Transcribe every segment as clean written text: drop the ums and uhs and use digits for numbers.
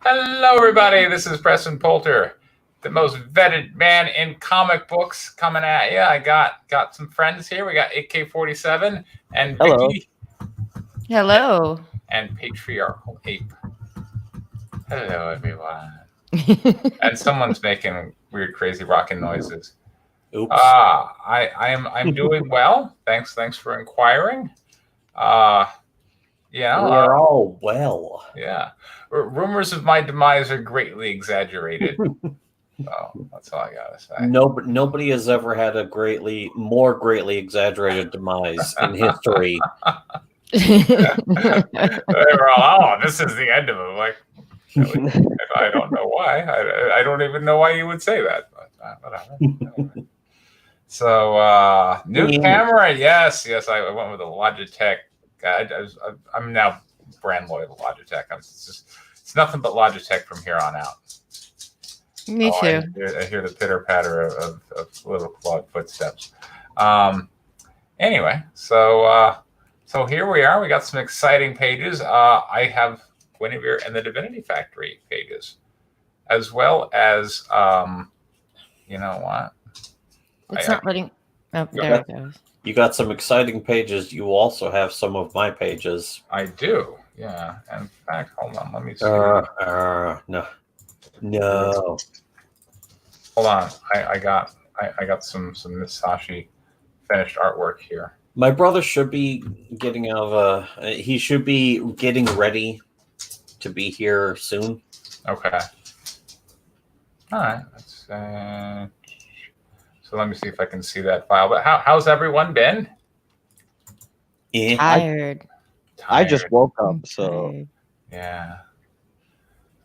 Hello, everybody. This is Preston Poulter, the most vetted man in comic books, coming at you. I got some friends here. We got AK-47 and Hello. Vicky Hello. and Patriarchal Ape. Hello, everyone. And someone's making weird, crazy rocking noises. Oops. I'm doing well. Thanks for inquiring. We are all well. Yeah. Rumors of my demise are greatly exaggerated. So that's all I gotta say. Nobody has ever had a more greatly exaggerated demise in history. They were all, oh, this is the end of it. Like, really? I don't know why. I don't even know why you would say that. But whatever. Anyway. So new camera, yes. I went with a Logitech. I'm now brand loyal to Logitech. It's nothing but Logitech from here on out. Me too. I hear the pitter patter of little clawed footsteps. Anyway, so here we are. We got some exciting pages. I have Guinevere and the Divinity Factory pages, as well as you know what? It's not letting. Oh, there it goes. You got some exciting pages. You also have some of my pages. I do. Yeah. In fact, hold on. Let me see. No. Hold on. I got some Miss Sashi finished artwork here. My brother should be getting out of he should be getting ready to be here soon. Okay. All right. So let me see if I can see that file. But how's everyone been? Yeah. Tired. I just woke up, so yeah.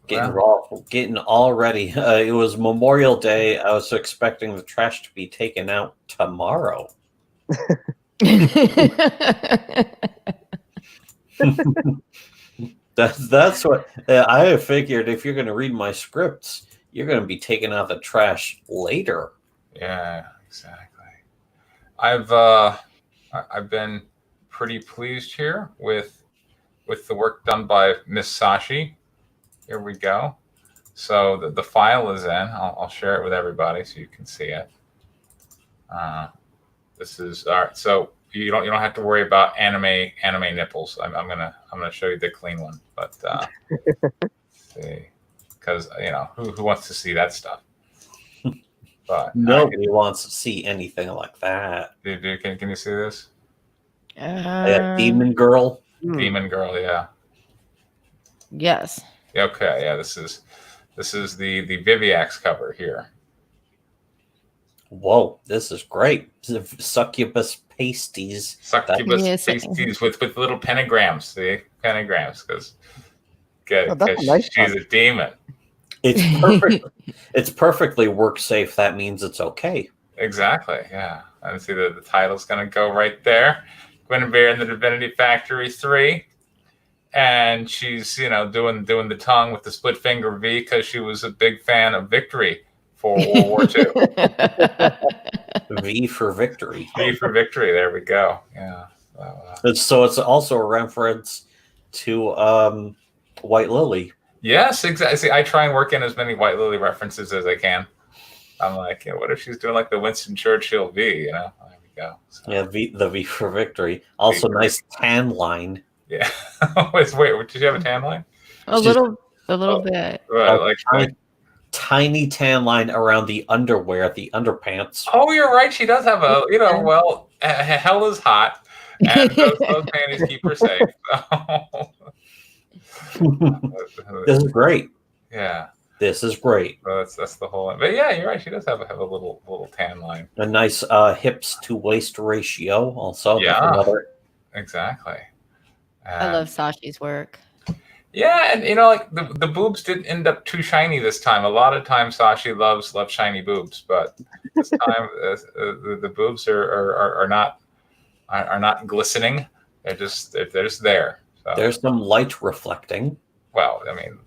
Getting all ready. It was Memorial Day. I was expecting the trash to be taken out tomorrow. That's what I figured. If you're going to read my scripts, you're going to be taking out the trash later. Yeah, exactly. I've been pretty pleased here with the work done by Miss Sashi. Here we go. So the file is in. I'll share it with everybody so you can see it. This is all right. So you don't have to worry about anime nipples. I'm gonna show you the clean one. But see, because who wants to see that stuff? But nobody wants to see anything like that. Can you see this? Demon Girl. Demon Girl, yeah. Yes. Okay, yeah. This is the Viviax cover here. Whoa, this is great. Succubus pasties. Succubus pasties with little pentagrams. See, pentagrams because she's a demon. It's perfect. It's perfectly work safe. That means it's okay. Exactly. Yeah. And see the title's going to go right there. Guinevere and the Divinity Factory 3. And she's, doing the tongue with the split finger V because she was a big fan of Victory for World War II. V for victory. V for victory. There we go. Yeah. So it's also a reference to White Lily. Yes, exactly. See, I try and work in as many White Lily references as I can. I'm like, what if she's doing like the Winston Churchill V? There we go. So, yeah, the V for victory. Also, nice tan line. Yeah. Wait, did you have a tan line? A little bit. Like tiny tan line around the underwear, the underpants. Oh, you're right. She does have a, hell is hot, and those panties keep her safe. This is great. Yeah. This is great. So that's the whole. But yeah, you're right. She does have a little tan line. A nice hips to waist ratio. Also, yeah. Exactly. I love Sashi's work. Yeah, and like the boobs didn't end up too shiny this time. A lot of times Sashi loves shiny boobs, but this time the boobs are not glistening. They're just there. So. There's some light reflecting. Well, I mean,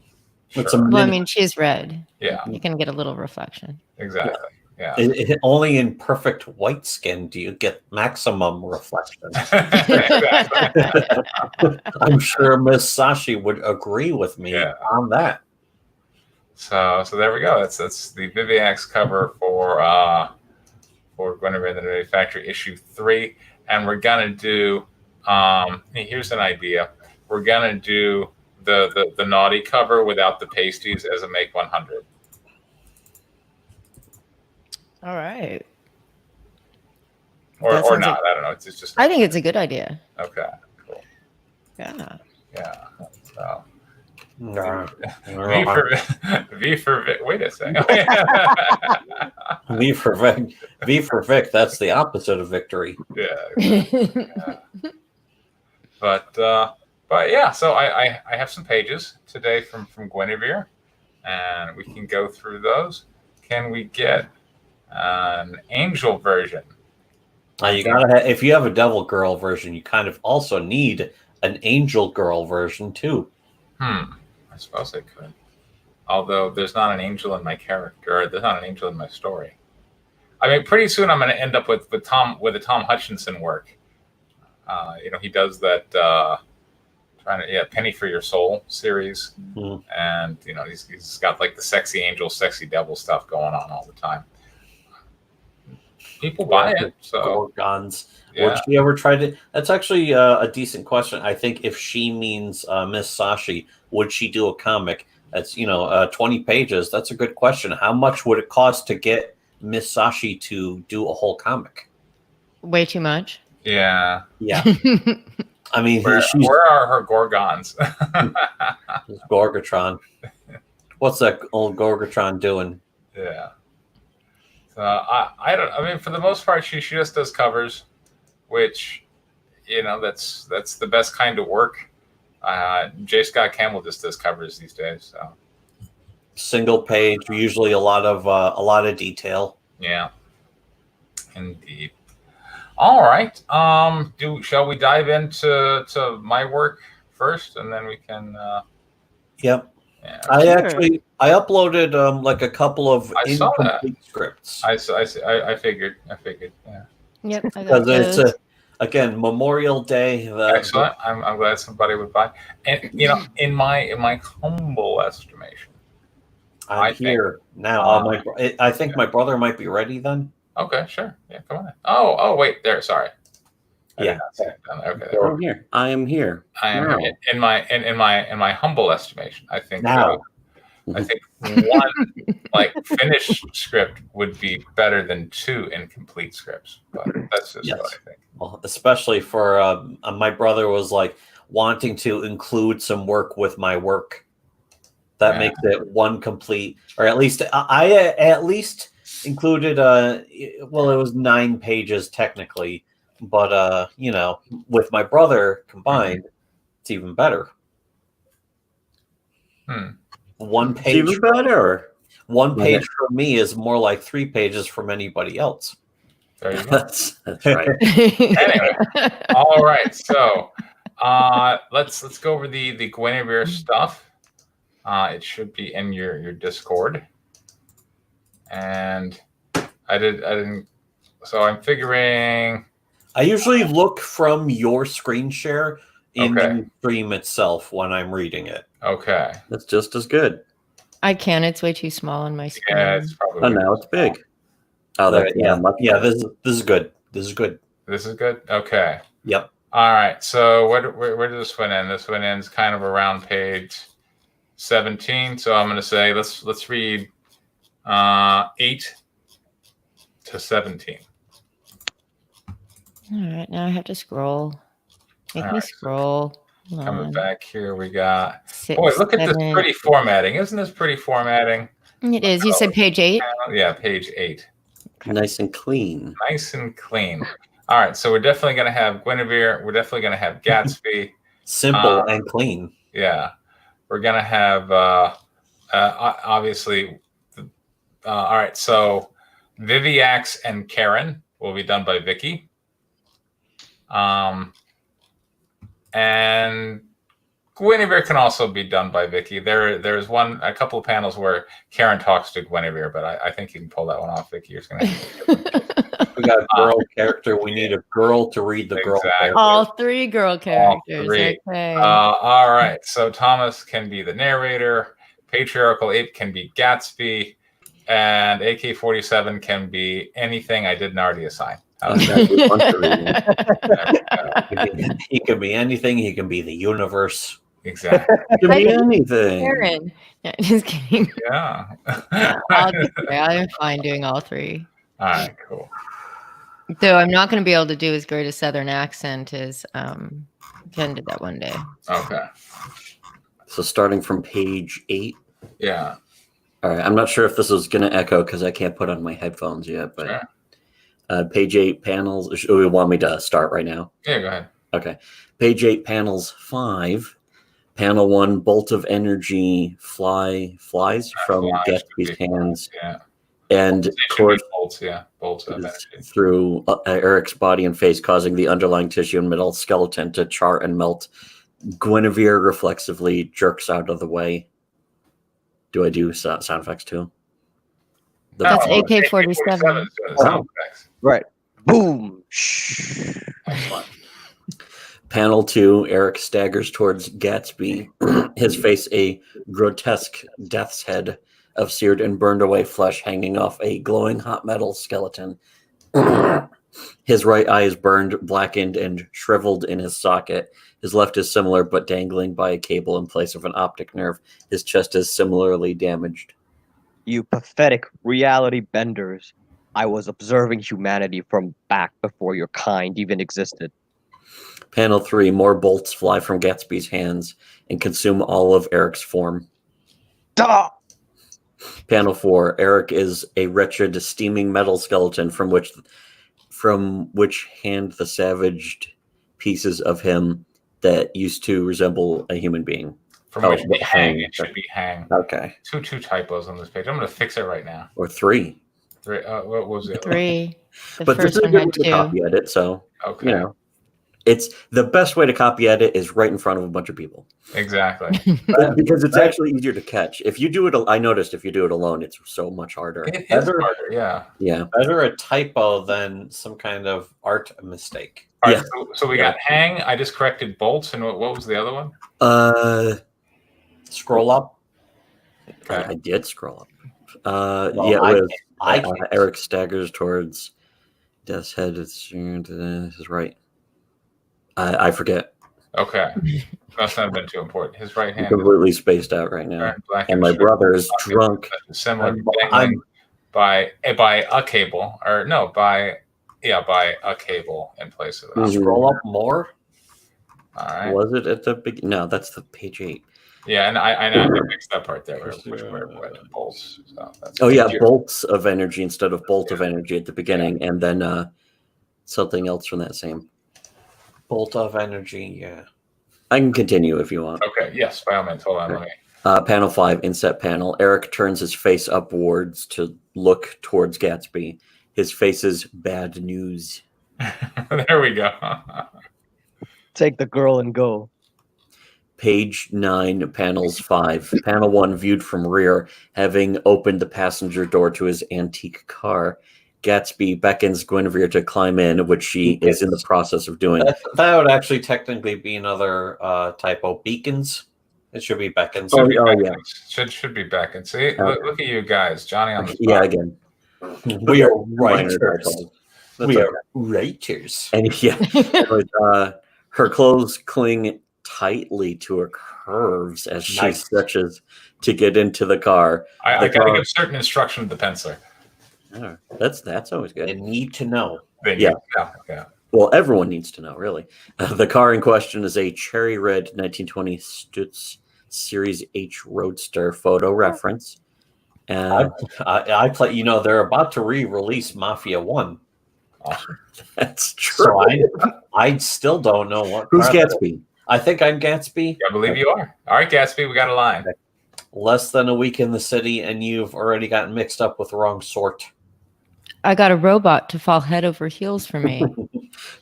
sure. She's red. Yeah, you can get a little reflection. Exactly. Yeah. Only in perfect white skin do you get maximum reflection. I'm sure Miss Sashi would agree with me on that. So there we go. That's the Viviax cover for Guinevere and the Naughty Factory issue 3, and we're gonna do. Here's an idea. We're gonna do the naughty cover without the pasties as a make 100. All right. Or That sounds not. like- I don't know. It's just. I think it's a good idea. Okay. Cool. Yeah. Yeah. So. V for Vic. Wait a second. V for Vic. V for Vic. That's the opposite of victory. Yeah. Yeah. But yeah. So I have some pages today from Guinevere, and we can go through those. Can we get an angel version? You gotta if you have a devil girl version, you kind of also need an angel girl version too. I suppose I could. Although there's not an angel in my character, or there's not an angel in my story. I mean, pretty soon I'm going to end up with the Tom Hutchinson work. He does that Penny for Your Soul series, and he's got like the sexy angel, sexy devil stuff going on all the time. People buy it. So Gorgons. Yeah. Would she ever try to? That's actually a decent question. I think if she means Miss Sashi, would she do a comic? That's 20 pages. That's a good question. How much would it cost to get Miss Sashi to do a whole comic? Way too much. Yeah. Yeah. I mean, where are her Gorgons? Gorgatron. What's that old Gorgatron doing? Yeah. So I don't. I mean, for the most part, she just does covers, which, that's the best kind of work. J. Scott Campbell just does covers these days. So single page, usually a lot of detail. Yeah. Indeed. All right. Shall we dive into my work first, and then we can? Yep. Yeah. I uploaded like a couple of incomplete scripts. I figured. Yeah. Yep. I Because got it's those. again Memorial Day. Excellent. I'm glad somebody would buy. And in my humble estimation, I'm here now. I think my brother might be ready then. Okay, sure. Yeah, come on. Oh, wait, there. Sorry. Yeah. Okay. I'm here. I am here. I am in my humble estimation. I think now. I think one finished script would be better than 2 incomplete scripts. But that's just what I think. Well, especially for my brother was like wanting to include some work with my work. That makes it one complete, or at least I at least included. It was 9 pages technically, but with my brother combined, it's even better. One page. Even better. One page for me is more like 3 pages from anybody else. There you go. That's right. Anyway, all right. So let's go over the Guinevere stuff. It should be in your Discord, and I didn't. So I'm figuring. I usually look from your screen share in the stream itself when I'm reading it. Okay. That's just as good. I can. It's way too small on my screen. Yeah, it's probably. Oh, now it's big. Oh, Yeah. This is good. This is good. This is good. Okay. Yep. All right. So where does this one end? This one ends kind of around page 17. So I'm going to say let's read 8 to 17. All right. Now I have to scroll. Make All me right. scroll. Hold Coming on. back here, we got. 6, Boy, look at this 7. pretty formatting. Isn't this pretty formatting? It is. You said page 8? Yeah, page 8. Nice and clean. Nice and clean. All right, so we're definitely going to have Guinevere. We're definitely going to have Gatsby. Simple and clean. Yeah. We're going to have, obviously, all right, so Viviax and Karen will be done by Vicky. And Guinevere can also be done by Vicky. There's a couple of panels where Karen talks to Guinevere, but I think you can pull that one off, Vicky. You're gonna We got a girl character. We need a girl to read the girl character. All 3 girl characters. All 3. Okay. All right. So Thomas can be the narrator. Patriarchal Ape can be Gatsby, and AK-47 can be anything I didn't already assign. How's that? He can be anything. He can be the universe. Exactly. It can be anything. Karen. Yeah, just kidding. Yeah. I'm fine doing all three. All right, cool. Though I'm not going to be able to do as great a Southern accent as Ken did that one day. Okay. So starting from page 8. Yeah. All right. I'm not sure if this is going to echo because I can't put on my headphones yet. But Sure. page 8 panels. Do we want me to start right now? Yeah, go ahead. Okay. Page 8 panels 5. Panel 1, bolt of energy flies from Flies Gatsby's should be hands Yeah. and It should towards be bolts, yeah. Bolts of energy. through Eric's body and face, causing the underlying tissue and middle skeleton to char and melt. Guinevere reflexively jerks out of the way. Do I do sound effects too? That's Oh, AK-47. AK-47 is doing the sound effects. Right. Boom. Shh. Excellent. Panel 2, Eric staggers towards Gatsby, his face a grotesque death's head of seared and burned away flesh hanging off a glowing hot metal skeleton. His right eye is burned, blackened, and shriveled in his socket. His left is similar, but dangling by a cable in place of an optic nerve. His chest is similarly damaged. You pathetic reality benders. I was observing humanity from back before your kind even existed. Panel 3, more bolts fly from Gatsby's hands and consume all of Eric's form. Duh! Panel 4, Eric is a wretched, steaming metal skeleton from which hand the savaged pieces of him that used to resemble a human being. From which be hang. It should be hang. Okay. Two typos on this page. I'm going to fix it right now. Or 3. What was it? 3. The But this first is a one good had way to 2. copy edit, so, Okay. you know. It's the best way to copy edit is right in front of a bunch of people. Exactly. Because it's actually easier to catch. If you do it, I noticed if you do it alone, it's so much harder. It is harder, yeah. Yeah. Better a typo than some kind of art mistake. All Yeah. right, so we got hang. I just corrected bolts. And what was the other one? Scroll up. Okay. I did scroll up. Well, yeah, it was, I can't. Eric staggers towards Death's head. This is right. I forget. Okay. Must not have been too important. His right I'm hand completely spaced out right now. is black And my shirt. brother is drunk. Similar I'm- by a cable, or no, by a cable in place of that. Mhm. Scroll up more. All right. Was it at the beginning? No, that's the page 8. Yeah, and I know I mixed that part there. Where bolts. So that's Oh yeah, bolts of energy instead of bolt of energy at the beginning, and then something else from that same. Bolt of energy. Yeah. I can continue if you want. Okay. Yes, by all means. Hold on. Let me. Panel 5, inset panel. Eric turns his face upwards to look towards Gatsby. His face is bad news. There we go. Take the girl and go. Page 9, panels 5. Panel 1, viewed from rear, having opened the passenger door to his antique car. Gatsby beckons Guinevere to climb in, which she is in the process of doing. That would actually technically be another typo. Beacons. It should be beckons. Oh, yeah. Should be back and see. Look at you guys, Johnny on the spot. Yeah, again. We are Minor writers. typos. That's We okay. are writers. And yeah, but, her clothes cling tightly to her curves as she Nice. stretches to get into the car. I The got to car- give certain instruction to the penciler. Oh, that's always good. They need to know. Yeah. Yeah. Well, everyone needs to know, really. The car in question is a cherry red 1920 Stutz Series H Roadster photo reference. I play. You know, they're about to re-release Mafia 1. Awesome. That's true. So I still don't know what. Who's car that is. Gatsby? I think I'm Gatsby. I believe you are. All right, Gatsby, we got a line. Less than a week in the city, and you've already gotten mixed up with the wrong sort. I got a robot to fall head over heels for me.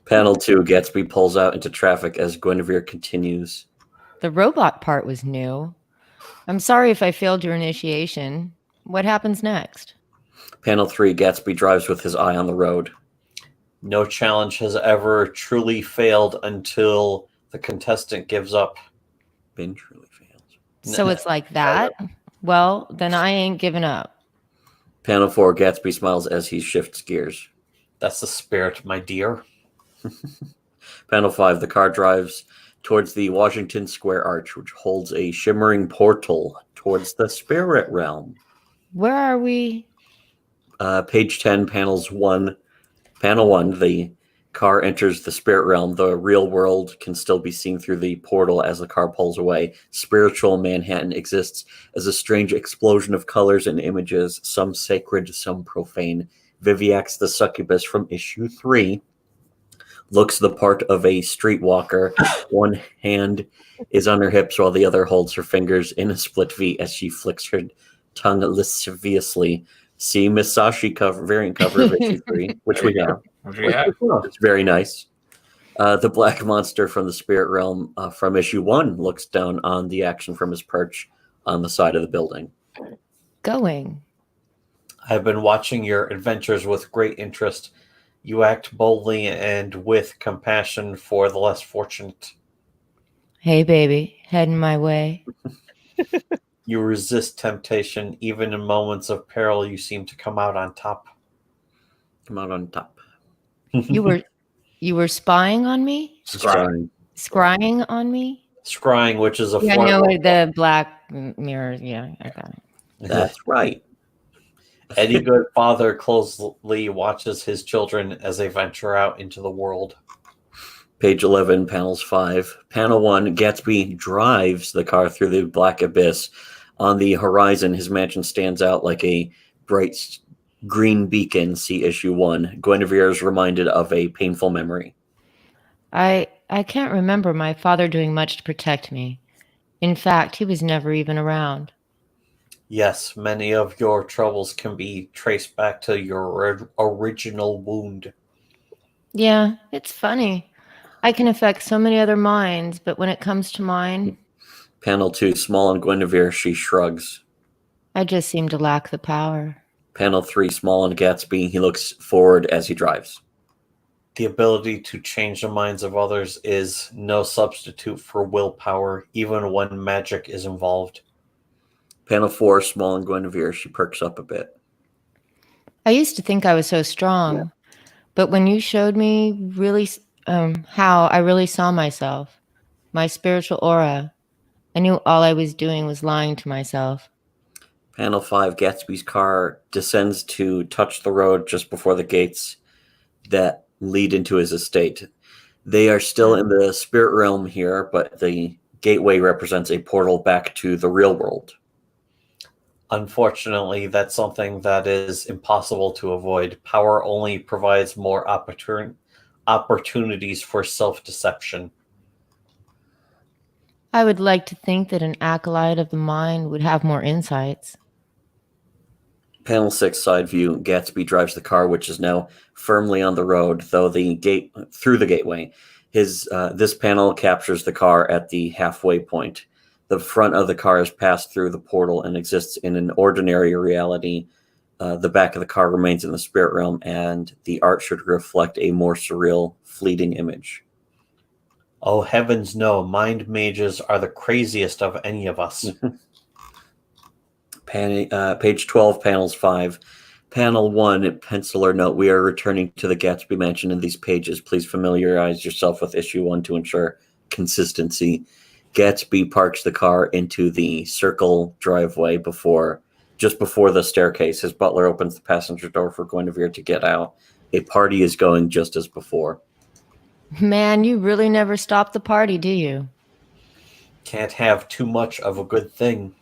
Panel 2, Gatsby pulls out into traffic as Guinevere continues. The robot part was new. I'm sorry if I failed your initiation. What happens next? Panel 3, Gatsby drives with his eye on the road. No challenge has ever truly failed until the contestant gives up. Ben truly fails. So it's like that. Well, then I ain't giving up. Panel 4, Gatsby smiles as he shifts gears. That's the spirit, my dear. Panel 5, the car drives towards the Washington Square Arch, which holds a shimmering portal towards the spirit realm. Where are we? Page 10, Panel 1, the car enters the spirit realm. The real world can still be seen through the portal as the car pulls away. Spiritual Manhattan exists as a strange explosion of colors and images, some sacred, some profane. Viviax the succubus from issue 3 looks the part of a streetwalker. One hand is on her hips while the other holds her fingers in a split V as she flicks her tongue lasciviously. See Miss Sashi variant cover of issue 3, which we have. Which we have. It's very nice. The black monster from the spirit realm from issue 1 looks down on the action from his perch on the side of the building. Going. I've been watching your adventures with great interest. You act boldly and with compassion for the less fortunate. Hey, baby, heading my way. You resist temptation. Even in moments of peril, you seem to come out on top. Come out on top. You were spying on me? Scrying. Scrying on me? Scrying, which is a Yeah, I form know of... the black mirror. Yeah, I got it. That's right. Any good father closely watches his children as they venture out into the world. Page 11, panels 5. Panel 1, Gatsby drives the car through the black abyss. On the horizon, his mansion stands out like a bright green beacon. See issue 1. Guinevere is reminded of a painful memory. I can't remember my father doing much to protect me. In fact, he was never even around. Yes, many of your troubles can be traced back to your original wound. Yeah, it's funny. I can affect so many other minds, but when it comes to mine, Panel 2, Small and Guinevere, she shrugs. I just seem to lack the power. Panel 3, Small and Gatsby, he looks forward as he drives. The ability to change the minds of others is no substitute for willpower, even when magic is involved. Panel 4, Small and Guinevere, she perks up a bit. I used to think I was so strong, but when you showed me really how I really saw myself, my spiritual aura, I knew all I was doing was lying to myself. Panel 5, Gatsby's car descends to touch the road just before the gates that lead into his estate. They are still in the spirit realm here, but the gateway represents a portal back to the real world. Unfortunately, that's something that is impossible to avoid. Power only provides more opportunities for self-deception. I would like to think that an acolyte of the mind would have more insights. Panel 6, side view, Gatsby drives the car, which is now firmly on the road, through the gateway. This panel captures the car at the halfway point. The front of the car has passed through the portal and exists in an ordinary reality. The back of the car remains in the spirit realm, and the art should reflect a more surreal, fleeting image. Oh, heavens no, mind mages are the craziest of any of us. Page 12, panels 5. Panel 1, pencil or note, we are returning to the Gatsby Mansion in these pages. Please familiarize yourself with issue 1 to ensure consistency. Gatsby parks the car into the circle driveway just before the staircase. His butler opens the passenger door for Guinevere to get out. A party is going just as before. Man, you really never stop the party, do you? Can't have too much of a good thing.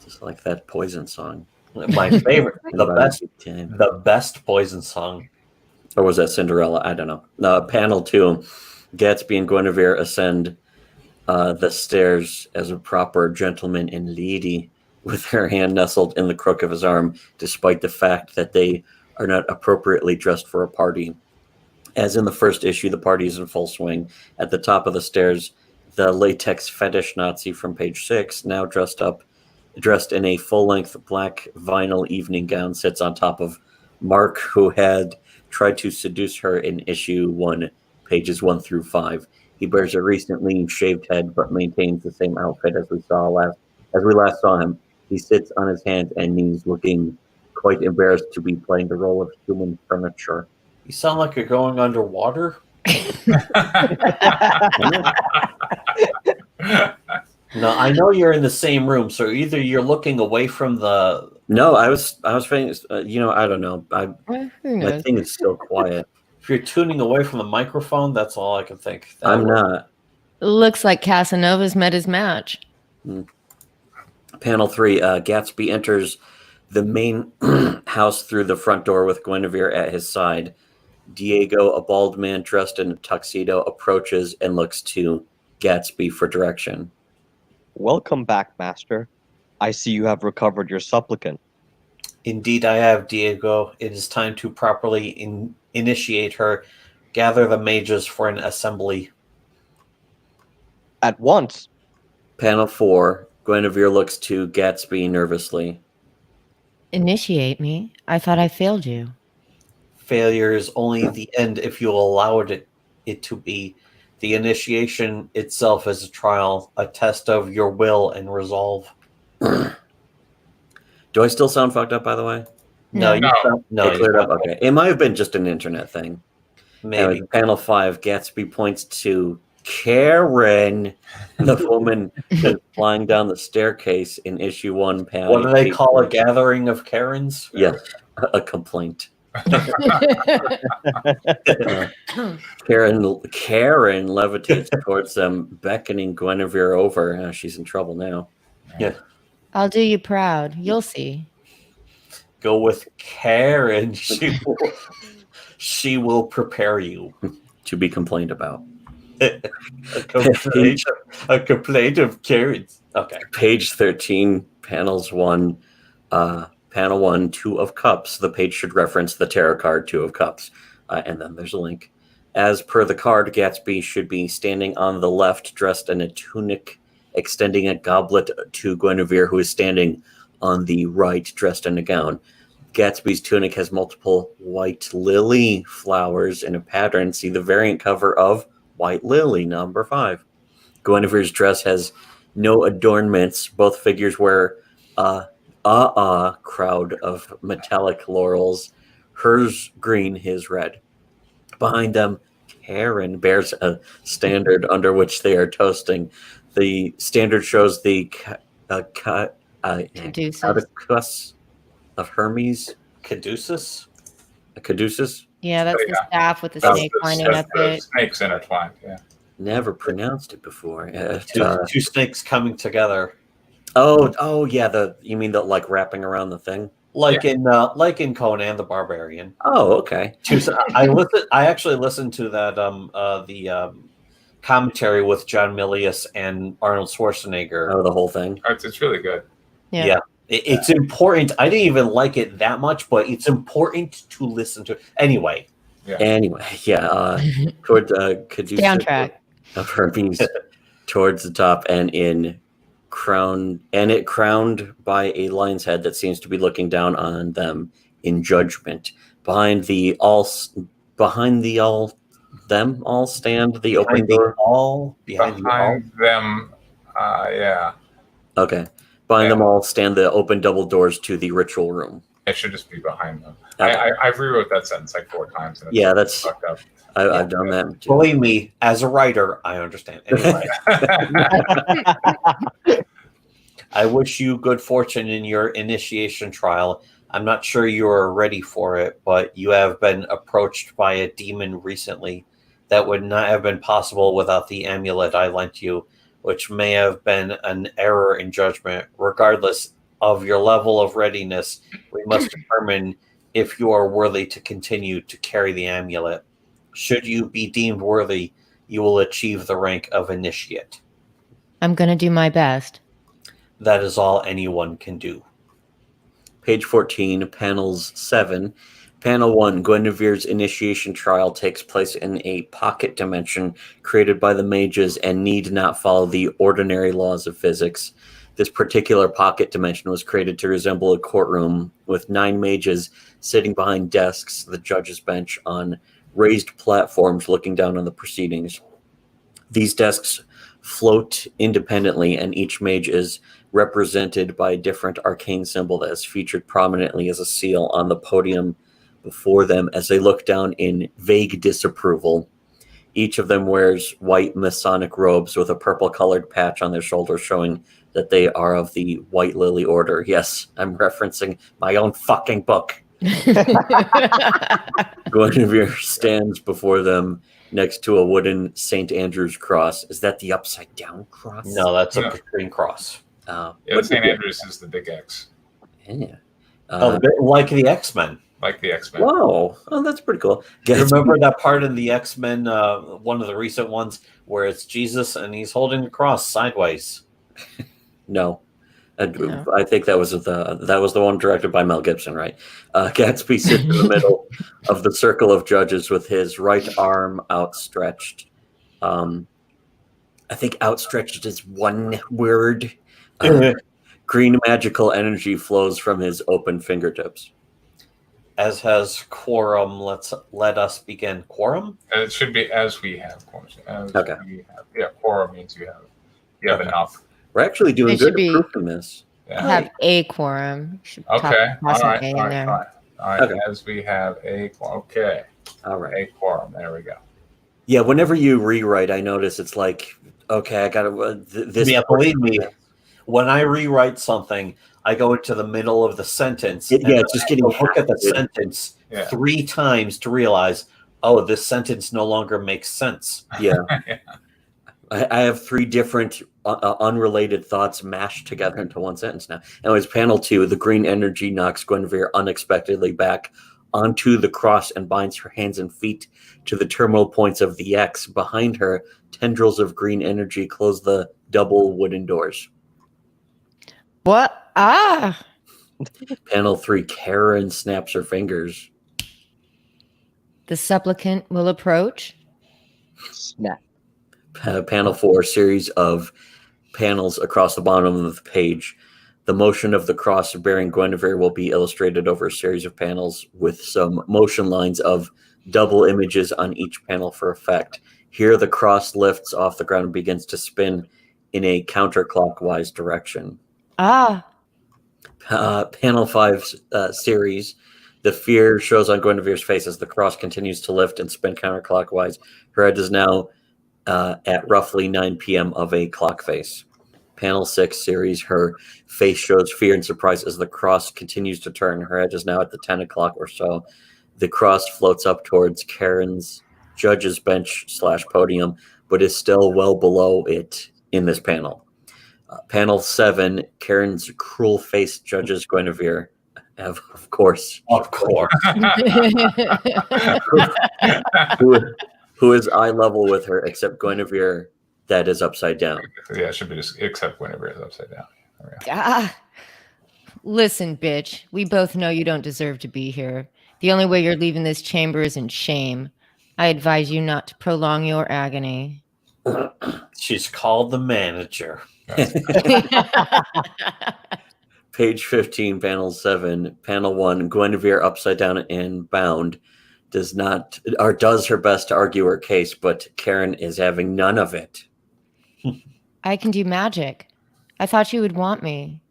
Just like that Poison song. My favorite, the best Poison song. Or was that Cinderella? I don't know. Panel 2, Gatsby and Guinevere ascend the stairs as a proper gentleman and lady, with her hand nestled in the crook of his arm, despite the fact that they are not appropriately dressed for a party. As in the first issue, the party is in full swing. At the top of the stairs, the latex fetish Nazi from page 6, now dressed in a full-length black vinyl evening gown, sits on top of Mark, who had tried to seduce her in issue 1, pages 1 through 5. He bears a recently shaved head, but maintains the same outfit as we saw last As we last saw him, he sits on his hands and knees, looking quite embarrassed to be playing the role of human furniture. You sound like you're going underwater. No, I know you're in the same room, so either you're looking away from the. No, I was thinking, I don't know. Who My knows? thing is still quiet. If you're tuning away from the microphone, that's all I can think. I'm not. Looks like Casanova's met his match. Panel 3, Gatsby enters the main house through the front door with Guinevere at his side. Diego, a bald man dressed in a tuxedo, approaches and looks to Gatsby for direction. Welcome back, Master. I see you have recovered your supplicant. Indeed, I have, Diego. It is time to properly initiate her. Gather the mages for an assembly. At once. Panel 4, Guinevere looks to Gatsby nervously. Initiate me? I thought I failed you. Failure is only the end if you allow it to be. The initiation itself is a trial, a test of your will and resolve. Do I still sound fucked up, by the way? No, No. It cleared up? Okay. It might have been just an internet thing. Maybe. Anyway, panel 5, Gatsby points to Karen, the woman that's flying down the staircase in issue 1, panel. What do they call a gathering of Karens? Yes, a complaint. Karen levitates towards them, beckoning Guinevere over. She's in trouble now. Yeah. I'll do you proud. You'll see. Go with Karen. She will prepare you. To be complained about. A complaint of Karens. Okay. Page 13, panel 1, 2 of Cups. The page should reference the tarot card 2 of Cups. And then there's a link. As per the card, Gatsby should be standing on the left, dressed in a tunic, extending a goblet to Guinevere, who is standing on the right, dressed in a gown. Gatsby's tunic has multiple white lily flowers in a pattern. See the variant cover of White Lily, number 5. Guinevere's dress has no adornments. Both figures wear crowd of metallic laurels. Hers green, his red. Behind them, Karen bears a standard under which they are toasting. The standard shows the caduceus of Hermes. Caduceus? A caduceus? Yeah, that's Oh, the yeah. staff with the That's snake the- lining that's up the it. snakes intertwined. Yeah. Never pronounced it before. Two snakes coming together. Oh yeah. You mean the like wrapping around the thing? Like in Conan the Barbarian. Oh, okay. I actually listened to that the commentary with John Milius and Arnold Schwarzenegger. Oh, the whole thing. It's really good. Yeah. It's important. I didn't even like it that much, but it's important to listen to. Anyway, Toward caduceus Stay on track. of Hermes towards the top, and it crowned by a lion's head that seems to be looking down on them in judgment. Behind them all stand the open door. Behind them, yeah. Okay. Behind them all stand the open double doors to the ritual room. It should just be behind them. Okay. I've rewrote that sentence like 4 times. And it's Yeah, that's fucked up. I've done that too. Believe me, as a writer, I understand. Anyway, I wish you good fortune in your initiation trial. I'm not sure you are ready for it, but you have been approached by a demon recently. That would not have been possible without the amulet I lent you, which may have been an error in judgment. Regardless of your level of readiness, we must determine if you are worthy to continue to carry the amulet. Should you be deemed worthy, you will achieve the rank of initiate. I'm going to do my best. That is all anyone can do. Page 14, panels 7. Panel 1, Guinevere's initiation trial takes place in a pocket dimension created by the mages and need not follow the ordinary laws of physics. This particular pocket dimension was created to resemble a courtroom with 9 mages sitting behind desks, the judge's bench, on raised platforms looking down on the proceedings. These desks float independently, and each mage is represented by a different arcane symbol that is featured prominently as a seal on the podium before them as they look down in vague disapproval. Each of them wears white Masonic robes with a purple-colored patch on their shoulders showing that they are of the White Lily Order. Yes, I'm referencing my own fucking book. Guinevere stands before them next to a wooden St. Andrew's cross. Is that the upside down cross? No, that's a No. green cross. Yeah, What St. is it? Andrews is the big X, Yeah. Like the X-Men. like the X-Men. Whoa. Oh, that's pretty cool. Remember that part in the X-Men, one of the recent ones, where it's Jesus and he's holding the cross sideways? No. No. I think that was the one directed by Mel Gibson, right? Gatsby sits in the middle of the circle of judges with his right arm outstretched. I think outstretched is one word. Green magical energy flows from his open fingertips. As has quorum, let us begin. Quorum? And it should be as we have quorum. Okay. Yeah, quorum means you have Okay. enough. We're actually doing It good should be- at proofing this. Yeah. Have a quorum. You should Okay. toss All an right. A in All right. there. Fine. All right. Okay. As we have a quorum. Okay. All right. A quorum. There we go. Yeah, whenever you rewrite, I notice it's like, okay, I got to this. Yeah, believe me, when I rewrite something, I go into the middle of the sentence. Yeah, and it's just getting look at the hacked. sentence Yeah. 3 times to realize, oh, this sentence no longer makes sense. Yeah. Yeah. I have 3 different unrelated thoughts mashed together into one sentence now. Anyways, panel 2, the green energy knocks Guinevere unexpectedly back onto the cross and binds her hands and feet to the terminal points of the X. Behind her, tendrils of green energy close the double wooden doors. What? Ah! Panel 3, Karen snaps her fingers. The supplicant will approach. Snap. Panel 4, series of panels across the bottom of the page. The motion of the cross bearing Guinevere will be illustrated over a series of panels with some motion lines of double images on each panel for effect. Here, the cross lifts off the ground and begins to spin in a counterclockwise direction. Ah! Panel 5 series. The fear shows on Guinevere's face as the cross continues to lift and spin counterclockwise. Her head is now at roughly 9 p.m. of a clock face. Panel 6 series, her face shows fear and surprise as the cross continues to turn. Her head is now at the 10 o'clock or so. The cross floats up towards Karen's judge's bench / podium, but is still well below it in this panel. Panel 7, Karen's cruel-faced judges Guinevere. Of course. Of course. Who is eye level with her, except Guinevere that is upside down. Yeah, it should be just except whenever it's upside down. There we go. Ah! Listen, bitch. We both know you don't deserve to be here. The only way you're leaving this chamber is in shame. I advise you not to prolong your agony. She's called the manager. Page 15, panel 7, panel 1, Guinevere upside down and bound does her best to argue her case, but Karen is having none of it. I can do magic. I thought you would want me.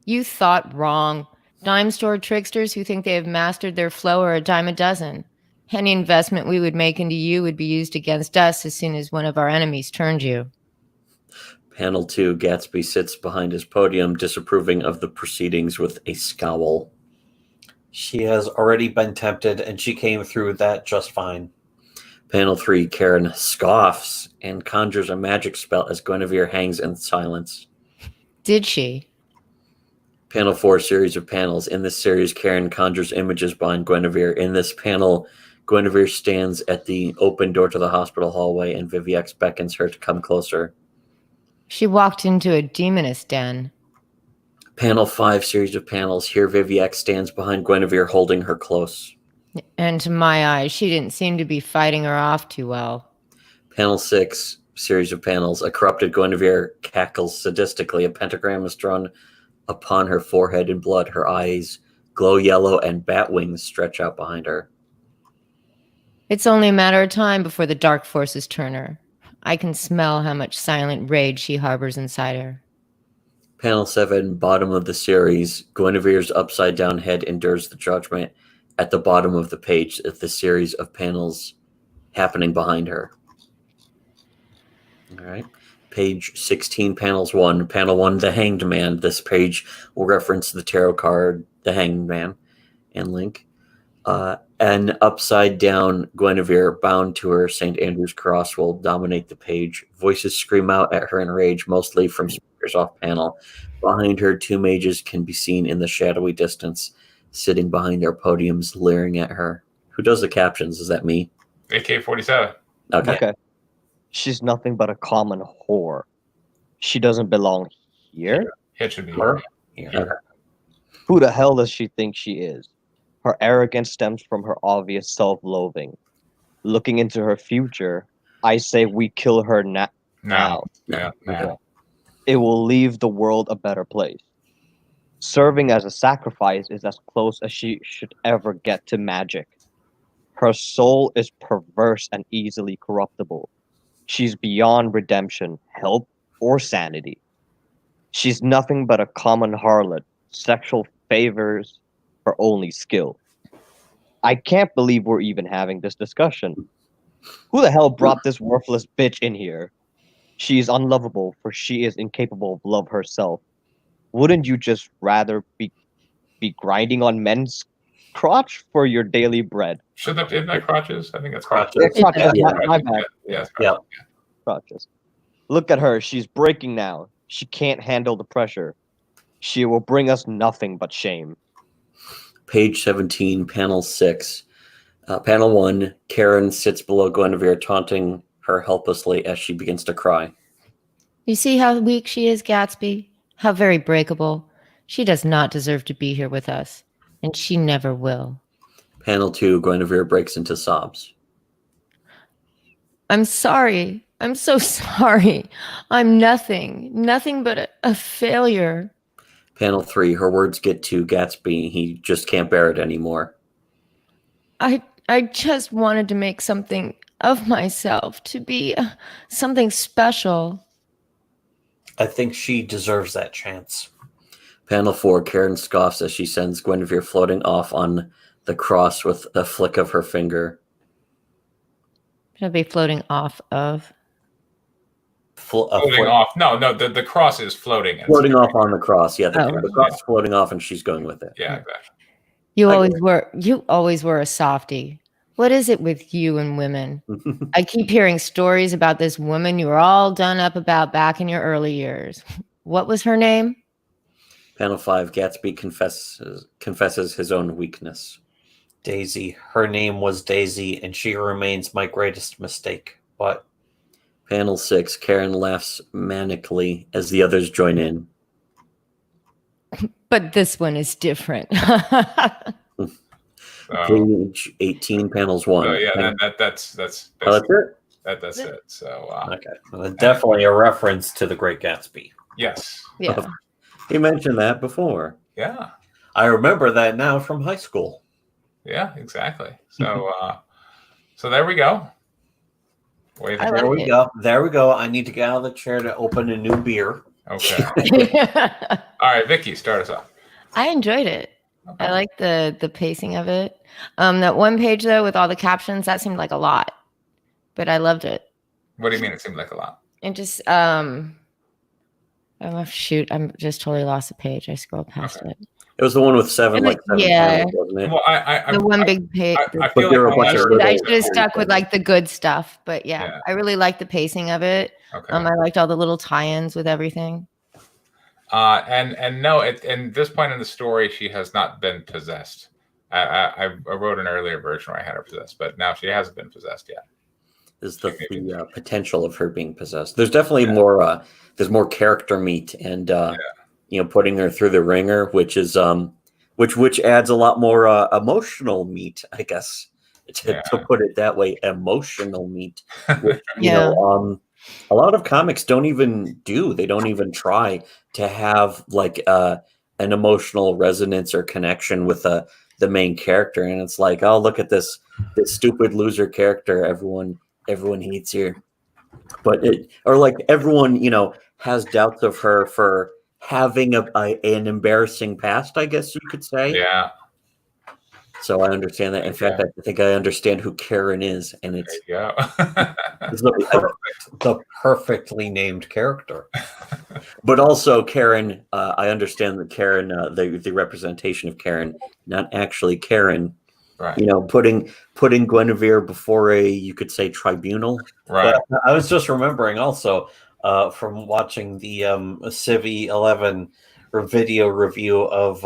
You thought wrong. Dime store tricksters who think they have mastered their flow are a dime a dozen. Any investment we would make into you would be used against us as soon as one of our enemies turned you. Panel 2, Gatsby sits behind his podium, disapproving of the proceedings with a scowl. She has already been tempted, and she came through that just fine. Panel 3, Karen scoffs and conjures a magic spell as Guinevere hangs in silence. Did she? Panel 4, series of panels. In this series, Karen conjures images behind Guinevere. In this panel, Guinevere stands at the open door to the hospital hallway, and Viviex beckons her to come closer. She walked into a demoness den. Panel 5, series of panels. Here, Viviex stands behind Guinevere, holding her close. And to my eyes, she didn't seem to be fighting her off too well. Panel 6, series of panels. A corrupted Guinevere cackles sadistically. A pentagram is drawn upon her forehead in blood. Her eyes glow yellow, and bat wings stretch out behind her. It's only a matter of time before the dark forces turn her. I can smell how much silent rage she harbors inside her. Panel 7, bottom of the series. Guinevere's upside down head endures the judgment. At the bottom of the page is the series of panels happening behind her. All right. Page 16, panels 1. Panel 1, the Hanged Man. This page will reference the tarot card, the Hanged Man, and Link. An upside down Guinevere bound to her St. Andrew's cross will dominate the page. Voices scream out at her in rage, mostly from speakers off panel. Behind her, 2 mages can be seen in the shadowy distance, sitting behind their podiums, leering at her. Who does the captions? Is that me? AK-47. Okay. She's nothing but a common whore. She doesn't belong here. It should be Her? Yeah. Okay. Who the hell does she think she is? Her arrogance stems from her obvious self-loathing. Looking into her future, I say we kill her now. No. Yeah. Okay. It will leave the world a better place. Serving as a sacrifice is as close as she should ever get to magic. Her soul is perverse and easily corruptible. She's beyond redemption, help, or sanity. She's nothing but a common harlot. Sexual favors her only skill. I can't believe we're even having this discussion. Who the hell brought this worthless bitch in here? She is unlovable, for she is incapable of love herself. Wouldn't you just rather be grinding on men's crotch for your daily bread? Should that be in that crotches? I think that's Crotches. crotches. Crotches, Yeah. my bad. Yeah, it's Yeah. crotches. Crotches. Look at her. She's breaking now. She can't handle the pressure. She will bring us nothing but shame. Page 17, panel 6. Panel 1, Karen sits below Guinevere, taunting her helplessly as she begins to cry. You see how weak she is, Gatsby? How very breakable. She does not deserve to be here with us, and she never will. Panel 2, Guinevere breaks into sobs. I'm sorry. I'm so sorry. I'm nothing but a failure. Panel 3, her words get to Gatsby. He just can't bear it anymore. I just wanted to make something of myself, to be something special. I think she deserves that chance. Panel 4, Karen scoffs as she sends Guinevere floating off on the cross with a flick of her finger. She'll be floating off of. Floating off. No, the cross is floating. Floating off on the cross. Yeah, the Oh. cross is floating off and she's going with it. Yeah, exactly. You Like- always were a softie. What is it with you and women? I keep hearing stories about this woman you were all done up about back in your early years. What was her name? Panel 5, Gatsby confesses his own weakness. Daisy. Her name was Daisy, and she remains my greatest mistake. But Panel 6, Karen laughs manically as the others join in. But this one is different. Page 18, panels 1. So yeah, that's Oh, that's it? that's it. So okay, definitely a reference to The Great Gatsby. yes, Yeah. He mentioned that before. yeah, I remember that now from high school. yeah, exactly. So so there we go. What do you think? I There like we it. go. There we go. I need to get out of the chair to open a new beer. Okay. All right, Vicky, start us off. I enjoyed it. Okay. I like the pacing of it. That one page though with all the captions, that seemed like a lot. But I loved it. What do you mean? It seemed like a lot. And just oh shoot, I'm just totally lost the page. I scrolled past Okay. it. It was the one with seven Yeah. panels, wasn't it? Well, I The one big page. I But feel there like were a bunch of I little- should have stuck with like the good stuff, but yeah, Yeah. I really liked the pacing of it. okay. I liked all the little tie-ins with everything. And no, at this point in the story, she has not been possessed. I wrote an earlier version where I had her possessed, but now she hasn't been possessed yet. Is the potential of her being possessed. There's definitely more there's more character meat and putting her through the ringer, which is which adds a lot more emotional meat, I guess, to put it that way. Emotional meat. Which, a lot of comics don't even try to have like an emotional resonance or connection with the main character, and it's like, oh, look at this stupid loser character everyone hates here. But or like everyone, has doubts of her for having an embarrassing past, I guess you could say. Yeah. So I understand that. In fact, I think I understand who Karen is, and it's There you go. The perfectly named character. But also Karen, I understand that Karen, the representation of Karen, not actually Karen. Right. Putting Guinevere before you could say tribunal. Right. But I was just remembering also from watching the Civi 11 video review of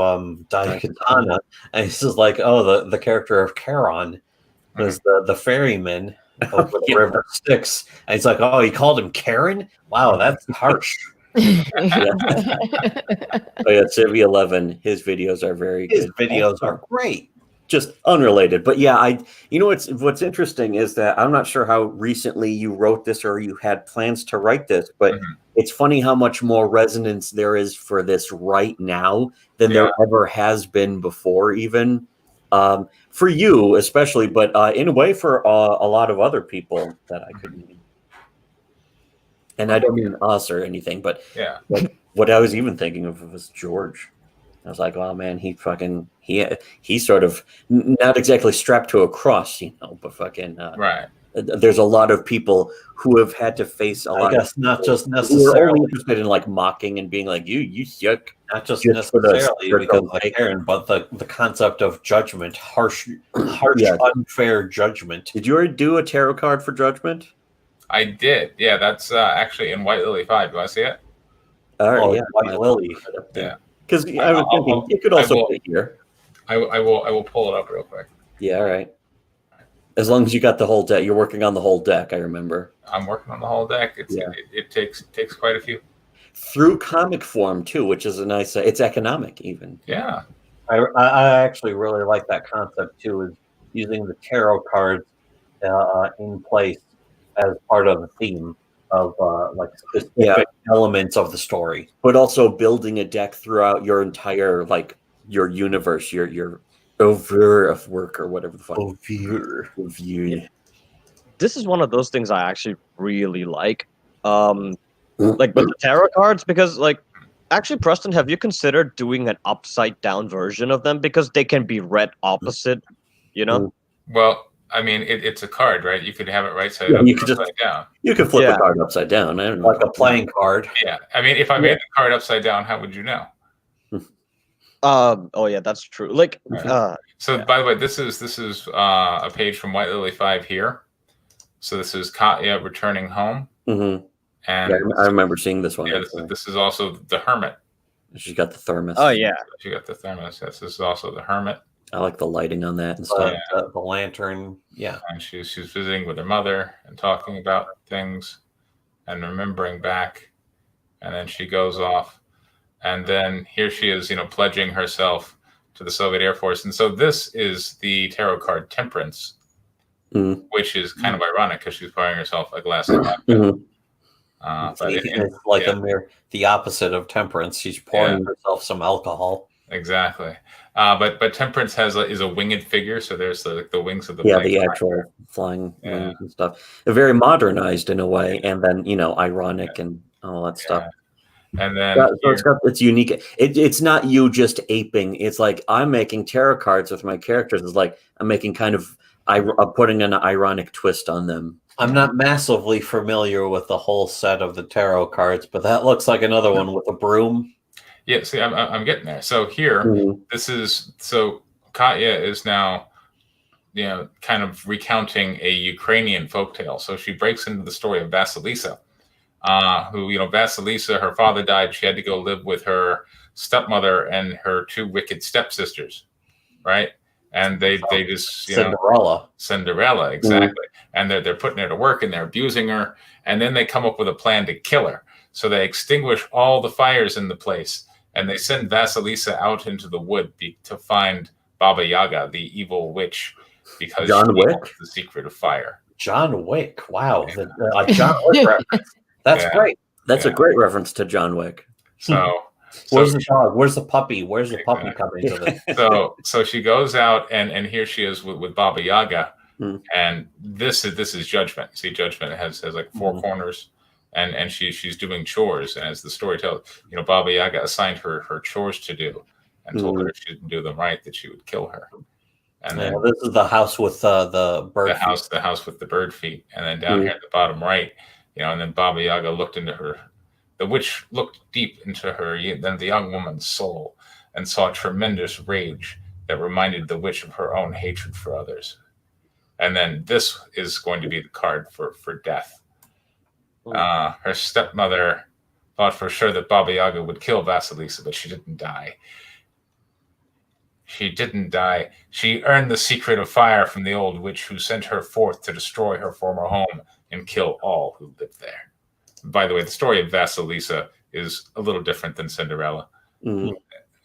Daikatana, and it's just like, the character of Charon was the ferryman over the river Styx, and he's like, he called him Karen. Wow, that's harsh. Oh yeah, Civi 11. His videos are very good. His videos are great. Just unrelated, but yeah, what's interesting is that I'm not sure how recently you wrote this or you had plans to write this, but it's funny how much more resonance there is for this right now than there ever has been before, even for you especially, but in a way for a lot of other people that I could mean. And I don't mean us or anything, but like, what I was even thinking of was George. I was like, oh man, he's sort of not exactly strapped to a cross, but fucking Right. There's a lot of people who have had to face a lot. I guess not just Who are necessarily only interested in like mocking and being like, you suck. not just just for the necessarily because of sake. Karen, but the concept of judgment, harsh, unfair judgment. Did you already do a tarot card for judgment? I did. Yeah, that's actually in White Lily 5. Do I see it? All right, White Lily. Yeah. Because I was thinking it could also be here. I will pull it up real quick. Yeah, all right. As long as you got the whole deck, you're working on the whole deck. I remember. I'm working on the whole deck. It takes quite a few. Through comic form too, which is a nice. It's economic even. Yeah. I actually really like that concept too, is using the tarot cards in place as part of the theme of like specific elements of the story, but also building a deck throughout your entire your universe, your over of work or whatever the fuck. Over. This is one of those things I actually really like, like with the tarot cards, because actually, Preston, have you considered doing an upside down version of them, because they can be read opposite, Well, I mean, it's a card, right? You could have it right side up, you could upside down. You could flip the card upside down. I don't know. like a playing card. Yeah. I mean, if I made the card upside down, how would you know? Oh yeah, that's true. So by the way, this is a page from White Lily 5 here. So this is Katya returning home. Mm-hmm. And I remember seeing this one. Yeah, this is also the Hermit. She's got the thermos. Oh yeah, she got the thermos. Yes, this is also the Hermit. I like the lighting on that and stuff. The lantern. Yeah. And she's visiting with her mother and talking about things and remembering back. And then she goes off. And then here she is, pledging herself to the Soviet Air Force. And so this is the tarot card Temperance, which is kind of ironic because she's pouring herself a glass of vodka. But it's like the opposite of temperance. She's pouring herself some alcohol. Exactly. But Temperance is a winged figure, so there's the wings of the the actual flying wings and stuff. They're very modernized in a way, and then ironic and all that stuff. And then it's unique. It's not you just aping. It's like I'm making tarot cards with my characters. It's like I'm making I'm putting an ironic twist on them. I'm not massively familiar with the whole set of the tarot cards, but that looks like another one with a broom. Yeah, see, I'm getting there. So here, this is Katya is now, kind of recounting a Ukrainian folktale. So she breaks into the story of Vasilisa, who, Vasilisa, her father died. She had to go live with her stepmother and her two wicked stepsisters, right? And they just Cinderella, exactly. And they're putting her to work and they're abusing her. And then they come up with a plan to kill her. So they extinguish all the fires in the place. And they send Vasilisa out into the wood to find Baba Yaga, the evil witch, because John Wick? Knows the secret of fire. John Wick. Wow. John Wick reference. That's great. That's a great reference to John Wick. So where's the dog? Where's the puppy? Where's the puppy coming into this? So she goes out and here she is with Baba Yaga, And this is Judgment. See, Judgment has like four corners, and she's doing chores. And as the story tells, Baba Yaga assigned her chores to do, and told her if she didn't do them right, that she would kill her. And then this is the house with the bird. The house with the bird feet, and then down here at the bottom right, and then Baba Yaga looked into her. The witch looked deep into then the young woman's soul, and saw tremendous rage that reminded the witch of her own hatred for others. And then this is going to be the card for death. Her stepmother thought for sure that Baba Yaga would kill Vasilisa, but she didn't die. She didn't die. She earned the secret of fire from the old witch who sent her forth to destroy her former home and kill all who lived there. By the way, the story of Vasilisa is a little different than Cinderella.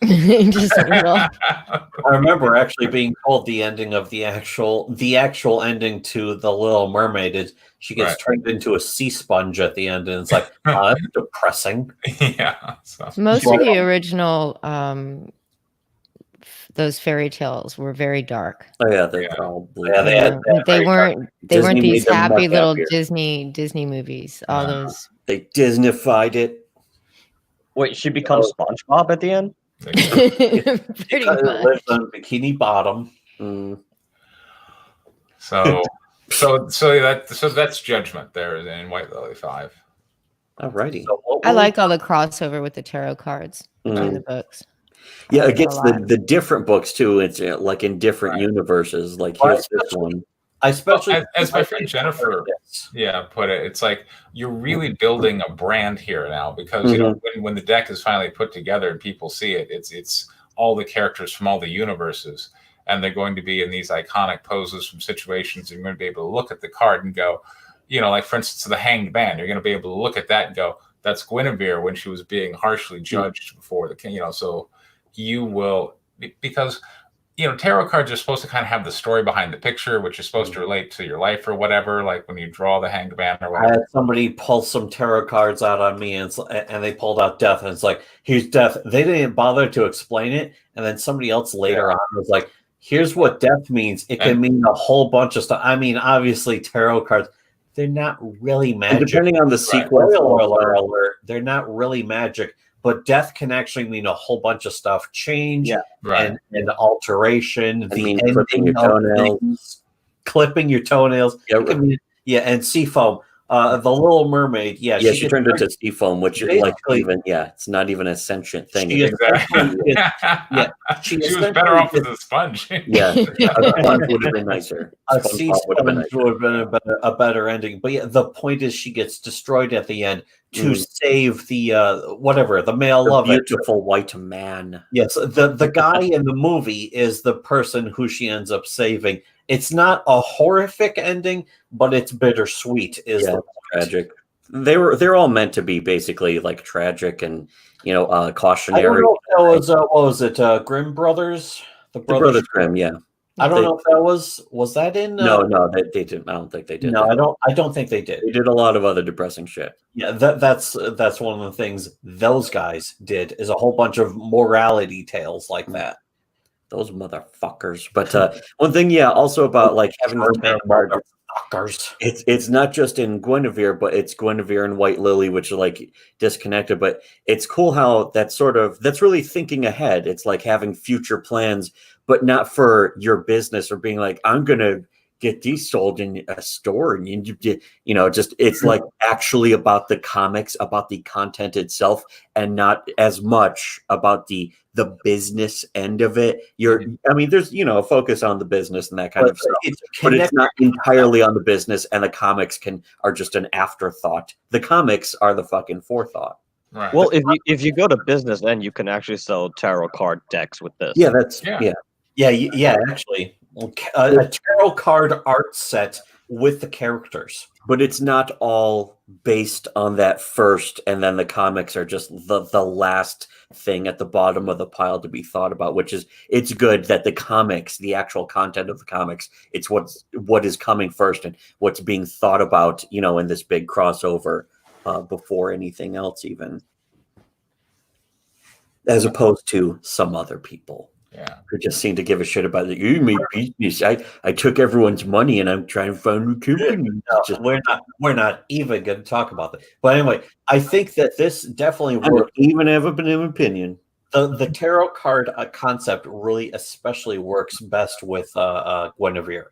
Just real. I remember actually being told the ending of the actual ending to The Little Mermaid is she gets turned into a sea sponge at the end, and it's like that's depressing. Yeah. So. Most of the original those fairy tales were very dark. Oh yeah, they probably. Yeah, they weren't Disney these made them happy much little happier. Disney movies. All those. They Disneyfied it. Wait, she becomes SpongeBob at the end? Pretty Because it much. lives on Bikini Bottom. So that's Judgment there in White Lily 5. Alrighty. I like all the crossover with the tarot cards in the books. Yeah, against the different books too. It's like in different universes. Like here's this one. Especially as my friend Jennifer put it, it's like you're really building a brand here now, because when the deck is finally put together and people see it, it's all the characters from all the universes, and they're going to be in these iconic poses from situations, and you're going to be able to look at the card and go, like for instance the Hanged Man, you're going to be able to look at that and go, that's Guinevere when she was being harshly judged before the king. So you will, because tarot cards are supposed to kind of have the story behind the picture, which is supposed to relate to your life or whatever. Like when you draw the Hanged Man or whatever. I had somebody pull some tarot cards out on me, and they pulled out death, and it's like, here's death. They didn't bother to explain it, and then somebody else later on was like, here's what death means. It can mean a whole bunch of stuff. I mean, obviously, tarot cards, they're not really magic. And depending on the sequence, they're not really magic. But death can actually mean a whole bunch of stuff. Change and alteration. Clipping your toenails. Clipping your toenails. And sea foam. The Little Mermaid. She turned into sea foam, which is like it's not even a sentient thing. She was better off with a sponge. A sponge would have been nicer. A sea sponge would have been a better ending. But the point is, she gets destroyed at the end to save the the male love, beautiful white man. Yes, the guy in the movie is the person who she ends up saving. It's not a horrific ending, but it's bittersweet. Tragic. They're all meant to be basically like tragic and cautionary. I don't know if that was what was it? Grimm Brothers, the Brothers Grimm. Yeah. I don't know if that was that in. No, they didn't. I don't think they did. No, I don't think they did. They did a lot of other depressing shit. Yeah, that's one of the things those guys did, is a whole bunch of morality tales like that. Those motherfuckers. But one thing, also about like having the motherfuckers. It's not just in Guinevere, but it's Guinevere and White Lily, which are like disconnected. But it's cool how that's really thinking ahead. It's like having future plans, but not for your business or being like, I'm gonna get these sold in a store, and it's like actually about the comics, about the content itself, and not as much about the business end of it. There's a focus on the business and that kind of stuff, but it's not entirely on the business, and the comics are just an afterthought. The comics are the fucking forethought. Right. Well, if you go to business, then you can actually sell tarot card decks with this. Actually, a tarot card art set with the characters. But it's not all based on that first, and then the comics are just the last thing at the bottom of the pile to be thought about, which is, it's good that the comics, the actual content of the comics, it's what is coming first and what's being thought about, in this big crossover before anything else even. As opposed to some other people. Yeah. who just seem to give a shit about it. You made business. I took everyone's money and I'm trying to find a company. No, we're not even going to talk about that. But anyway, I think that this definitely I don't works. even have an opinion. The tarot card concept really especially works best with Guinevere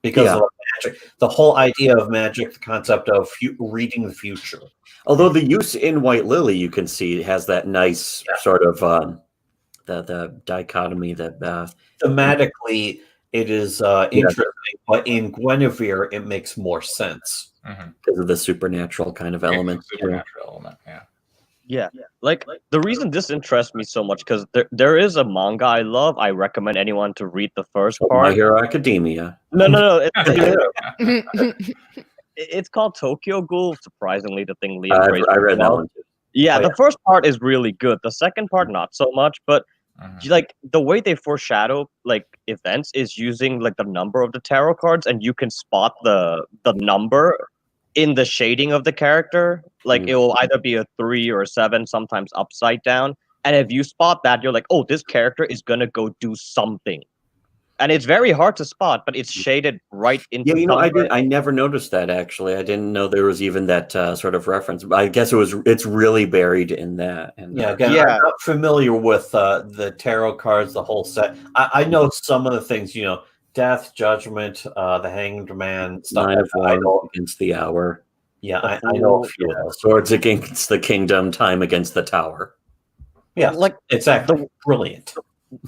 because of magic. The whole idea of magic, the concept of reading the future. Although the use in White Lily, you can see, has that nice sort of the dichotomy that Thematically it is interesting, but in Guinevere it makes more sense because of the supernatural kind of element. Supernatural element, yeah. Yeah, like the reason this interests me so much because there is a manga I love. I recommend anyone to read the first My part. Hero Academia. No. It's called Tokyo Ghoul. Surprisingly, the thing Liam praised. I read that one too. Yeah, the first part is really good. The second part, not so much. But like the way they foreshadow like events is using like the number of the tarot cards, and you can spot the number in the shading of the character. Like it will either be a 3 or a 7, sometimes upside down. And if you spot that, you're like, oh, this character is gonna go do something. And it's very hard to spot, but it's shaded right into. Yeah, I never noticed that actually. I didn't know there was even that sort of reference. But I guess it's really buried in that. And again, I'm not familiar with the tarot cards, the whole set. I know some of the things, Death, Judgment, the Hanged Man, stuff. Nine of Wands against the Hour. Yeah, I know a few of those. Swords against the Kingdom, Time against the Tower. Yeah, like exactly. Brilliant.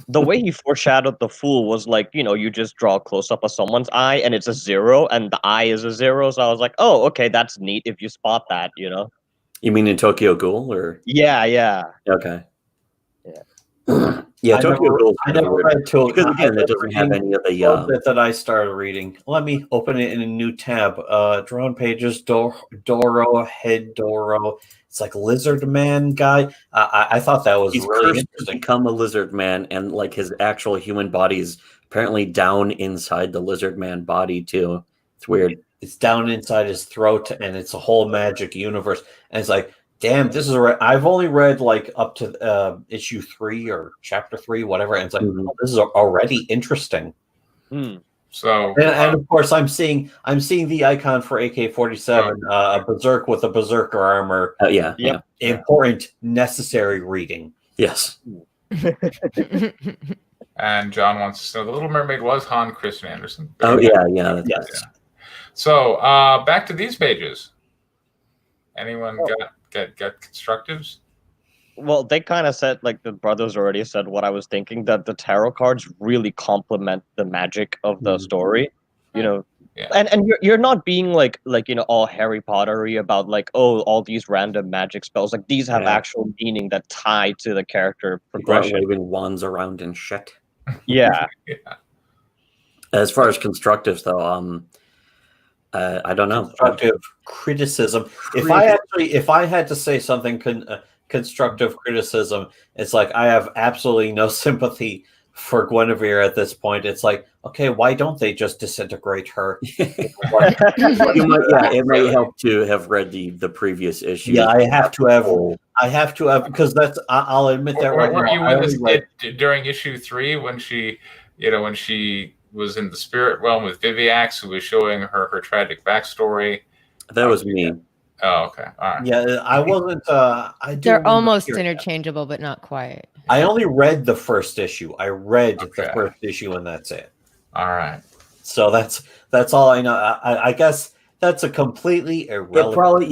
The way he foreshadowed the Fool was like, you just draw a close up of someone's eye and it's a 0 and the eye is a 0. So I was like, oh, okay, that's neat if you spot that, You mean in Tokyo Ghoul or? Yeah. Okay. Yeah. Yeah, Tokyo Ghoul. I never read Tokyo because again, it doesn't have any of the that I started reading. Let me open it in a new tab. Drawn pages, Doro, Head Doro. It's like Lizard Man guy. I thought that was really interesting. To become a lizard man, and like his actual human body is apparently down inside the lizard man body too. It's weird. It's down inside his throat, and it's a whole magic universe. And it's like, damn, this is. I've only read like up to issue 3 or chapter 3, whatever. And it's like, oh, this is already interesting. So and of course I'm seeing the icon for AK-47, a berserk with a berserker armor. Yeah. Important, necessary reading. Yes. And John wants to know the Little Mermaid was Hans Christian Andersen. Oh yeah. Yes. So back to these pages. Anyone get constructives? Well, they kind of said, like the brothers already said what I was thinking, that the tarot cards really complement the magic of the story, Yeah. And you're not being like all Harry Pottery about like, oh, all these random magic spells. Like these have actual meaning that tie to the character progression. Waving wands around and shit. Yeah. As far as constructives though, I don't know. Constructive criticism. If I had to say something constructive criticism, it's like I have absolutely no sympathy for Guinevere at this point. It's like, okay, why don't they just disintegrate her? It might help to have read the previous issue. Yeah, I have to have because that's. I'll admit that right Weren't now. you with us during issue 3 when she was in the spirit realm with Viviax, who was showing her tragic backstory? That was me. Oh, okay. All right. Yeah, I wasn't. They're almost interchangeable, but not quite. I only read the first issue. I read the first issue, and that's it. All right. So that's all I know. I guess that's a completely irrelevant.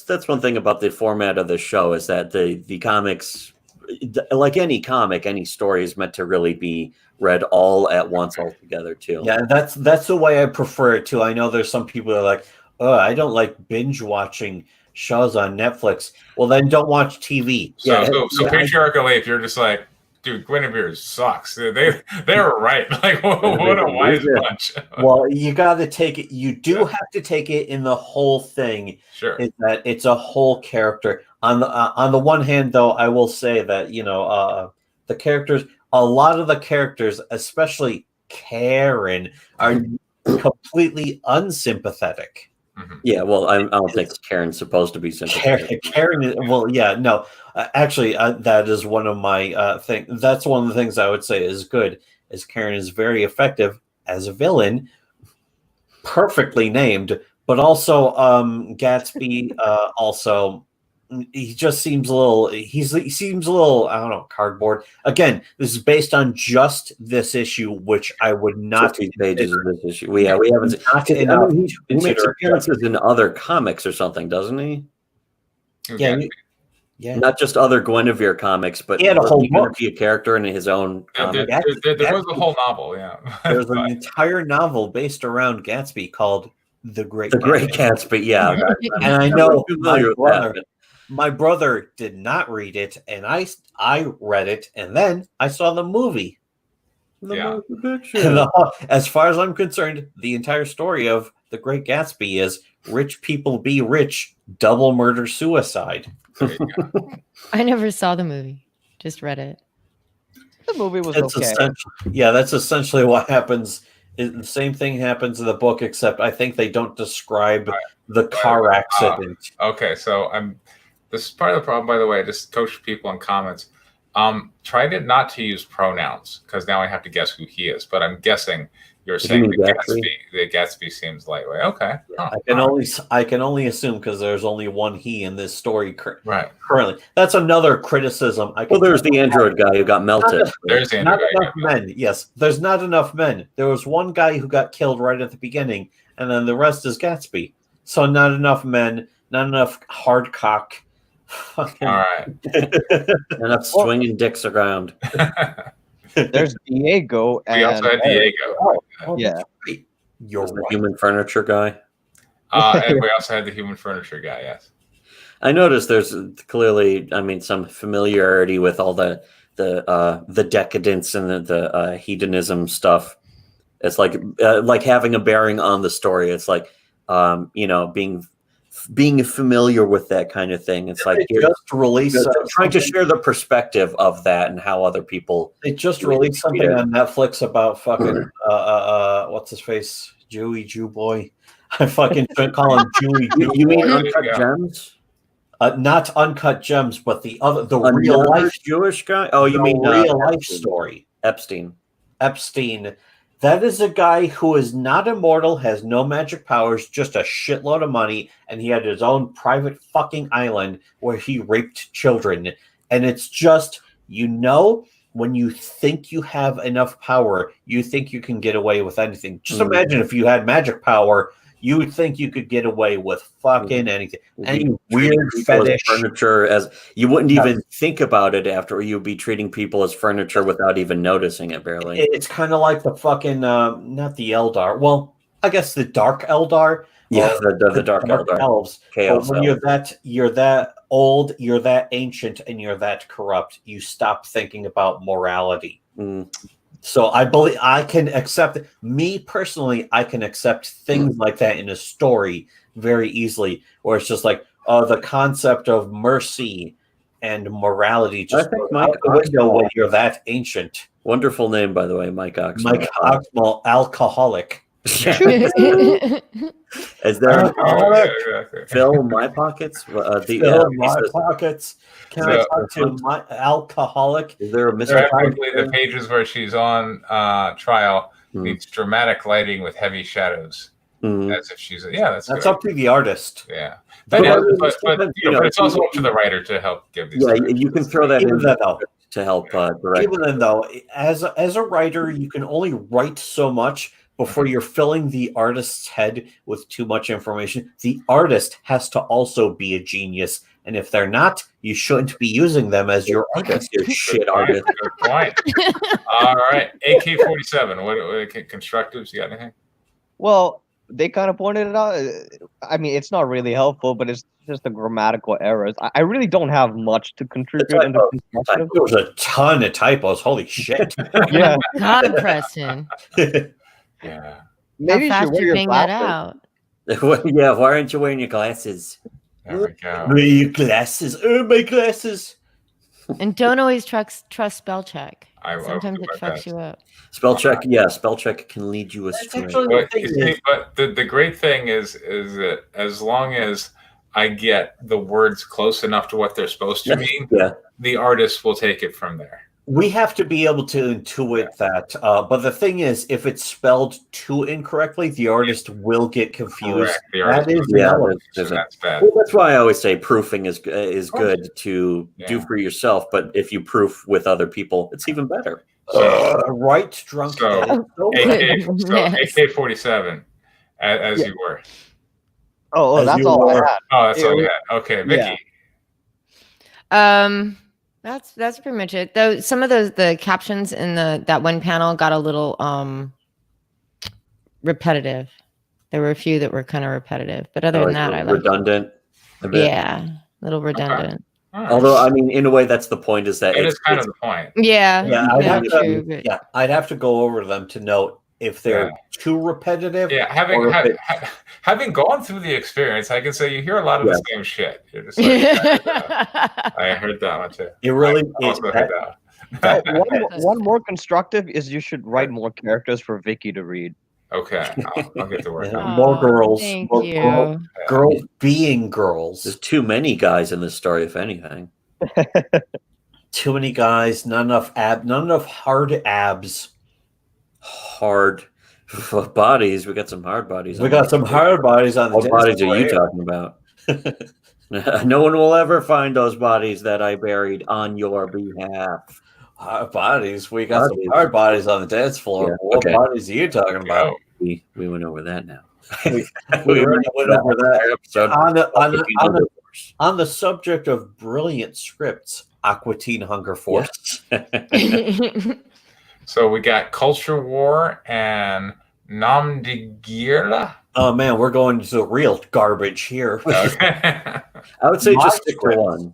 That's one thing about the format of the show is that the comics, like any comic, any story is meant to really be read all at once, all together too. Yeah, that's the way I prefer it too. I know there's some people that are like, oh, I don't like binge watching shows on Netflix. Well, then don't watch TV. So patriarchally, if you're just like, dude, Guinevere sucks. They were right. Like, what a wise bunch. Well, you got to take it. You do have to take it in the whole thing. Sure. Is that it's a whole character. On the one hand, though, I will say that the characters, a lot of the characters, especially Karen, are completely unsympathetic. Mhm. Yeah, well, I don't think Karen's supposed to be sympathetic. Karen, well, yeah, no, actually, that is one of my thing. That's one of the things I would say is good. Is Karen is very effective as a villain, perfectly named, but also Gatsby. Also, he just seems a little. He seems a little. I don't know, cardboard. Again, this is based on just this issue, which I would not 50 pages of this issue. We haven't. not I enough mean, to he makes consider. appearances in other comics or something, doesn't he? Yeah, Gatsby. yeah. Not just other Guinevere comics, but He had a whole going to book. be a character in his own comic. There was a whole novel, yeah. There's an entire novel based around Gatsby called The Great The Great Gatsby. Gatsby, yeah. And I know I'm familiar with that. my brother did not read it, and I read it, and then I saw the movie. Yeah. As far as I'm concerned, the entire story of The Great Gatsby is rich people be rich, double murder suicide. There you go. I never saw the movie, just read it. The movie was That's okay. that's essentially what happens. The same thing happens in the book, except I think they don't describe the car accident. Okay, so this is part of the problem, by the way. Just coach people in comments. Try not to use pronouns because now I have to guess who he is. But I'm guessing you're saying the Gatsby seems lightweight. Okay, I can only assume because there's only one he in this story right. currently. That's another criticism. Well, there's the android guy who got melted. There's the not android guy. enough men. Yes, there's not enough men. There was one guy who got killed right at the beginning, and then the rest is Gatsby. So not enough men, not enough hard cock. All right. Enough swinging dicks around. There's Diego, and We also had Diego. yeah, You're The right. human furniture guy. And we also had the human furniture guy. Yes. I noticed there's clearly, some familiarity with all the decadence and the hedonism stuff. It's like having a bearing on the story. It's like being familiar with that kind of thing. It's like just released trying to share the perspective of that and how other people. They just released something on Netflix about fucking what's his face, Jew boy. I fucking call him Jewy. You mean Boy, Uncut yeah. Gems? Not Uncut Gems, but the Another real life Jewish guy? Oh, you mean real life story. Epstein? Epstein. That is a guy who is not immortal, has no magic powers, just a shitload of money, and he had his own private fucking island where he raped children. And it's just, when you think you have enough power, you think you can get away with anything. Just imagine if you had magic power, you would think you could get away with fucking anything. Any weird fetish. Furniture as you wouldn't even think about it after you'd be treating people as furniture without even noticing it barely. It's kind of like the fucking, not the Eldar. Well, I guess the Dark Eldar. Yeah, the Dark Eldar. Elves. Chaos But when elves. you're that old, you're that ancient, and you're that corrupt, you stop thinking about morality. Mm. So I believe I can accept me personally. I can accept things like that in a story very easily, where it's just like, the concept of mercy and morality just think goes Mike out the window Oxwell- when you're that ancient. Wonderful name, by the way, Mike Oxman. Mike Oxwell, alcoholic. Is there Exactly. Phil my pockets? Fill my pockets. Can I So- talk to my alcoholic? Is there a Practically, the pages where she's on trial Hmm. needs dramatic lighting with heavy shadows, Mm. as if she's that's That's good. up to the artist. Yeah, But- but it's also up to the writer to help give these. Yeah, directions. you can throw that Even in then, though, to help direct. even then, though, as a writer, you can only write so much before you're filling the artist's head with too much information. The artist has to also be a genius, and if they're not, you shouldn't be using them as your artist. You shit Good point, artist. good point. All right, AK-47. What constructives? You got anything? well, they kind of pointed it out. I mean, it's not really helpful, but it's just the grammatical errors. I really don't have much to contribute in the constructive. There was a ton of typos. Holy shit! Yeah, God, Preston. Yeah. maybe How you should fast wear you your bang that glasses. out? Yeah, why aren't you wearing your glasses? There we go. My glasses. Oh, my glasses. And don't always trust spell check. I Sometimes will it do my fucks best. you up. Spell check, yeah, spell check can lead you astray. But, the great thing is that as long as I get the words close enough to what they're supposed to mean, Yeah. the artist will take it from there. We have to be able to intuit that. But the thing is, if it's spelled too incorrectly, the artist will get confused. Correct. The artist That is will get valid. confused, and that's bad. Well, that's why I always say proofing is good to do Yeah. for yourself, but if you proof with other people, it's even better. Right, drunk. So, head. AK-47, as you were. Oh, As that's you all I were. had. Oh, that's all Yeah. you had. Okay, Vicky. Yeah. That's pretty much it. Though some of the captions in that one panel got a little repetitive. There were a few that were kind of repetitive, but other than that, I liked it. Redundant. A bit. Yeah, a little redundant. All right. Although, I mean, in a way, that's the point. Is that It is kind of the point. Yeah, Yeah, yeah, true. But I'd have to go over them to note if they're too repetitive. Yeah, having gone through the experience, I can say you hear a lot of the same shit. You're just like, I heard that one too. It really I also heard that. One more constructive is you should write more characters for Vicky to read. Okay, I'll get to work on it. More girls. Thank More you. girls being girls. There's too many guys in this story, if anything. Too many guys, not enough hard abs. Hard bodies. We got some hard bodies. We got some hard bodies on the What bodies are you here. talking about? No one will ever find those bodies that I buried on your behalf. Hard bodies. We got some hard bodies on the dance floor. Yeah, What okay. bodies are you talking about? We went over that now. We already went over that. episode. On the subject of brilliant scripts, Aqua Teen Hunger Force. So we got Culture War and Nom de Guerre. Oh man, we're going to the real garbage here. I would say My just stick to script. one.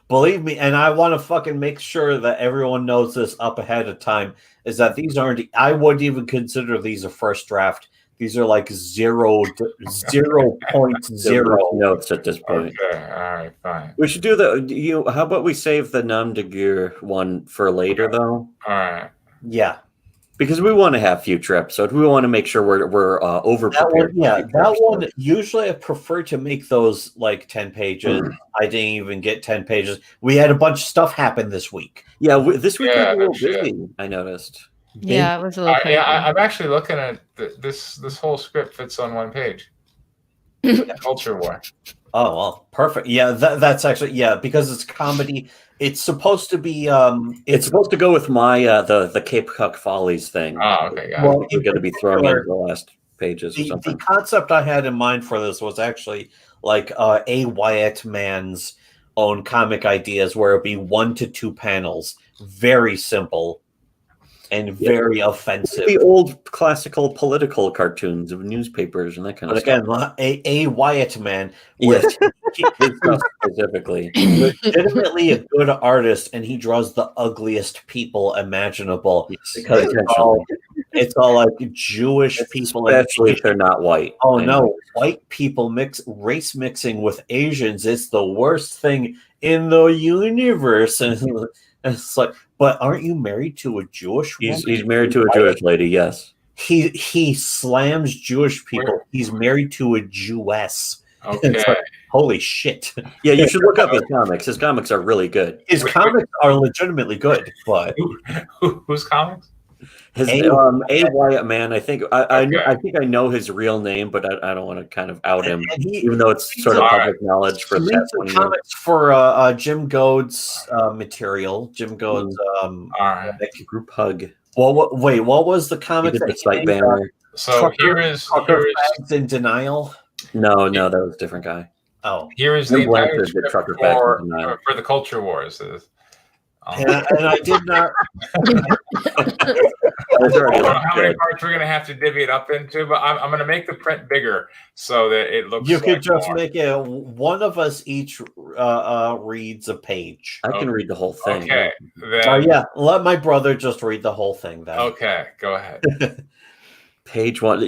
Believe me, and I want to fucking make sure that everyone knows this up ahead of time, is that these aren't, I wouldn't even consider these a first draft. These are like 0.0 notes at this point. Okay, all right, fine. We should do how about we save the Nom de Guerre one for later, though? All right. Yeah. Because we want to have future episodes. We want to make sure we're over prepared. That one, usually I prefer to make those like 10 pages. I didn't even get 10 pages. We had a bunch of stuff happen this week. Yeah, this week was a little shit. busy, I noticed. yeah, it was a little crazy. I'm actually looking at this whole script fits on one page. Culture War. Oh, well, perfect. Yeah, that's actually, because it's comedy. It's supposed to be It's supposed to go with my the Cape Huck Follies thing. Oh, okay, got it. well, We're going to be throwing in the last pages or the something. concept I had in mind for this was actually like A. Wyatt Mann's own comic ideas, where it'd be 1 to 2 panels, very simple and very offensive. The old classical political cartoons of newspapers and that kind But of again, stuff. A. Wyatt Mann Yes. with This stuff specifically. legitimately a good artist, and he draws the ugliest people imaginable because it's all like Jewish people, Especially if they're not white. Oh I no, know. white people race mixing with Asians. It's the worst thing in the universe. And it's like, but aren't you married to a Jewish woman? He's married to a Jewish lady, yes. He slams Jewish people. He's married to a Jewess. Okay. It's like, holy shit. Yeah, you should look up his comics. His comics are really good. His comics are legitimately good, but Whose comics? His A. A. Wyatt Mann, I think I Okay. think I know his real name, but I don't want to kind of out him, and he even though it's sort of All public knowledge for made that some 20 years. comics for Jim Goad's material. Jim Goad's All right. Group hug. well, what was the comic He did that the site he made? banner. So here is Fags in Denial. No, that was a different guy. Oh, here is Jim the entire Blanchard did script Trucker Facts for, in Denial. for the Culture Wars. and I did not. I don't know how many parts we're gonna have to divvy it up into, but I'm gonna make the print bigger so that it looks. You could like just more. make it one of us each reads a page. I can read the whole thing. Okay. Oh Then, yeah, let my brother just read the whole thing then. Okay. Go ahead. Page one,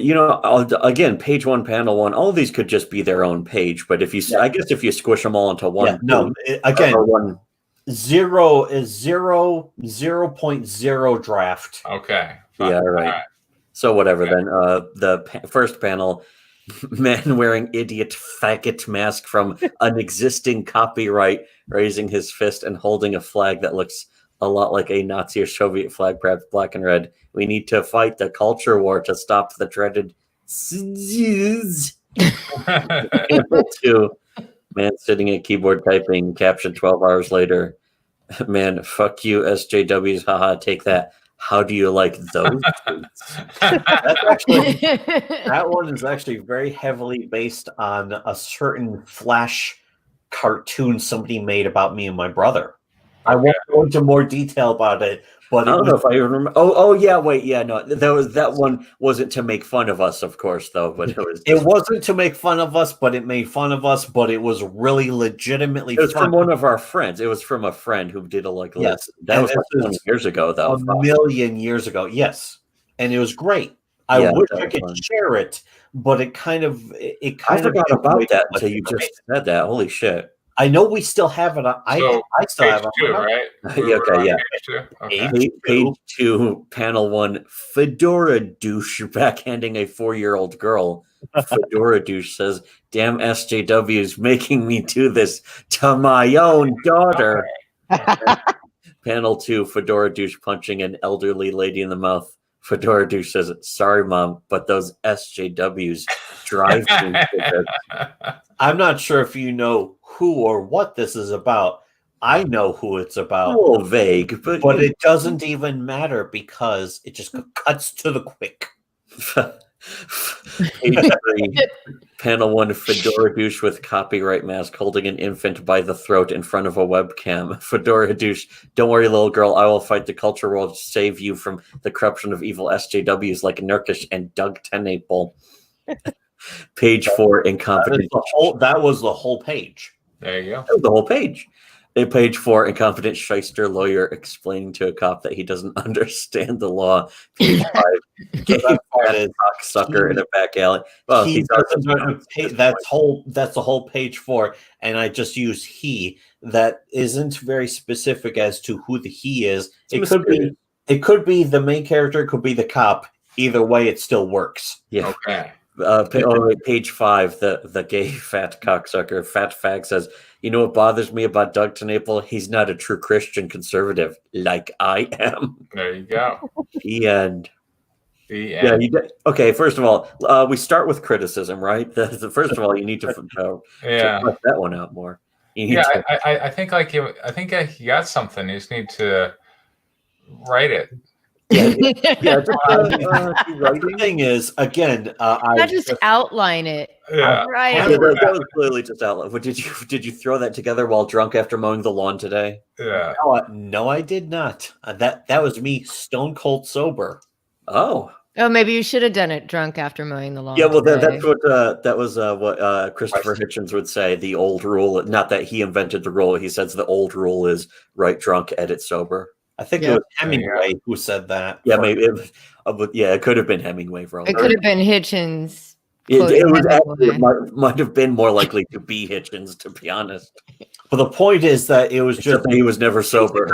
again, page one, panel one. All of these could just be their own page, but I guess if you squish them all into one, Yeah, no, page, again, or one 0 is 0.0 draft. Okay. Fine. Yeah, right. All right. So whatever then. First panel, man wearing idiot faggot mask from an existing copyright, raising his fist and holding a flag that looks a lot like a Nazi or Soviet flag, perhaps black and red. We need to fight the culture war to stop the dreaded two. Man sitting at keyboard typing, caption 12 hours later. Man, fuck you, SJWs, haha, take that. How do you like those? That's actually, that one is actually very heavily based on a certain Flash cartoon somebody made about me and my brother. I won't go into more detail about it, but I don't know if I remember. Oh, yeah, wait, yeah, no, that one wasn't to make fun of us, of course, though. But it wasn't to make fun of us, but it made fun of us. But it was really legitimately. It was fun. from one of our friends. It was from a friend who did a Yes, that was like 20 years ago, though. A million years ago, yes, and it was great. I wish I could share it, but it kind of I forgot about that until you just said that. Holy shit! I know we still have it. I still have it. Page 2, right? Okay, yeah. Page 2. Page 2, panel 1. Fedora douche backhanding a 4-year-old girl. Fedora douche says, "Damn SJW's making me do this to my own daughter." Panel 2, Fedora douche punching an elderly lady in the mouth. Fedora douche says, "Sorry, Mom, but those SJWs drive me to this." I'm not sure if you know who or what this is about. I know who it's about. A little vague, but it doesn't even matter because it just cuts to the quick. Page 3, panel 1, Fedora douche with copyright mask holding an infant by the throat in front of a webcam. Fedora douche, "Don't worry, little girl, I will fight the culture war to save you from the corruption of evil SJWs like Nurkish and Doug Tenable." Page 4, incompetent. That was the whole page. There you go. That was the whole page. Page 4, incompetent shyster lawyer explaining to a cop that he doesn't understand the law. Page 5, cocksucker in a back alley. Well, that's the whole page 4, and I just use he. That isn't very specific as to who the he is. It could be the main character, it could be the cop. Either way, it still works. Yeah. Okay. Page 5, the gay fat cocksucker, Fat Fag says, "You know what bothers me about Doug Tenable? He's not a true Christian conservative like I am." There you go. The end. The end. Yeah. Okay. First of all, we start with criticism, right? First of all, you need to flesh that one out more. I think you got something. You just need to write it. The thing is, again, I just outline it. Yeah, right. That was clearly just outline. But did you throw that together while drunk after mowing the lawn today? Yeah. No, I did not. That was me, stone cold sober. Oh, maybe you should have done it drunk after mowing the lawn. yeah. Well, today. that's what what Christopher Hitchens would say. The old rule, not that he invented the rule. He says the old rule is write drunk, edit sober. I think it was Hemingway who said that. Yeah, maybe. It could have been Hemingway. For all it could have been Hitchens. It might have been more likely to be Hitchens, to be honest. But the point is that it was just he was never sober.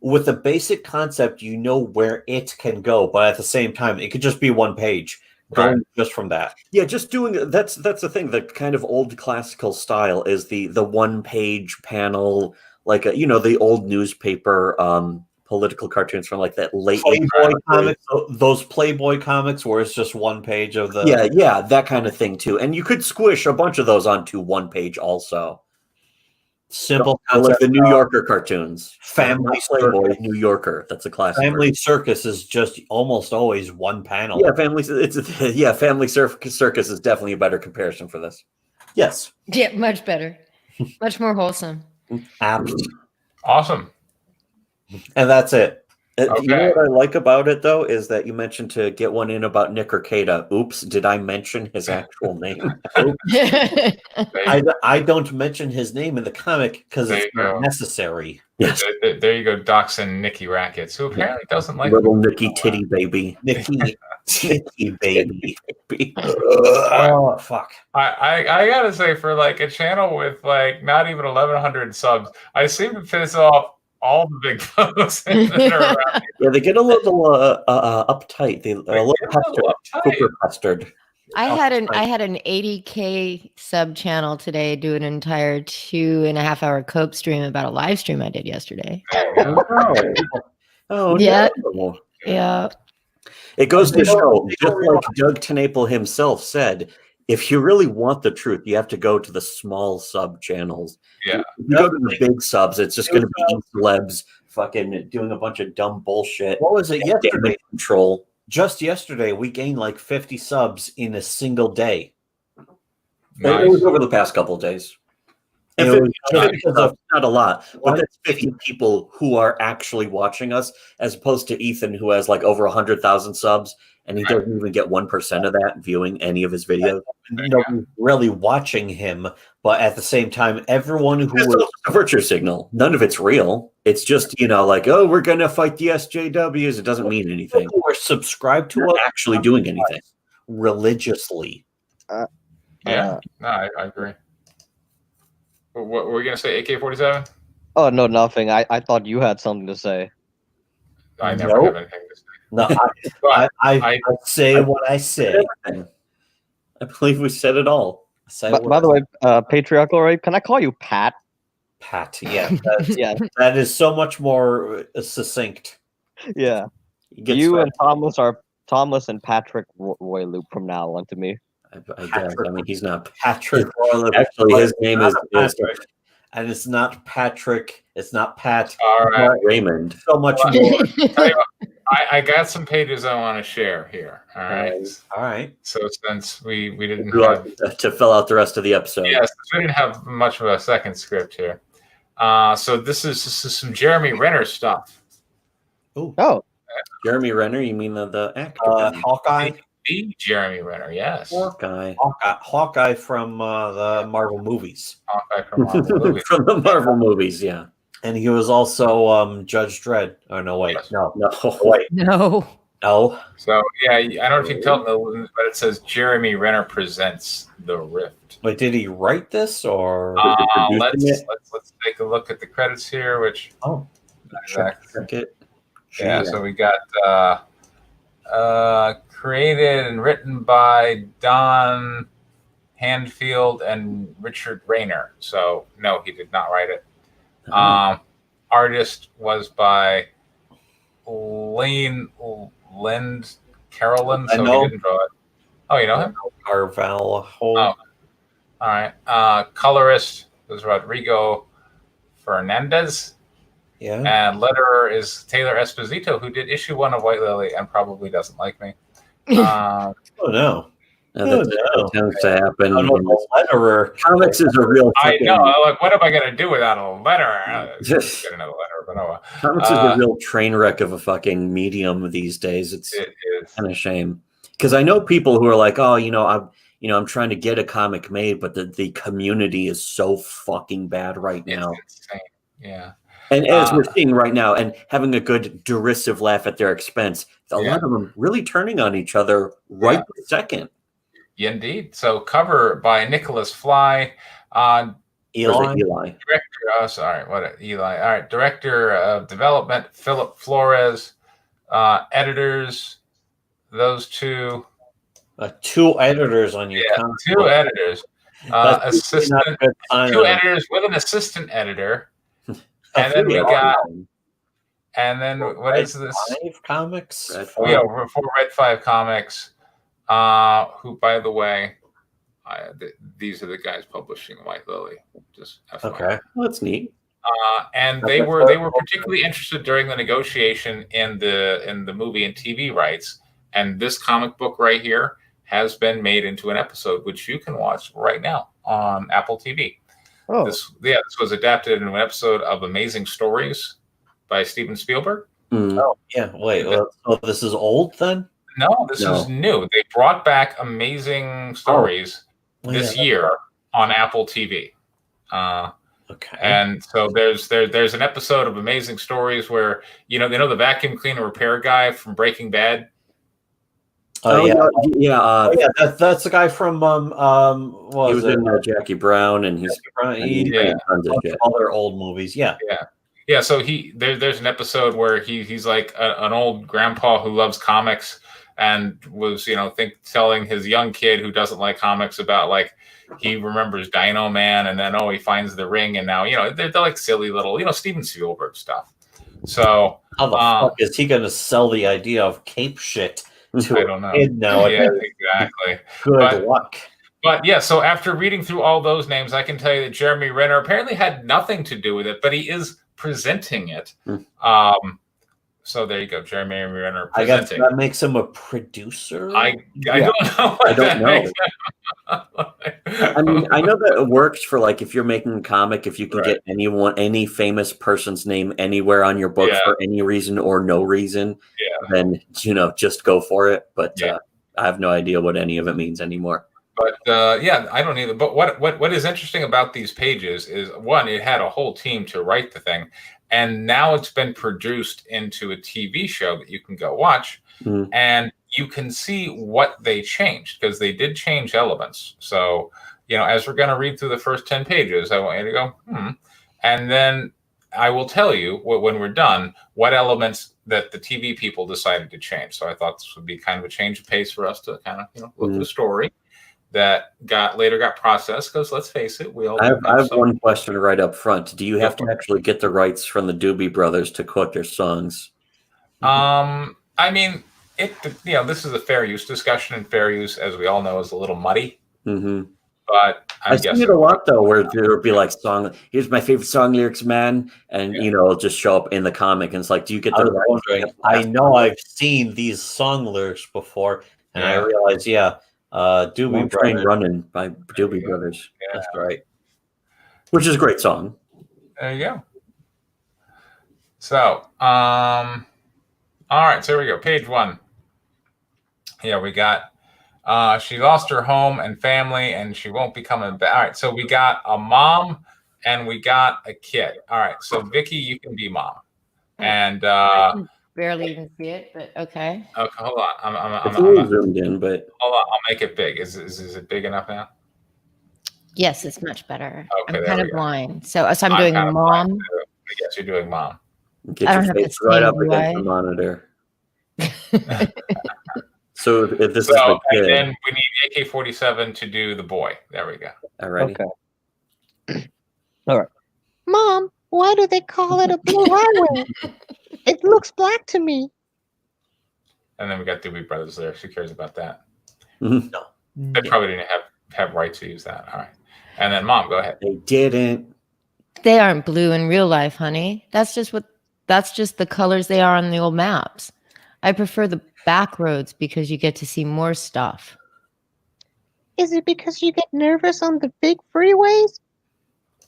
With the basic concept, you know where it can go, but at the same time, it could just be one page. Going just from that. Yeah, just doing that's the thing. The kind of old classical style is the one page panel, like the old newspaper political cartoons from like that late Playboy comics, those Playboy comics where it's just one page of the that kind of thing too. And you could squish a bunch of those onto one page also. Simple like the New Yorker cartoons. Family Playboy, Circus. New Yorker. That's a classic. Family Circus is just almost always one panel. Yeah, Family Circus is definitely a better comparison for this. Yes. Yeah, much better. Much more wholesome. Awesome. And that's it. You know what I like about it, though, is that you mentioned to get one in about Nick Arcata. Oops, did I mention his actual name? I don't mention his name in the comic because it's not necessary. Yes. There you go, doxing Nicky Rackets, who apparently doesn't like little Nicky Titty Baby. Nicky. Sneaky baby. Oh fuck! I gotta say, for like a channel with like not even 1,100 subs, I seem to piss off all the big folks that are around. Yeah, they get a little uptight. They're a little super pestered. I had an 80K sub channel today do an entire 2.5 hour cope stream about a live stream I did yesterday. Oh Yeah. no. Yeah. It goes to show, just like Doug TenNapel himself said, if you really want the truth, you have to go to the small sub channels. Yeah. If you go to the big subs, it's just going to be celebs fucking doing a bunch of dumb bullshit. What was it yesterday? Control. Just yesterday, we gained like 50 subs in a single day. Nice. It was over the past couple of days. And And it was 50 subs, not a lot, but that's 50 people who are actually watching us, as opposed to Ethan, who has like over 100,000 subs, and he doesn't even get 1% of that viewing any of his videos. nobody's really watching him, but at the same time, everyone who It's was a virtue signal. None of it's real. It's just, like, oh, we're going to fight the SJWs. It doesn't mean anything. who were subscribed to You're us actually doing anything. religiously. Yeah, no, I agree. What were we gonna say? AK-47? Oh no, nothing. I thought you had something to say. I never Nope. have anything to say. No, But I say what I say. I believe we said it all. Say But what by I the way, patriarchal, right? Can I call you Pat? Pat, yeah, that's, Yeah, that is so much more succinct. yeah. Gets You right. and Thomas are Thomas and Patrick Roy Loop from now on to me. I guess. I mean, he's not. Patrick. Actually, his name is Patrick, and it's not Patrick. It's not Pat. all right. Raymond. So much Well, more. Tell you what, I got some pages I want to share here. All right. All right. So since we didn't Who have to fill out the rest of the episode. yes, we didn't have much of a second script here. So this is some Jeremy Renner stuff. Oh, Jeremy Renner, you mean the actor? Hawkeye. The Jeremy Renner, yes. Hawkeye. Hawkeye from the Marvel movies, Hawkeye from Marvel movies. From the Marvel movies, yeah. and he was also Judge Dredd. Oh no, wait, no, wait, No. no. So yeah, I don't know if you can tell, but it says Jeremy Renner presents The Rift. Wait, did he write this or? producing Let's take a look at the credits here, which Oh, Check it. yeah. So we got created and written by Don Handfield and Richard Rayner. So no, he did not write it. Artist was by Lind Carolyn, I so know. he didn't draw it. Oh, you know him? Carval. Oh. All right. Colorist was Rodrigo Fernandez. Yeah. And letterer is Taylor Esposito, who did issue 1 of White Lily and probably doesn't like me. Oh no. That tends to happen. I'm a letterer. Comics is a real. I fucking- know. Like, what am I going to do without a letterer? Get another letterer, but oh well. Comics is a real train wreck of a fucking medium these days. It's It is. kind of shame because I know people who are like, oh, I'm trying to get a comic made, but the community is so fucking bad right now. It's insane. Yeah. And as we're seeing right now, and having a good derisive laugh at their expense, a lot of them really turning on each other right this second. Yeah, indeed. So cover by Nicholas Fly. Eli. Director, Eli. All right. Director of development, Philip Flores. Editors, those two. 2 editors on your Yeah, comic 2 book. editors. That's Assistant, not a good time. 2 editors with an assistant editor. And then we got, and then what is this? 5 comics. Red Oh, yeah, we're for Red 5 Comics, who, by the way, these are the guys publishing White Lily. Just FYI. Okay. Well, that's neat. And they were particularly interested during the negotiation in the movie and TV rights. And this comic book right here has been made into an episode, which you can watch right now on Apple TV. oh, This was adapted into an episode of Amazing Stories by Steven Spielberg. Mm. Oh, yeah. Wait. So this is old then? No, this is new. They brought back Amazing Stories this year on Apple TV. Okay. And so there's an episode of Amazing Stories where they know the vacuum cleaner repair guy from Breaking Bad. Oh, yeah. yeah. Yeah, that's the guy from He was in Jackie Brown, and he's He Yeah. tons of shit. other old movies. Yeah. Yeah, so there's an episode where he's like an old grandpa who loves comics and was telling his young kid who doesn't like comics about like he remembers Dino Man, and then he finds the ring, and now they're like silly little Steven Spielberg stuff. So How the fuck is he going to sell the idea of cape shit to I don't know. a kid nowadays? Yeah, exactly. Good luck. But yeah, so after reading through all those names, I can tell you that Jeremy Renner apparently had nothing to do with it, but he is presenting it. So there you go, Jeremy Renner presenting. I guess that makes him a producer. I don't know. I don't know. I mean, I know that it works for like if you're making a comic, if you can get any famous person's name anywhere on your book for any reason or no reason, then just go for it. But I have no idea what any of it means anymore. But I don't either. But what is interesting about these pages is one, it had a whole team to write the thing, and now it's been produced into a TV show that you can go watch, and you can see what they changed because they did change elements. So as we're going to read through the first 10 pages, I want you to go and then I will tell you when we're done what elements that the TV people decided to change. So I thought this would be kind of a change of pace for us to kind of look at the story that later got processed, because let's face it, we all I have one question right up front. Do you have to actually get the rights from the Doobie Brothers to quote their songs? I mean, this is a fair use discussion, and fair use, as we all know, is a little muddy. But I see it a lot though, where there would be like here's my favorite song lyrics, man, and it'll just show up in the comic, and it's like, do you get the rights? I know I've seen these song lyrics before, and I realize, Doobie Train Running by Doobie Brothers. That's right. Which is a great song. There you go. So, all right, so here we go. Page 1. Yeah, we got she lost her home and family, and she won't be coming back. All right, so we got a mom and we got a kid. All right, so Vicky, you can be mom, and I can barely even see it, but okay. Okay, hold on. I'm zoomed in, but hold on. I'll make it big. Is it big enough now? Yes, it's much better. Okay, I'm kind of blind, so I'm doing kind of mom. I guess you're doing mom. Get I your don't have to face right stand up against the monitor. So if this is the kid, and then we need AK-47 to do the boy. There we go. All right. Okay. All right. Mom, why do they call it a blue highway? It looks black to me. And then we got Doobie Brothers there. Who cares about that? Mhm. No. They probably didn't have rights to use that. All right. And then Mom, go ahead. They didn't. They aren't blue in real life, honey. That's just the colors they are on the old maps. I prefer the back roads because you get to see more stuff. Is it because you get nervous on the big freeways?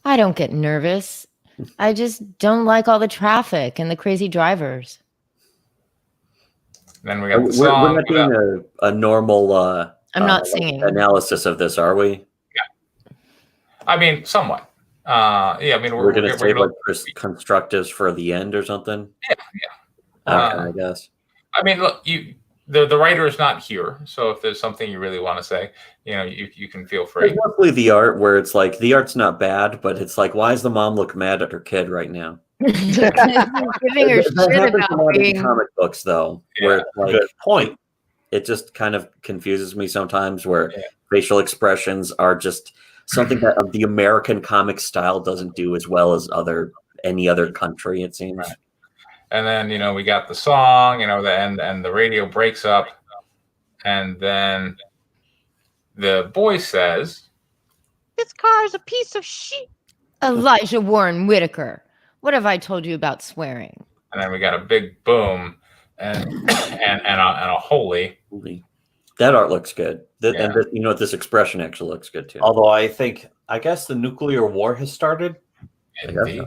I don't get nervous. I just don't like all the traffic and the crazy drivers. Then we got the song. We're not doing a normal I'm not singing. analysis of this, are we? Yeah. I mean, somewhat. I mean, we're going to save like constructives for the end or something. Yeah. I guess. I mean, look, the writer is not here, so if there's something you really want to say, you can feel free. It's mostly the art, where it's like the art's not bad, but it's like, why does the mom look mad at her kid right now? Giving her shit about being comic books, though, where it's like, good point. It just kind of confuses me sometimes, where facial expressions are just something that the American comic style doesn't do as well as any other country, it seems. Right. And then, we got the song, and the radio breaks up. And then the boy says, "This car is a piece of shit." Elijah Warren Whitaker. What have I told you about swearing? And then we got a big boom and a holy. That art looks good. And this expression actually looks good too. Although I guess the nuclear war has started. Indeed.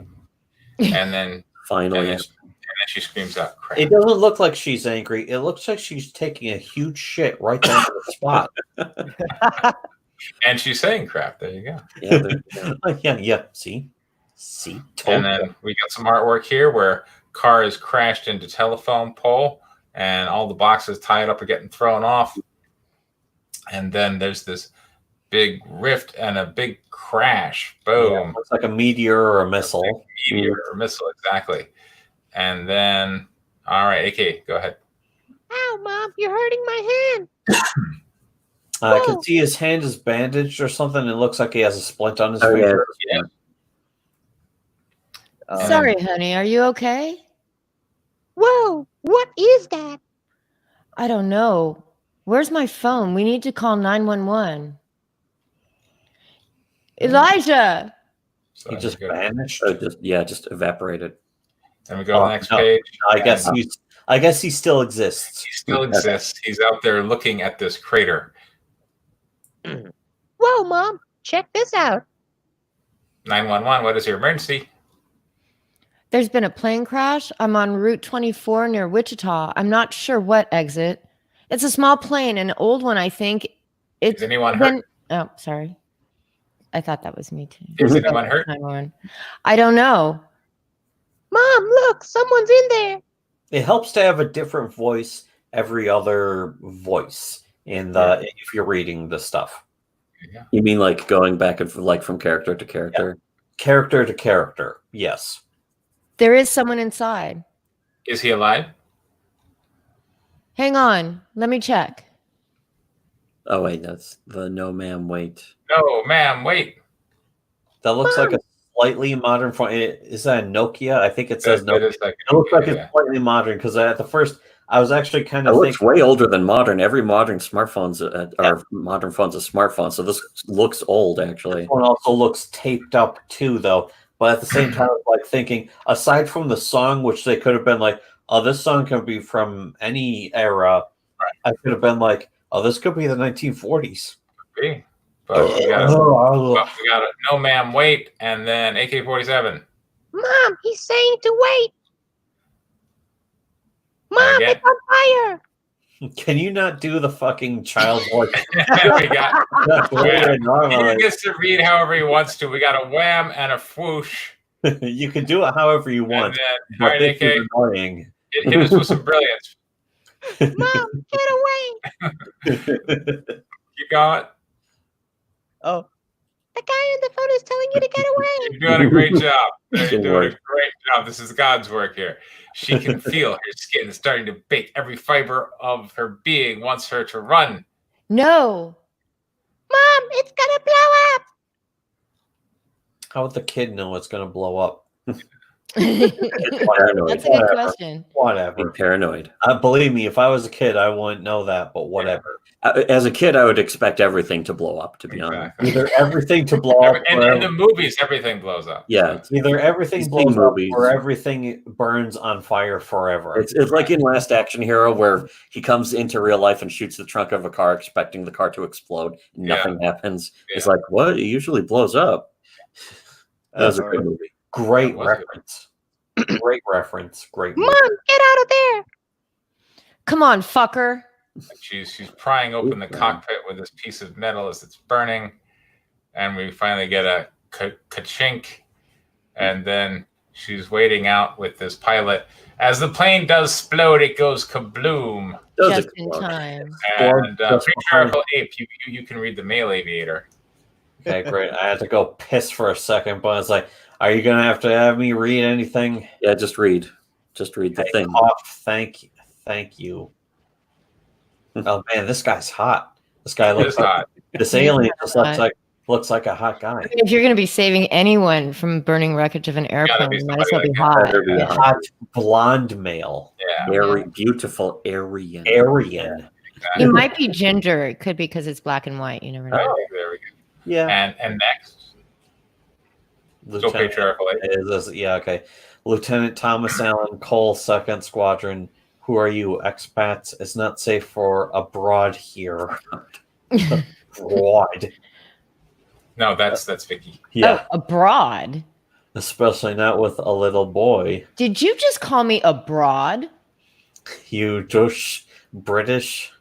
And then finally. And then she screams out, crap. It doesn't look like she's angry. It looks like she's taking a huge shit right down to the spot. And she's saying crap. There you go. Yeah. See. And then we got some artwork here where car is crashed into telephone pole. and all the boxes tied up are getting thrown off. And then there's this big rift and a big crash. Boom. Yeah, looks like a meteor or a missile. Meteor or missile, exactly. And then, all right, AK, go ahead. Ow, Mom, you're hurting my hand. I can see his hand is bandaged or something. It looks like he has a splint on his Oh, yeah. finger. Yeah. Sorry, honey. Are you okay? Whoa, what is that? I don't know. Where's my phone? We need to call 911. Elijah! So He just good. vanished. Oh, just evaporated. Then we go to the next no. page. I guess he still exists. He still exists. He's out there looking at this crater. Whoa, Mom, check this out. 911, what is your emergency? There's been a plane crash. I'm on Route 24 near Wichita. I'm not sure what exit. It's a small plane, an old one, I think. Is anyone hurt? Oh, sorry. I thought that was me too. Is anyone hurt? 911. I don't know. Mom, look, someone's in there. It helps to have a different voice every other voice in the if you're reading the stuff. Yeah. You mean like going back and like from character to character? Character to character, yes. There is someone inside. Is he alive? Hang on. Let me check. Oh wait, that's the no ma'am wait. No, ma'am, wait. That looks like a slightly modern phone. Is that a Nokia? I think it says That Nokia. is like, It looks like yeah. it's slightly modern because at the first I was actually kind It of looks thinking way older than modern. Every modern smartphone's or modern phone's a smartphone, so this looks old actually. this one also looks taped up too, though. But at the same time, like thinking aside from the song, which they could have been like, oh, this song can be from any era. Right. I could have been like, oh, this could be the 1940s. Okay. But we got a no, ma'am, wait, and then AK-47. Mom, he's saying to wait. Mom, Again? it's on fire. Can you not do the fucking child voice? We got. That's weird. He gets to read however he wants to. We got a whammy and a whoosh. You can do it however you And want. then, But all right, this AK, is annoying. hit us with some brilliance. Mom, get away. Keep going. Oh, The guy on the phone is telling you to get away. You're doing a great job. You're Good doing a work. great job. This is God's work here. She can feel her skin starting to bake. Every fiber of her being wants her to run. No. Mom, it's gonna blow up. How would the kid know it's going to blow up? Paranoid. That's a good question. Whatever. Being paranoid. Believe me, if I was a kid, I wouldn't know that, but whatever. As a kid, I would expect everything to blow up. To be honest, Exactly. Either everything to blow up, And or in the movies, everything blows up. yeah, either everything These blows teen up, movies. or everything burns on fire forever. it's like in Last Action Hero where he comes into real life and shoots the trunk of a car, expecting the car to explode. And nothing happens. It's Yeah. like, what? It usually blows up. That was a good movie. Great That was reference. Great reference. Great. Mom, movie. get out of there. Come on, fucker. She's prying open the cockpit with this piece of metal as it's burning, and we finally get a ka-chink, and then she's waiting out with this pilot. As the plane does explode, it goes kabloom. Does Just it in explode? time. And Just patriarchal ape, you can read the male aviator. Okay, great. I had to go piss for a second, but it's like, are you gonna have me read anything? Yeah, just read the thing. Cough. Thank you. Oh man, this guy's hot. This guy It looks is like hot. this alien just hot. looks like a hot guy. If you're going to be saving anyone from burning wreckage of an airplane, be you might as well somebody be like hot. Better be Yeah. a Hot blonde male. Yeah. beautiful Aryan. Aryan. You might be ginger. It could be because it's black and white. You never know. Right, there we go. Yeah. And next, still Lieutenant, patriarchal ape. yeah, okay. Lieutenant Thomas Allen Cole, 2nd Squadron. Who are you? Expats. It's not safe for abroad here. Abroad. No, that's Vicky. Yeah. Oh, abroad. Especially not with a little boy. Did you just call me abroad? You douche British.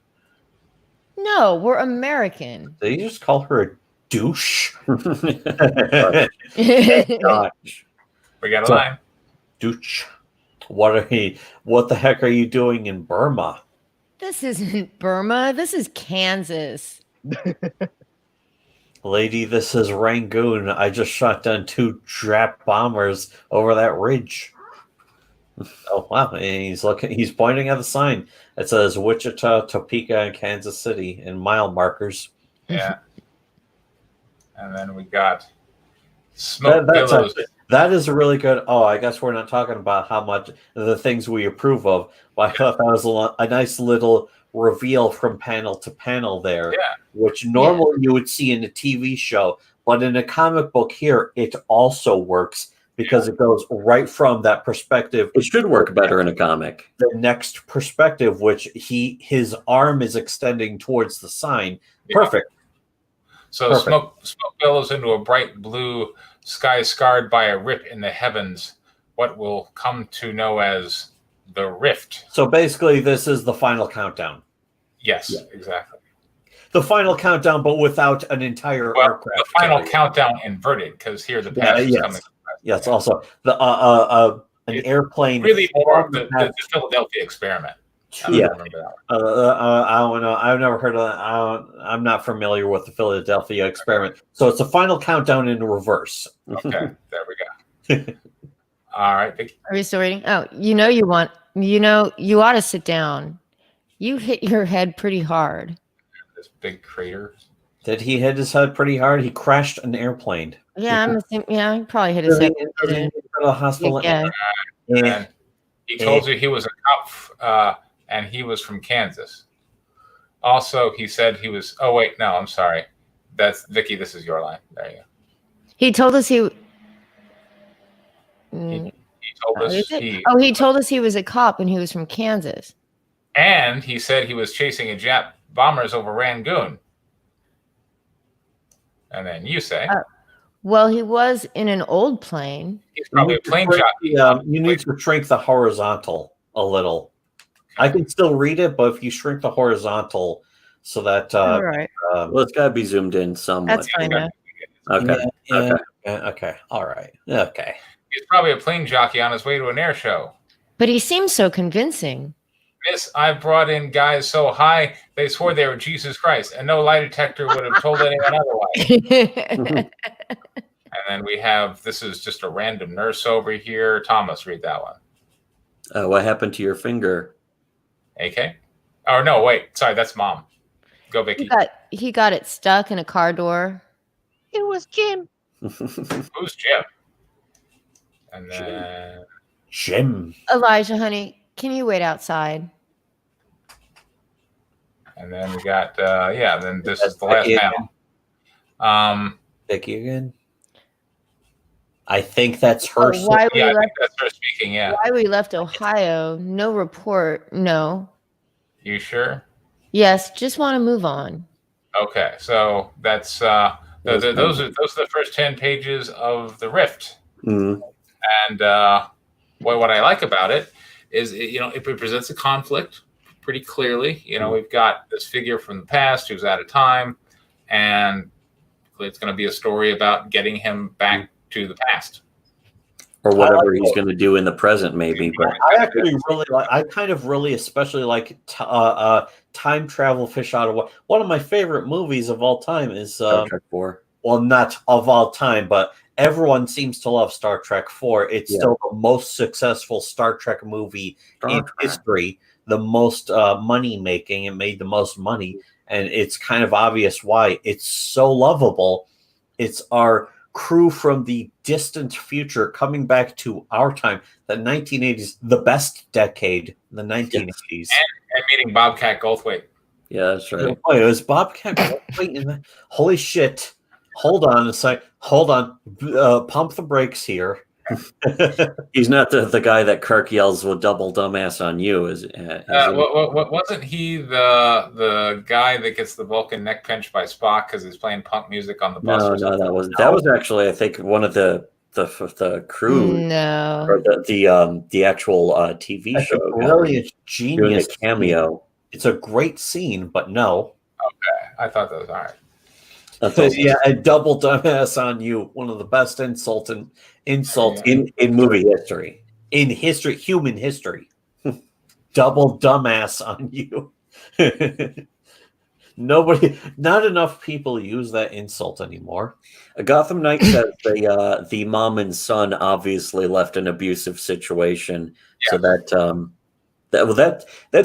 No, we're American. Did you just call her a douche? That's Gosh. We got a So- line. Douche. What the heck are you doing in Burma? This isn't Burma. This is Kansas. Lady, this is Rangoon. I just shot down 2 Jap bombers over that ridge. Oh wow! And he's pointing at the sign. It says Wichita, Topeka, and Kansas City in mile markers. Yeah. And then we got Smoke Billows. That is really good. Oh, I guess we're not talking about how much the things we approve of. But I thought that was a nice little reveal from panel to panel there, which normally you would see in a TV show, but in a comic book here, it also works because it goes right from that perspective. It should work better in a comic. The next perspective, which his arm is extending towards the sign. Perfect. So smoke billows into a bright blue sky scarred by a rip in the heavens, what will come to know as the Rift. So basically, this is the final countdown. Yes, exactly. The final countdown, but without an entire aircraft. The final countdown inverted, because here the past is coming. Yes, also the an airplane. Really more of the Philadelphia experiment. I remember that. I don't know. I've never heard of that. I'm not familiar with the Philadelphia experiment. So it's a final countdown in reverse. Okay, there we go. All right, Vicky. Are we still reading? Oh, you ought to sit down. You hit your head pretty hard. This big crater. Did he hit his head pretty hard? He crashed an airplane. Yeah, I'm assuming. Yeah, he probably hit his head. To the hospital. Yeah. And he told you he was a cop, and he was from Kansas. Also, he said he was. Oh wait, no, I'm sorry. That's Vicky. This is your line. There you go. He told us he told us he told us he was a cop and he was from Kansas. And he said he was chasing a Jap bombers over Rangoon. And then you say, well, he was in an old plane. He's probably a plane jockey. You need to shrink the horizontal a little. I can still read it, but if you shrink the horizontal so that all right. Well, it's got to be zoomed in somewhat. That's fine. Okay. All right. Okay. He's probably a plane jockey on his way to an air show. But he seems so convincing. Miss, I brought in guys so high they swore they were Jesus Christ, and no lie detector would have told anyone otherwise. And then we have, this is just a random nurse over here. Thomas, read that one. What happened to your finger? AK? Oh, no, wait. Sorry, that's Mom. Go, Vicky. He got it stuck in a car door. It was Jim. Who's Jim? And then... Jim. Elijah, honey, can you wait outside? And then we got, then this is the last panel. Vicky again? I think that's her. I think that's her speaking, yeah. Why we left Ohio, no report, no. You sure? Yes, just want to move on. Okay, so that's those are the first 10 pages of The Rift. Mm-hmm. And what I like about it is it presents a conflict pretty clearly. We've got this figure from the past who's out of time, and it's going to be a story about getting him back to the past. Or whatever he's going to do in the present, maybe. But I actually really especially like time travel fish out of one of my favorite movies of all time is Star Trek 4. Well, not of all time, but everyone seems to love Star Trek 4. It's still the most successful Star Trek movie in history, the most money making. It made the most money, and it's kind of obvious why. It's so lovable. It's our crew from the distant future coming back to our time, the 1980s, the best decade, the 1980s. And meeting Bobcat Goldthwait. Yeah, that's right. Oh, it was Bobcat Goldthwait in that. Holy shit. Hold on a sec. Hold on. Pump the brakes here. He's not the guy that Kirk yells with double dumbass on you. Wasn't he the guy that gets the Vulcan neck pinch by Spock because he's playing punk music on the bus? No, that was actually, I think, one of the crew. No, or the actual TV show. Brilliant, genius doing a cameo. It's a great scene, but no. Okay, I thought that was all right. A double dumbass on you. One of the best insults in movie history. in history, human history. Double dumbass on you. Not enough people use that insult anymore. A Gotham Knight says the mom and son obviously left an abusive situation, so that's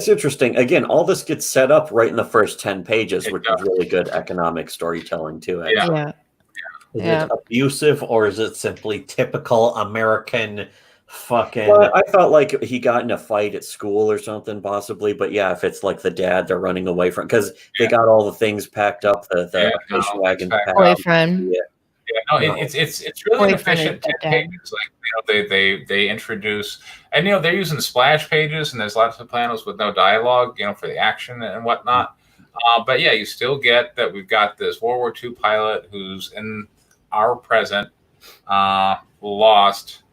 interesting. Again, all this gets set up right in the first 10 pages, which is really good economic storytelling too. Actually. Yeah. Is Yeah. it abusive or is it simply typical American fucking? Well, I thought like he got in a fight at school or something, possibly. But yeah, if it's like the dad, they're running away from because they got all the things packed up, the station wagon packed up. Boyfriend. Yeah, no, it's really an Boyfriend efficient is 10 pages. Like they introduce, and they're using splash pages, and there's lots of panels with no dialogue, for the action and whatnot. But yeah, you still get that we've got this World War II pilot who's in our present, lost.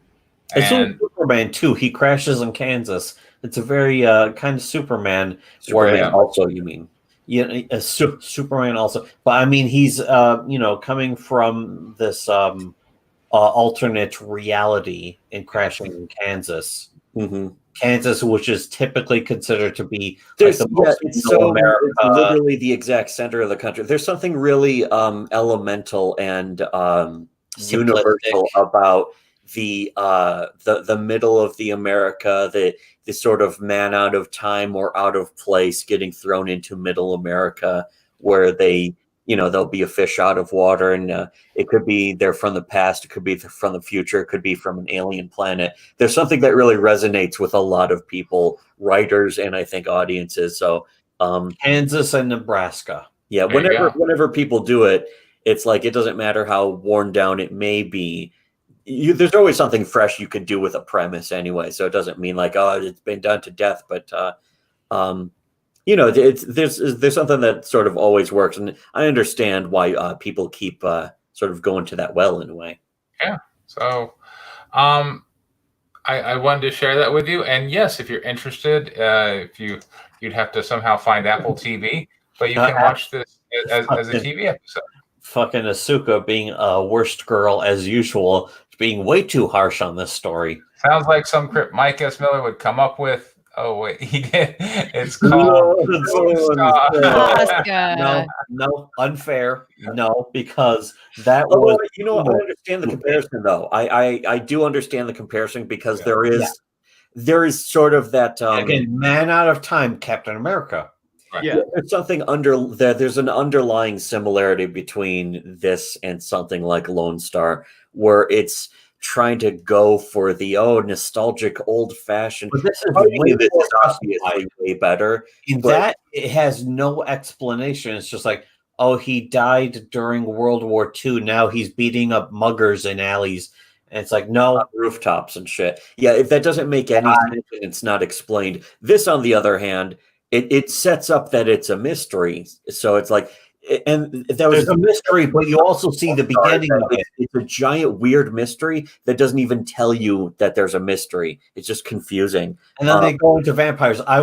It's And Superman too. He crashes in Kansas. It's a very kind of Superman. Superman also, you mean? Yeah, Superman also. But I mean, he's coming from this alternate reality and crashing in Kansas. Mm-hmm. Kansas, which is typically considered to be It's America. Literally the exact center of the country. There's something really elemental and universal about the middle of the America, the sort of man out of time or out of place getting thrown into middle America, where there'll be a fish out of water, and it could be they're from the past, it could be from the future, it could be from an alien planet. There's something that really resonates with a lot of people, writers, and I think audiences. So Kansas and Nebraska. Yeah, whenever people do it, it's like it doesn't matter how worn down it may be. There's always something fresh you can do with a premise anyway. So it doesn't mean like, oh, it's been done to death, but there's something that sort of always works, and I understand why people keep sort of going to that well in a way. Yeah. So, I wanted to share that with you. And yes, if you're interested, you'd have to somehow find Apple TV, but you can watch this as a TV episode. Fucking Asuka being a worst girl as usual, being way too harsh on this story. Sounds like some crypt Mike S. Miller would come up with. Oh wait, he did. It's called No, unfair. No, because that I understand the comparison though. I do understand the comparison because there is sort of that again, man out of time, Captain America. Right. Yeah, there's something there's an underlying similarity between this and something like Lone Star, where it's trying to go for the nostalgic, old-fashioned. But this is obviously way better. That it has no explanation. It's just like, oh, he died during World War II. Now he's beating up muggers in alleys, and it's like, no, rooftops and shit. Yeah, if that doesn't make any sense, and it's not explained. This, on the other hand, it sets up that it's a mystery. So it's like, and there's a mystery, but you also see the beginning of it. It's a giant weird mystery that doesn't even tell you that there's a mystery. It's just confusing. And then they go into vampires. I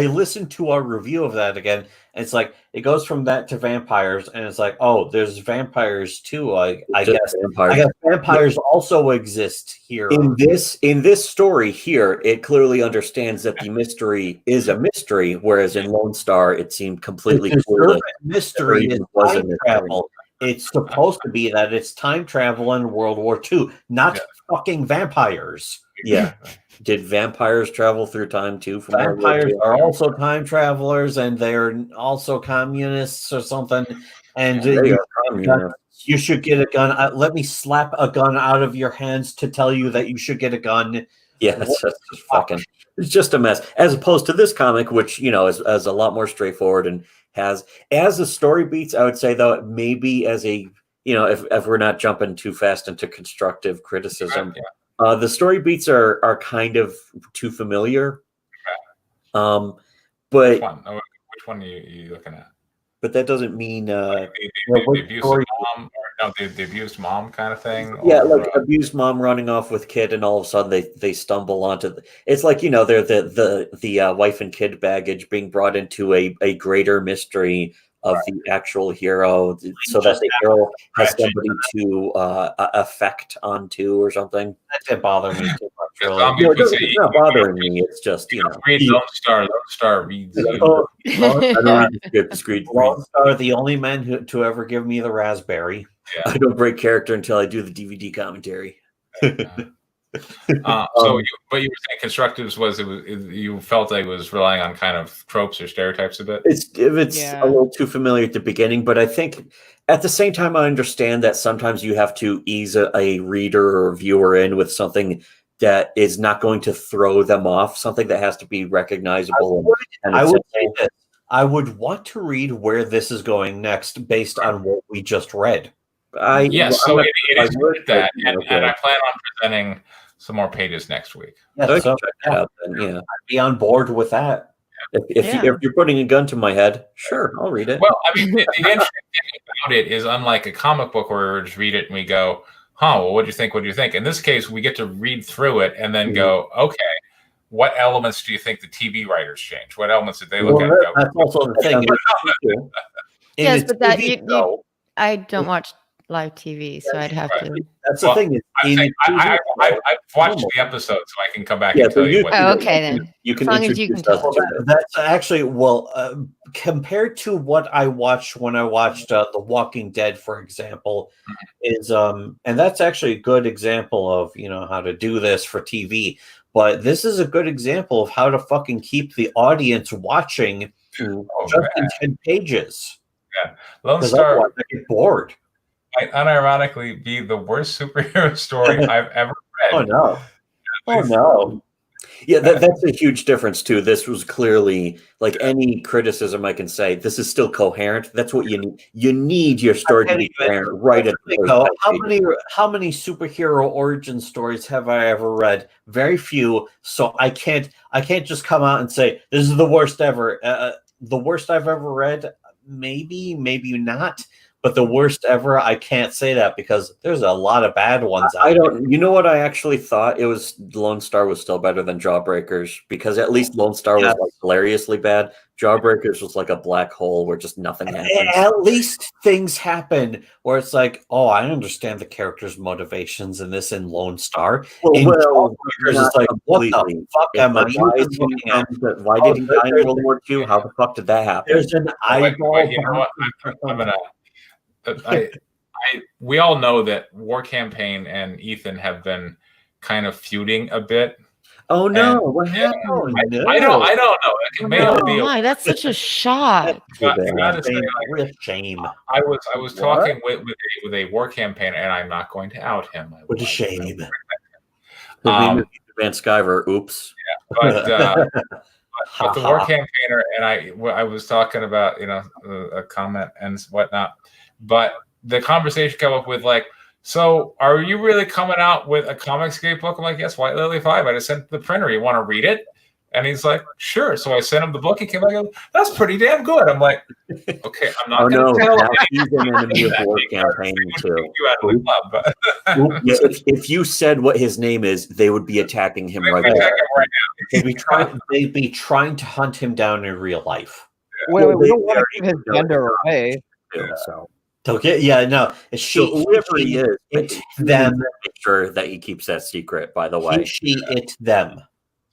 listened to our review of that again, and it's like it goes from that to vampires, and it's like, oh, there's vampires too. I guess vampires also exist here. In this story here, it clearly understands that the mystery is a mystery, whereas in Lone Star, it seemed completely clear. Mystery is time travel. It's supposed to be that it's time travel in World War II, not fucking vampires. Yeah. Did vampires travel through time too? Vampires are also time travelers, and they're also communists or something. And you should get a gun. Let me slap a gun out of your hands to tell you that you should get a gun. Yeah, that's just fucking. It's just a mess. As opposed to this comic, which is a lot more straightforward and has as the story beats. I would say though, maybe as a if we're not jumping too fast into constructive criticism. Yeah. The story beats are kind of too familiar. But which one are you looking at? But that doesn't mean the abused mom kind of thing. Yeah, like abused mom running off with kid, and all of a sudden they stumble onto. It's like they're the wife and kid baggage being brought into a greater mystery of the actual hero, so that the hero has somebody to affect onto or something. That didn't bother me too much. really. zombie No, puts it's not bothering me. It's just read Lone Star reads you. I don't read the script. Lone Star, the only man to ever give me the raspberry. Yeah. I don't break character until I do the DVD commentary. So, but you were saying constructives you felt like it was relying on kind of tropes or stereotypes a bit. It's Yeah. a little too familiar at the beginning, but I think at the same time I understand that sometimes you have to ease a reader or viewer in with something that is not going to throw them off, something that has to be recognizable. I would say this. I would want to read where this is going next based on what we just read. Yes, so it is worth that, it, and I plan on presenting some more pages next week. Yes, Okay, so check that out then, yeah. I'd be on board with that. If you're putting a gun to my head, sure, I'll read it. Well, I mean, the interesting thing about it is, unlike a comic book where we just read it and we go, "Huh, well, what do you think? What do you think?" In this case, we get to read through it and then go, "Okay, what elements do you think the TV writers changed? What elements did they look at?" That's also the thing. Yes, but that I don't watch live TV, so I'd have to. That's the thing. I've watched the episode, so I can come back and tell you what. Oh, okay then. You can As long as you can introduce us tell. to it. That's actually compared to what I watched when I watched The Walking Dead, for example, is and that's actually a good example of how to do this for TV. But this is a good example of how to fucking keep the audience watching just in 10 pages. Yeah, Lone Star. I get bored. Might unironically be the worst superhero story I've ever read. Oh no! Oh no! Yeah, that's a huge difference too. This was clearly, like any criticism I can say, this is still coherent. That's what you need. You need your story to be coherent right at the first. How many superhero origin stories have I ever read? Very few. So I can't just come out and say this is the worst ever. The worst I've ever read, maybe not. But the worst ever, I can't say that because there's a lot of bad ones out there. You know what I actually thought? It was Lone Star was still better than Jawbreakers because at least Lone Star was like hilariously bad. Jawbreakers was like a black hole where just nothing happened. At least things happen where it's like, oh, I understand the character's motivations in this in Lone Star. Well, Jawbreakers is like, what the fuck am I even looking at? Why did he die in World War II? How the fuck did that happen? There's an eyeball. You know what? I'm gonna. We all know that War Campaign and Ethan have been kind of feuding a bit. Oh no! What happened? I don't know. It may all be. Why? That's such a shock. Real shame. I was talking with a War Campaign, and I'm not going to out him. What a shame. Van Skyver. Oops. Yeah, but the War Campaigner and I was talking about a comment and whatnot. But the conversation came up with like, so are you really coming out with a Comicscape book? I'm like, yes, White Lily 5. I just sent the printer. You want to read it? And he's like, sure. So I sent him the book. He came back and goes, that's pretty damn good. I'm like, okay, I'm not going to tell him. He's an enemy of War Campaign too. You out of the club. Yeah, if you said what his name is, they would be attacking him right now. They'd be trying to hunt him down in real life. Wait, we don't want to give his gender away. So. Okay, yeah, no. Whoever he is, them. Make sure that he keeps that secret, by the way. Them.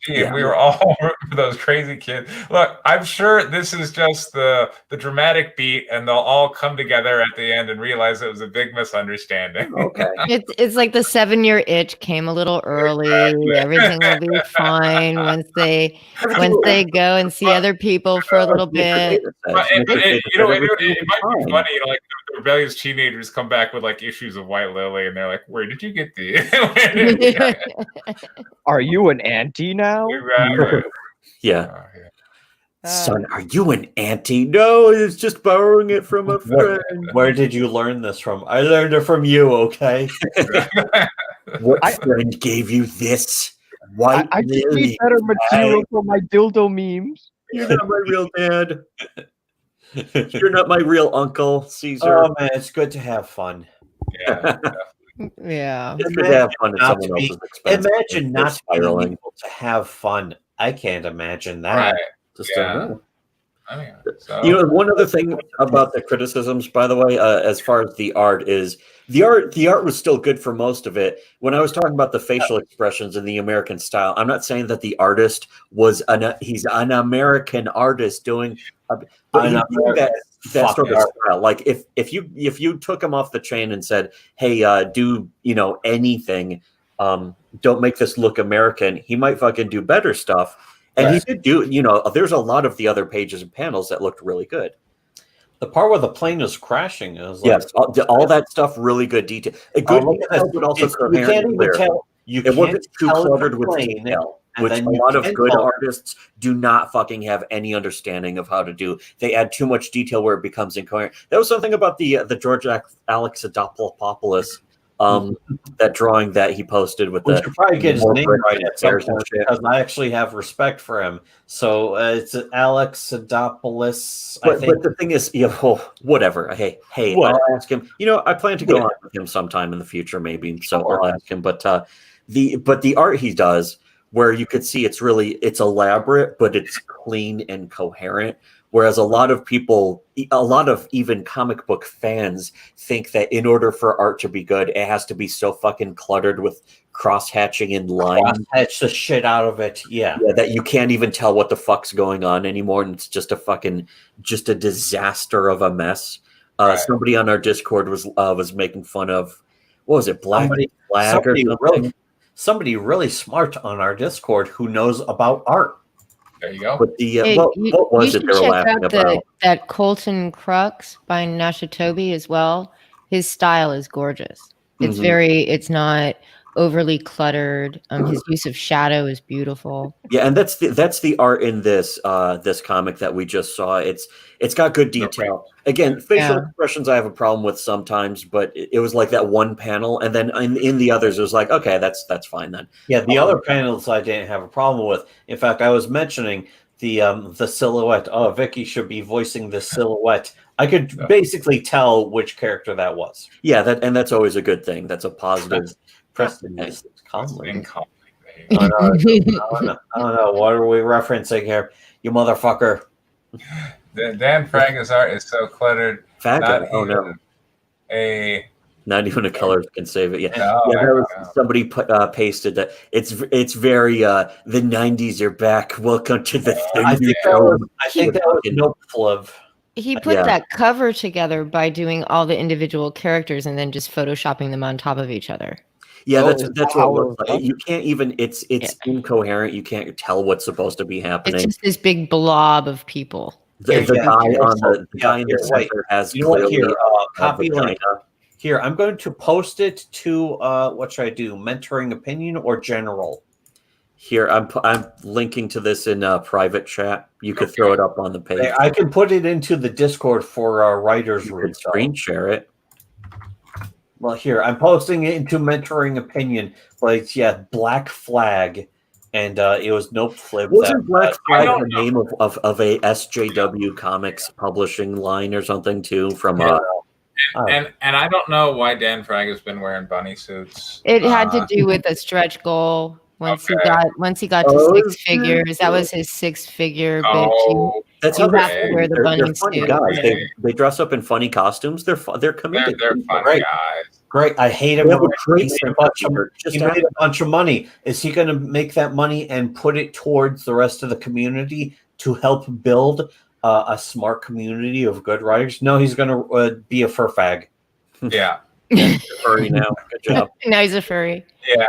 And we were all rooting for those crazy kids. Look, I'm sure this is just the dramatic beat, and they'll all come together at the end and realize it was a big misunderstanding. Okay. It's like the 7-year itch came a little early. Exactly. Everything will be fine once they go and see other people for a little bit. It might be funny, like the rebellious teenagers come back with like issues of White Lily, and they're like, "Where did you get these?" Are you an auntie now? Yeah. Son, are you an auntie? No, it's just borrowing it from a friend. Where did you learn this from? I learned it from you, okay? What friend gave you this? White I just Lily. need better material for my dildo memes. You're not my real dad. You're not my real uncle, Caesar. Oh man, it's good to have fun. Yeah. Yeah. It's good to have fun at someone else's expense. Imagine not being spiraling. able to have fun. I can't imagine that. Right. Just Yeah. don't know. Anyway, so You know, one other thing about the criticisms, by the way, as far as the art is, the art was still good for most of it. When I was talking about the facial expressions and the American style, I'm not saying that the artist he's an American artist doing, but he's doing that sort of style. Like if you took him off the chain and said, "Hey, do anything, don't make this look American," he might fucking do better stuff. And he did do, there's a lot of the other pages and panels that looked really good. The part where the plane was crashing, it was like, Yes, all that stuff, really good detail. A good detail, but also you can't even tell. It wasn't too cluttered with detail, which a lot of good artists do not fucking have any understanding of how to do. They add too much detail where it becomes incoherent. That was something about the George Alexandropoulos. That drawing that he posted with we should probably get his name right at some point because I actually have respect for him. So it's Alexandropoulos. But the thing is, whatever. Hey, I'll ask him. I plan to go on with him sometime in the future, maybe. So I'll ask him. But the art he does, where you could see it's elaborate, but it's clean and coherent. Whereas a lot of people, a lot of even comic book fans think that in order for art to be good, it has to be so fucking cluttered with cross-hatching and lines. Cross-hatch the shit out of it, yeah, that you can't even tell what the fuck's going on anymore, and it's just a disaster of a mess. Somebody on our Discord was making fun of, what was it, Black Flag or something? Somebody really smart on our Discord who knows about art. There you go. But what was it they were laughing about? That Colton Crux by Nashitobi as well. His style is gorgeous. It's it's not overly cluttered. His use of shadow is beautiful. Yeah, and that's the art in this comic that we just saw. It's got good detail. Again, facial expressions I have a problem with sometimes, but it was like that one panel, and then in the others it was like, okay, that's fine then. Yeah, the other panels I didn't have a problem with. In fact, I was mentioning the silhouette. Oh, Vicky should be voicing the silhouette. I could basically tell which character that was. Yeah, that's always a good thing. That's a positive. Preston is calmly. I I don't know. What are we referencing here? You motherfucker. Dan Frank's art is so cluttered. Not even a color can save it. Somebody pasted that. It's very the 90s are back. Welcome to the thing. I think that was Nope Fliv. He put that cover together by doing all the individual characters and then just photoshopping them on top of each other. Yeah, that's what it looks like. You can't even. It's incoherent. You can't tell what's supposed to be happening. It's just this big blob of people. The guy in the center has copy link. Here, I'm going to post it to what should I do? Mentoring opinion or general? Here, I'm linking to this in private chat. You could throw it up on the page. I can put it into the Discord for writers' room. Screen share it. Well, here, I'm posting it into Mentoring Opinion. Like, Black Flag. And it was Nope Flip. Wasn't Black Flag the name of a SJW Comics publishing line or something, too? From and I don't know why Dan Frag has been wearing bunny suits. It had to do with a stretch goal. Once he got to six figures, that was his six-figure. That's how they wear the bunny funny suit. Guys. They dress up in funny costumes. They're committed. They're funny guys. Great. I hate him. He made a bunch of money. Is he going to make that money and put it towards the rest of the community to help build a smart community of good writers? No, he's going to be a fur fag. Yeah. Furry now. Good job. Now he's a furry. Yeah.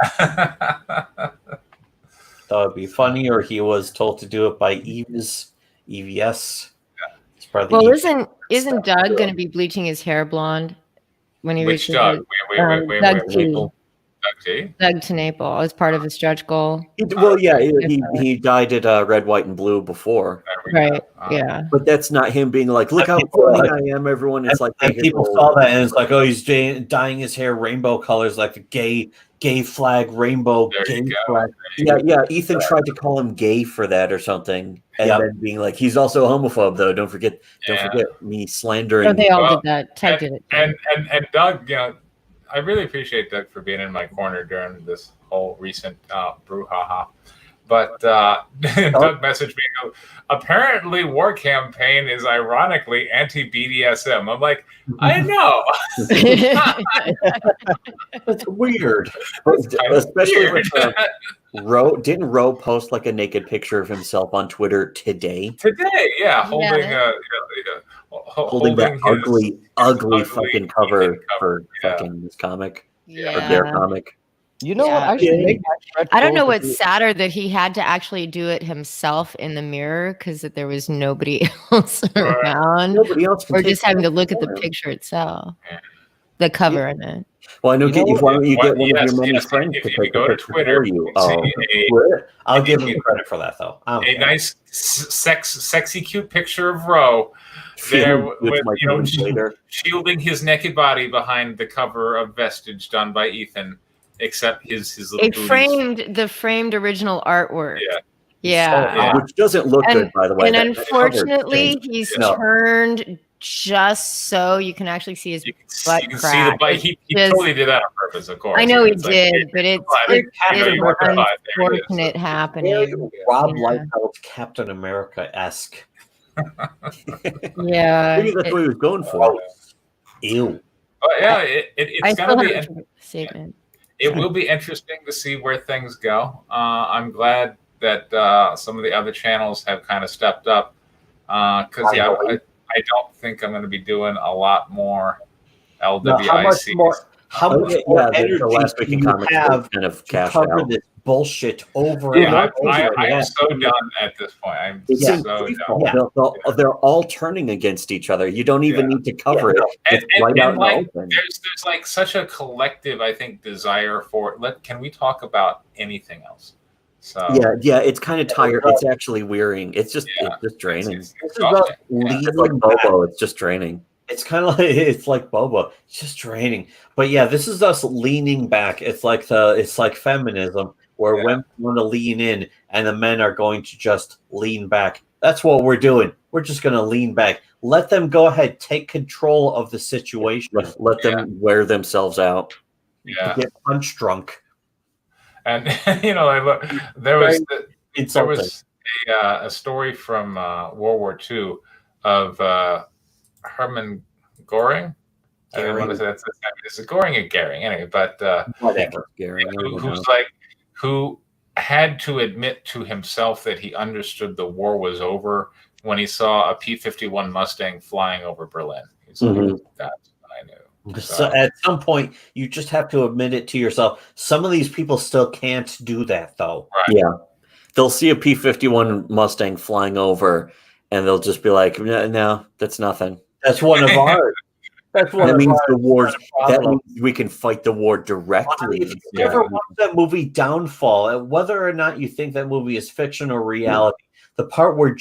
That would be funny, or he was told to do it by EVS. Well, isn't Doug going to be bleaching his hair blonde when he Which reaches Doug? Doug to Naples as part of his stretch goal? He dyed it red, white, and blue before. Right. Yeah. But that's not him being like, look how funny I am, everyone. It's like people saw that and it's like, oh, he's dyeing his hair rainbow colors like the gay flag, rainbow gay flag. Yeah. Ethan tried to call him gay for that or something, and then being like, he's also a homophobe, though. Don't forget me slandering. Oh, they all did that. Ted did it. And Doug, I really appreciate Doug for being in my corner during this whole recent brouhaha. But Doug messaged me, apparently War Campaign is ironically anti-BDSM. I'm like, I know. That's weird. Especially Weird. with Roe. Didn't Roe post like a naked picture of himself on Twitter today? Today, yeah, holding Holding that his ugly fucking cover for Yeah. fucking this comic or Yeah. their comic. You know what? Yeah. I should make my stretch I don't know goals to what's sadder that he had to actually do it himself in the mirror because there was nobody else around, Nobody else can or take just having to look at the picture. picture itself, Yeah. the cover in it. Well, I know. Why don't you get one of Yes, your many yes, friends if to you take go the to picture Twitter, for you? you Oh, see I'll give him credit for that, though. a nice, sexy, cute picture of Roe there with shielding his naked body behind the cover of Vestige done by Ethan, except his little booties. The framed original artwork. Yeah. Yeah. which doesn't look good, by the way. And That unfortunately, cover he's No. turned just so you can actually see his butt You can crack. see the butt. He totally did that on purpose, of course. I know he It's like, did, but it's you work the butt. There it is. unfortunate Very happening. Rob Yeah. Liefeld, Captain America-esque. Yeah. Maybe that's what he was going for. Ew. But yeah, I it's still gonna be. have a statement. It will be interesting to see where things go. I'm glad that some of the other channels have kind of stepped up. Because I don't think I'm going to be doing a lot more LWIC. How much more energy the last week in do you comics have kind of to cashed cover out. this bullshit over Yeah, and over I am again? so done at this point. I'm It's so in done. Yeah. They're all turning against each other. You don't even need to cover it. It's And right out in the like, open. there's like such a collective, I think, desire for it. Can we talk about anything else? So Yeah, it's kind of tired. It's actually wearying. It's just draining. It's This is us It's like Bobo. It's just draining. It's kind of like Boba. It's just draining. But yeah, this is us leaning back. It's like feminism, where women want to lean in and the men are going to just lean back. That's what we're doing. We're just going to lean back. Let them go ahead, take control of the situation. Let them wear themselves out. Yeah. Get punch drunk. And there was a story from World War II of Hermann Göring. I don't want to say that's it's Göring or Goering anyway, but Whatever. who had to admit to himself that he understood the war was over when he saw a P-51 Mustang flying over Berlin. He's like, that's what I knew. So at some point, you just have to admit it to yourself. Some of these people still can't do that, though. Right. Yeah. They'll see a P-51 Mustang flying over, and they'll just be like, no, that's nothing. That's one of ours. That means the wars. That means we can fight the war directly. If you ever watched that movie Downfall, whether or not you think that movie is fiction or reality, the part where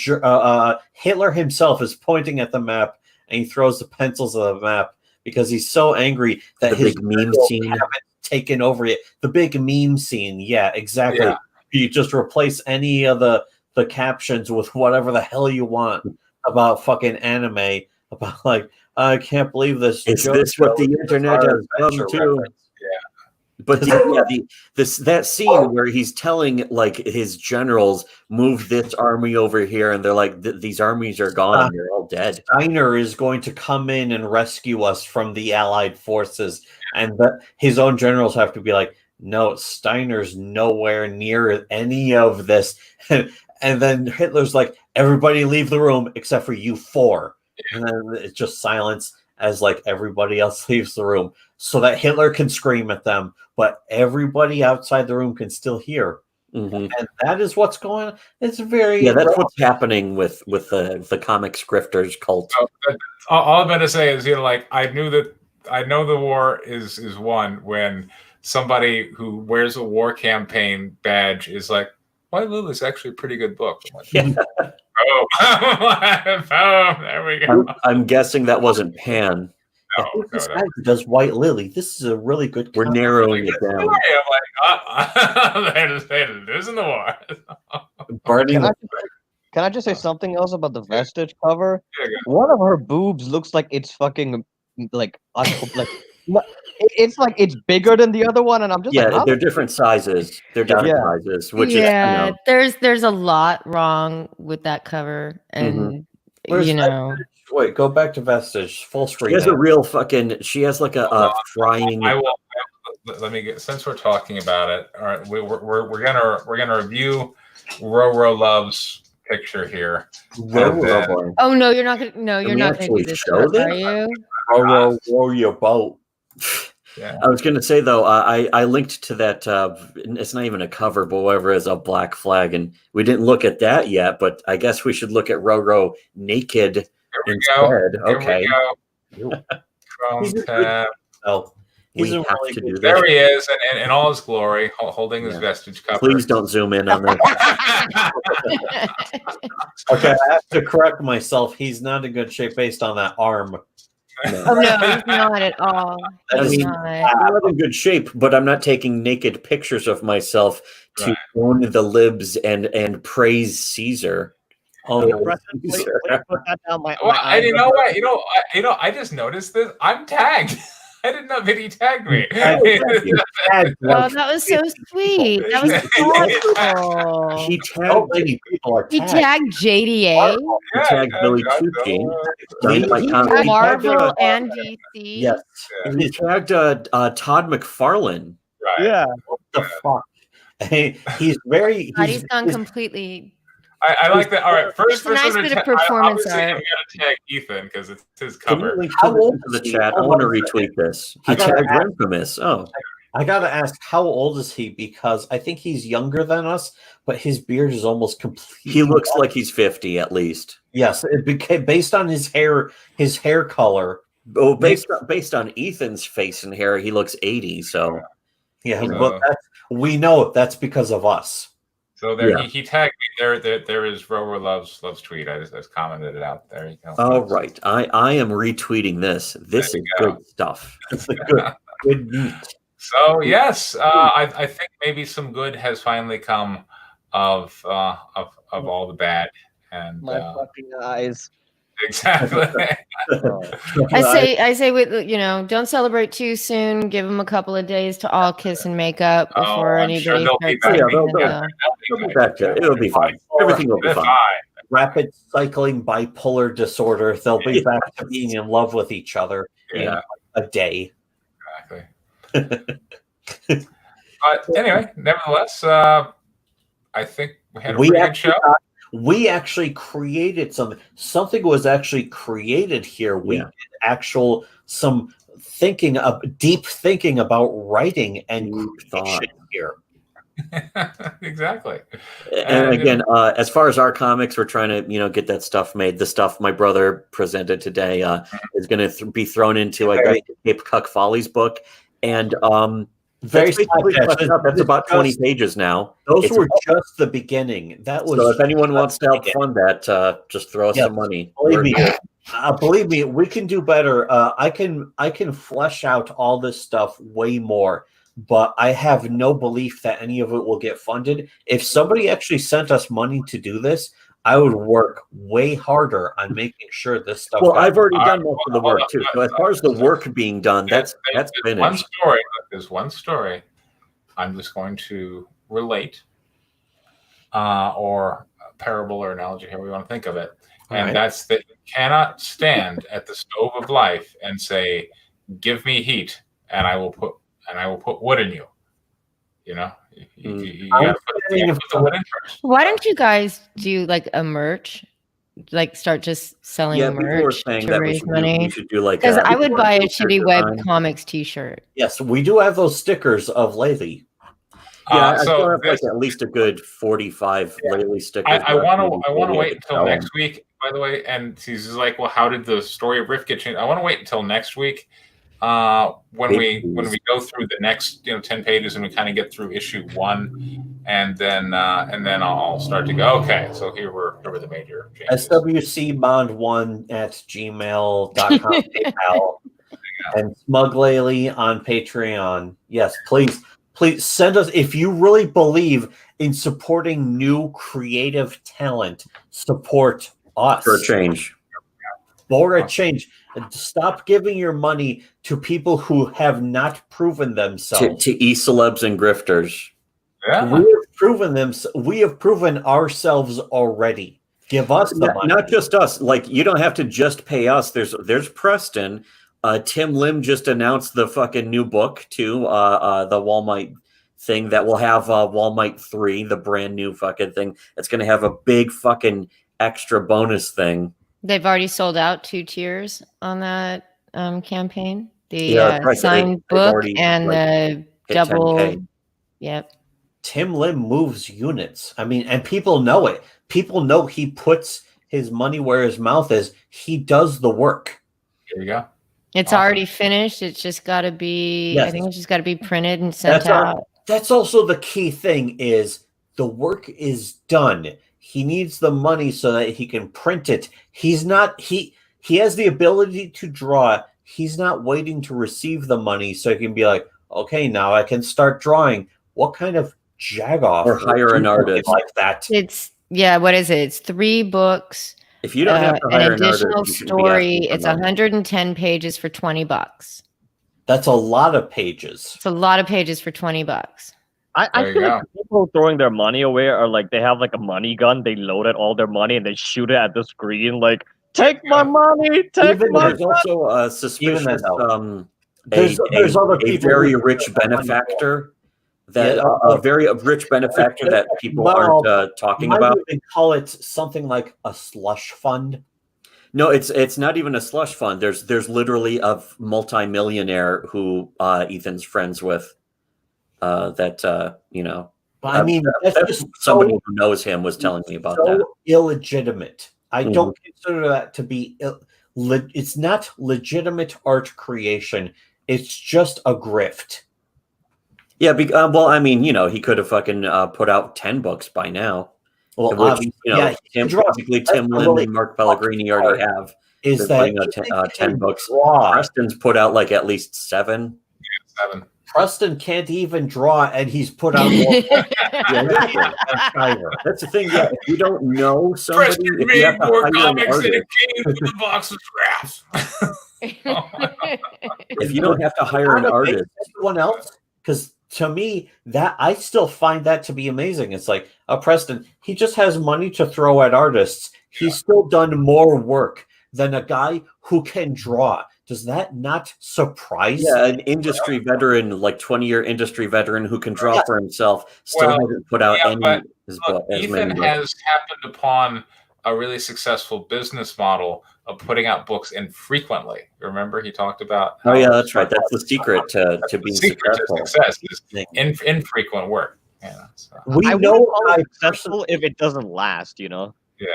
Hitler himself is pointing at the map and he throws the pencils of the map because he's so angry that his big meme scene haven't taken over it. The big meme scene, yeah, exactly. Yeah. You just replace any of the captions with whatever the hell you want about fucking anime, about like, I can't believe this. Is this what the internet has come to? Yeah. But that scene where he's telling like his generals, move this army over here, and they're like, these armies are gone and they're all dead. Steiner is going to come in and rescue us from the Allied forces, and his own generals have to be like, no, Steiner's nowhere near any of this. And then Hitler's like, everybody leave the room except for you four. And then it's just silence as like everybody else leaves the room so that Hitler can scream at them, but everybody outside the room can still hear. And that is what's going on. It's very that's what's happening with the comic scripters cult. All I'm going to say is, I know the war is won when somebody who wears a War Campaign badge is like, White Lily's actually a pretty good book. I'm like, there we go. I'm guessing that wasn't Pan. No. Does White Lily? This is a really good. We're narrowing it down. I'm like, they're losing the war. Can I just say something else about the Vestige cover? One of her boobs looks like it's fucking like It's like it's bigger than the other one, and I'm just like, Yeah, how they're different sizes. They're different Yeah. sizes, which yeah, is there's a lot wrong with that cover, and Where's you know, Wait, go back to Vestige. Full she screen. has a it. real fucking. She has like a frying. I will. Let me get, since we're talking about it. All right, we're gonna review Roro Love's picture here. And then- oh no, you're not gonna we do actually this, show are this? you? Row your boat. yeah. I was going to say though, I linked to that. It's not even a cover, but whatever is a black flag, and we didn't look at that yet. But I guess we should look at Roro naked Here we instead. go. Okay, Here we go. Chrome He's a tab. Oh, we he's a have really to good- do this. There he is, and in all his glory, holding his Yeah. vestige cover. Please don't zoom in on that. Okay, I have to correct myself. He's not in good shape based on that arm. Oh no, he's not at all. I He's mean, not. I'm not in good shape, but I'm not taking naked pictures of myself to Right. own the libs and praise Caesar. Oh, Caesar. put that down my Well, and you know what? I just noticed this. I'm tagged. I didn't know that he tagged me. Well, that was so sweet. That was thoughtful. He so tagged many people are He tagged. tagged JDA, He tagged Billy Tucci. Dynamite Comics. He tagged, Marvel, and DC. Yes. he tagged Todd McFarlane. Right. Yeah. What the fuck? He's very. God, he's gone completely. I like that. All right, first It's a nice one bit to of performance obviously, I'm art. gonna tag Ethan because it's his Can you cover. link How to old the is he? chat? I Hold want to on a second. retweet this. He I gotta tagged ask- Infamous. Oh, I gotta ask, how old is he? Because I think he's younger than us, but his beard is almost completely. he looks like he's 50 at least. Yes, it became based on his hair color. Oh, based on Ethan's face and hair, he looks 80. So Yeah, So- but we know that's because of us. So there, Yeah. he tagged me. There is Roro Love's tweet. I just commented it out. There you go. all right, I am retweeting this. This There is you go. good stuff. It's a good meat. So yes, I think maybe some good has finally come of all the bad, and My fucking eyes. exactly. I say, with don't celebrate too soon. Give them a couple of days to all kiss and make up Oh, before I'm sure anybody they'll be starts. back. Yeah, saying, It'll be back to, it'll be fine. Everything will be That's fine. fine. Rapid cycling bipolar disorder. They'll be back to being in love with each other in Yeah, a day. exactly. But anyway, nevertheless, I think we had a pretty good show. We actually created something. Something was actually created here. We Yeah. did some thinking of deep thinking about writing and Deep thought. creation here. Exactly. And again, as far as our comics, we're trying to get that stuff made. The stuff my brother presented today is going to be thrown into I guess Cape Cuck Follies book, and Very that's basically smart. fleshed out. That's about 20 pages now. Those It's were just the beginning. That was so if anyone wants to help fund that, just throw us Yes. some money. believe me, we can do better. I can flesh out all this stuff way more, but I have no belief that any of it will get funded. If somebody actually sent us money to do this, I would work way harder on making sure this stuff. Well, got- I've already All done right, most of the hold work on. too. So as far as the work being done, that's There's one finished. story. There's one story. I'm just going to relate, or a parable or analogy, however you want to think of it, and right. that's that you cannot stand at the stove of life and say, "Give me heat, and I will put wood in you." You know, you gotta put the wood in first. Why don't you guys do like a merch? Like start just selling Yeah, people were merch saying to that we raise should do, money. we should do like Because I would buy a t-shirt Shitty Web design. Comics T-shirt. Yes, we do have those stickers of Laylee. Yeah, I So still have this- like at least a good 45 Laylee stickers. I left. want Maybe to 40 wait to until sell next them. week. By the way, and he's just like, "Well, how did the story of Rift get changed?" I want to wait until next week, when we go through the next 10 pages and we kind of get through issue 1, and then I'll start to go. Okay, so here were the major changes. swcmod1@gmail.com PayPal and Smuglaley on Patreon. Yes, please send us if you really believe in supporting new creative talent. Support us For a change. for a change. Stop giving your money to people who have not proven themselves. To e-celebs and grifters. Yeah. We have proven ourselves already. Give us the money. Not just us. Like, you don't have to just pay us. There's Preston. Tim Lim just announced the fucking new book too. The Walmart thing that will have Walmart 3, the brand new fucking thing. It's going to have a big fucking extra bonus thing. They've already sold out 2 tiers on that campaign. The Yeah, right. signed They've book already, and like, the hit double. 10K. Yep. Tim Lim moves units. I mean, and people know it. People know he puts his money where his mouth is. He does the work. Here you go. It's Awesome. already finished. It's just got to be. Yes. I think it's just got to be printed and sent out. That's also the key thing is the work is done. He needs the money so that he can print it. He has the ability to draw. He's not waiting to receive the money so he can be like, okay, now I can start drawing. What kind of jagoff Or hire an artist like that? What is it? It's 3 books. If you don't have to hire an additional artist, you shouldn't be story. asking for It's money. 110 pages for $20. That's a lot of pages. It's a lot of pages for $20. I There you feel go. like people throwing their money away are like they have like a money gun. They loaded all their money and they shoot it at the screen. Like, take my money, take Even my There's also a suspicious, Even that there's other a people very who- rich benefactor that Yeah, a very rich benefactor that people Well, aren't talking Might about. even call it something like a slush fund. No, it's not even a slush fund. There's literally a multimillionaire who Ethan's friends with. You know. But I mean, that's just somebody so, who knows him was telling me about so that. illegitimate. I don't consider that to be. It's not legitimate art creation. It's just a grift. Yeah, well, I mean, you know, he could have fucking put out 10 books by now. Well, Which, obviously, you know, yeah, Tim that's Lim really and Mark Pellegrini already have. Is They're that putting out Ethan 10 can books. draw. Preston's put out like at least 7. 7. Preston can't even draw, and he's put out more. That's the thing. Yeah, if you don't know somebody, Preston if you made have to more hire an comics and it artist, came with a box of scraps. if you don't have to hire an artist, Everyone else, because to me, that I still find that to be amazing. It's like Preston, he just has money to throw at artists. He's still done more work than a guy who can draw. Does that not surprise? yeah, an industry veteran, like 20-year industry veteran who can draw for himself, still hasn't put out any but of his look, as Ethan many books. has happened upon a really successful business model of putting out books infrequently. Remember, he talked about. Oh yeah, that's right. That's the secret to being secret successful. to success is infrequent work. Yeah, so. We I know wouldn't call I it successful if it doesn't last, you know? Yeah.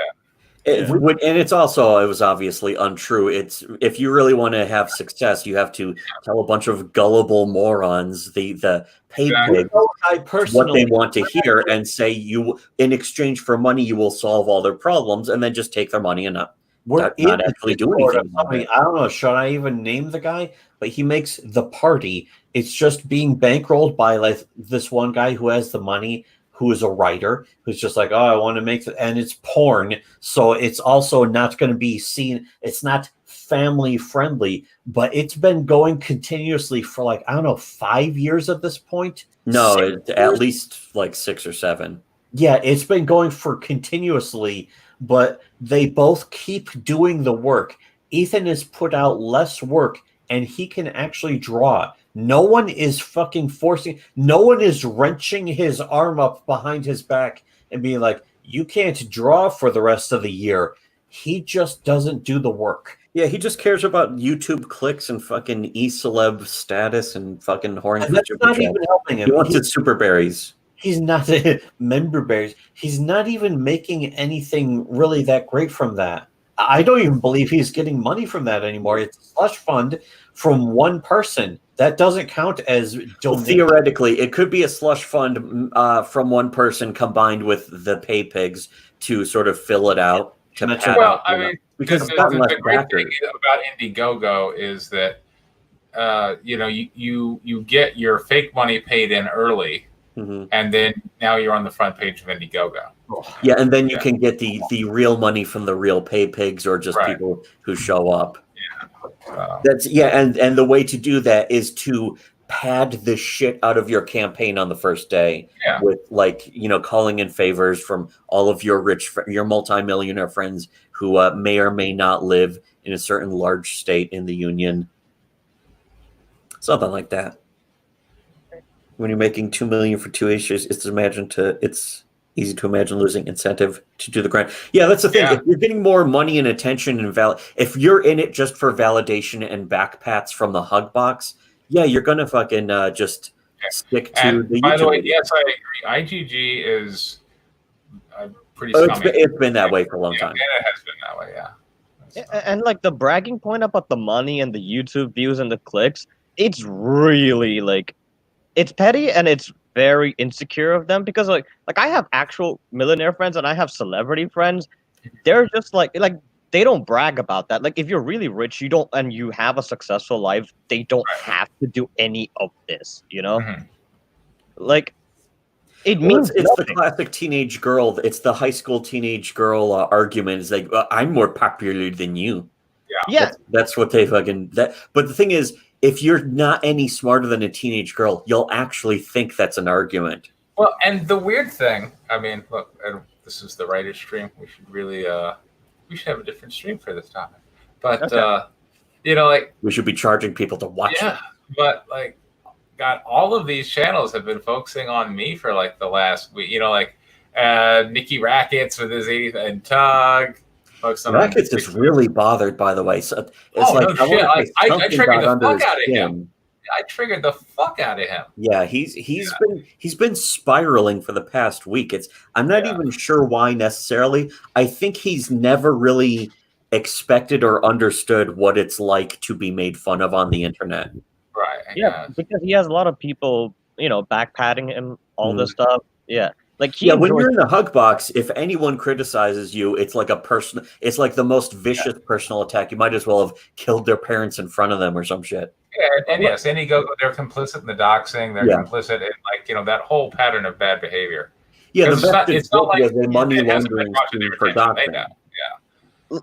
And it was obviously untrue. It's if you really want to have success, you have to tell a bunch of gullible morons the paid Exactly. pigs I what personally they want to hear and say you in exchange for money you will solve all their problems and then just take their money and not actually do anything about it. I don't know. Should I even name the guy? But he makes the party. It's just being bankrolled by like this one guy who has the money, who is a writer, who's just like, oh, I want to make it, and it's porn, so it's also not going to be seen. It's not family friendly, but it's been going continuously for like I don't know 5 years at this point. No, at least like 6 or 7. Yeah, it's been going for continuously, but they both keep doing the work. Ethan has put out less work, and he can actually draw. No one is fucking forcing. No one is wrenching his arm up behind his back and being like, "You can't draw for the rest of the year." He just doesn't do the work. Yeah, he just cares about YouTube clicks and fucking e-celeb status and fucking horn. And that's not even helping him. He wants his super berries. He's not member berries. He's not even making anything really that great from that. I don't even believe he's getting money from that anymore. It's a slush fund from one person. That doesn't count as Well, theoretically, it could be a slush fund from one person combined with the pay pigs to sort of fill it out. Well, I mean, because the great thing about Indiegogo is that you get your fake money paid in early, and then now you're on the front page of Indiegogo. Yeah, and then you can get the real money from the real pay pigs or just Right. people who show up. So, That's and the way to do that is to pad the shit out of your campaign on the first day Yeah. with calling in favors from all of your your multimillionaire friends who may or may not live in a certain large state in the union. Something like that. When you're making $2 million for 2 issues, it's easy to imagine losing incentive to do the grind. Yeah, that's the thing. Yeah. If you're getting more money and attention and if you're in it just for validation and backpats from the hug box, yeah, you're gonna fucking just stick to and the by YouTube. the way, video. yes, I agree. IGG is pretty Oh, scummy. it's been that way for a long Yeah, time. and it has been that way. Yeah. And like the bragging point about the money and the YouTube views and the clicks, it's really like it's petty and it's very insecure of them because like I have actual millionaire friends and I have celebrity friends. They're just like they don't brag about that. Like if you're really rich, you don't and you have a successful life, they don't have to do any of this, you know? Mhm. Like it Well, means it's the nothing. classic teenage girl. It's the high school teenage girl argument. It's like, I'm more popular than you. Yeah. That's what they fucking that. But the thing is, if you're not any smarter than a teenage girl, you'll actually think that's an argument. Well, and the weird thing, I mean, look, this is the writer's stream. We should really, we should have a different stream for this topic. But, Okay. like, We should be charging people to watch yeah, it. but like, God, all of these channels have been focusing on me for like the last week. Nikki Rackets with his 80th and Tug. Rackets is really bothered, by the way. So it's no shit. I triggered the fuck out of skin. him. I triggered the fuck out of him. Yeah, he's been spiraling for the past week. I'm not even sure why necessarily. I think he's never really expected or understood what it's like to be made fun of on the internet. Right. Yeah, because he has a lot of people, backpatting him, all this stuff. Yeah. Like when you're in the hug box, if anyone criticizes you, it's like it's like the most vicious personal attack. You might as well have killed their parents in front of them or some shit. Yeah, and yes, Indiegogo, they're complicit in the doxing. They're complicit in that whole pattern of bad behavior. Yeah, it's not like a money laundering scheme for doxing. Yeah.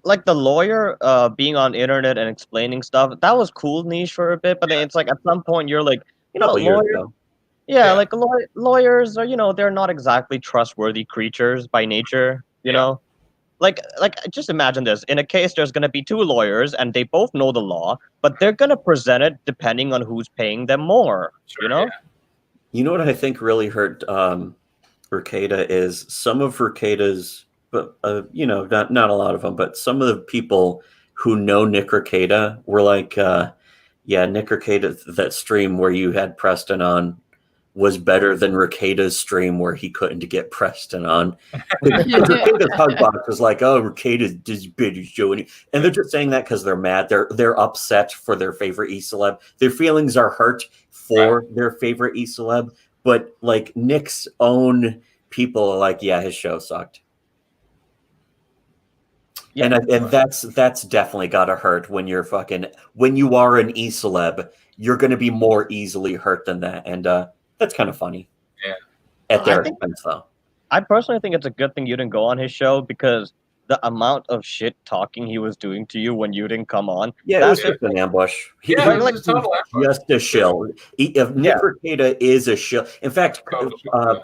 Like the lawyer being on internet and explaining stuff, that was cool niche for a bit, but then it's like at some point you're like, lawyers. Yeah, like lawyers are, they're not exactly trustworthy creatures by nature, you know? Like just imagine this. In a case, there's going to be two lawyers and they both know the law, but they're going to present it depending on who's paying them more, you know? Yeah. You know what I think really hurt Rekieta is some of Rekieta's, but not a lot of them, but some of the people who know Nick Rekieta were like, Nick Rekieta, that stream where you had Preston on was better than Rekieta's stream where he couldn't get Preston on. Rekieta's hug box was like, oh, Rekieta's this bitch is showing, and they're just saying that because they're mad. They're upset for their favorite e-celeb. Their feelings are hurt for their favorite e-celeb, but like Nick's own people are like, yeah, his show sucked. Yeah. And that's definitely gotta hurt when you are an e-celeb, you're gonna be more easily hurt than that. And that's kind of funny. Yeah. At their expense, though. I personally think it's a good thing you didn't go on his show because the amount of shit talking he was doing to you when you didn't come on. Yeah, it was just an ambush. It was a total ambush. Just a shill. If Nick Rekieta is a shill. In fact,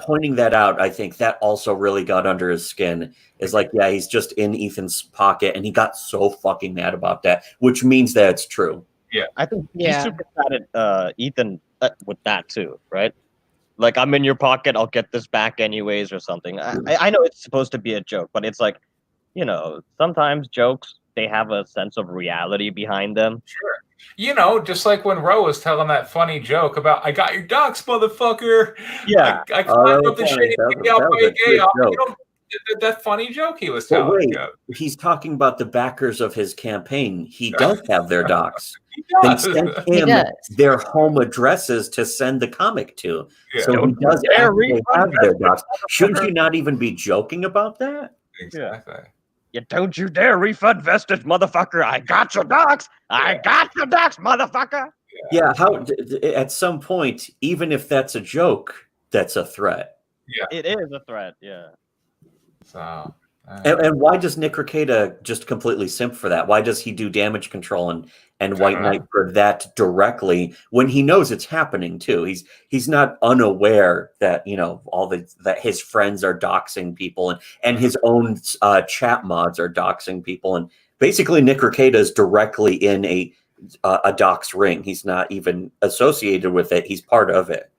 pointing that out, I think that also really got under his skin. Is like, he's just in Ethan's pocket, and he got so fucking mad about that, which means that it's true. Yeah. I think he's super mad at Ethan with that too, right? Like, I'm in your pocket, I'll get this back anyways or something. I know it's supposed to be a joke, but it's like, sometimes jokes, they have a sense of reality behind them. Sure. Just like when Ro was telling that funny joke about, I got your docs, motherfucker. Yeah. I climbed up the shit and get out by gay. That funny joke he was telling. He's talking about the backers of his campaign. He does have their docs. They sent him their home addresses to send the comic to. Yeah. So he does actually have their docs. Shouldn't you not even be joking about that? Exactly. Yeah, don't you dare refund vestige, motherfucker. I got your docs. I got your docs, motherfucker. Yeah, how at some point, even if that's a joke, that's a threat. Yeah. It is a threat. Yeah. So. And why does Nick Rekieta just completely simp for that? Why does he do damage control and White Knight for that directly when he knows it's happening too? He's not unaware that that his friends are doxing people and his own chat mods are doxing people, and basically Nick Rekieta is directly in a dox ring. He's not even associated with it. He's part of it,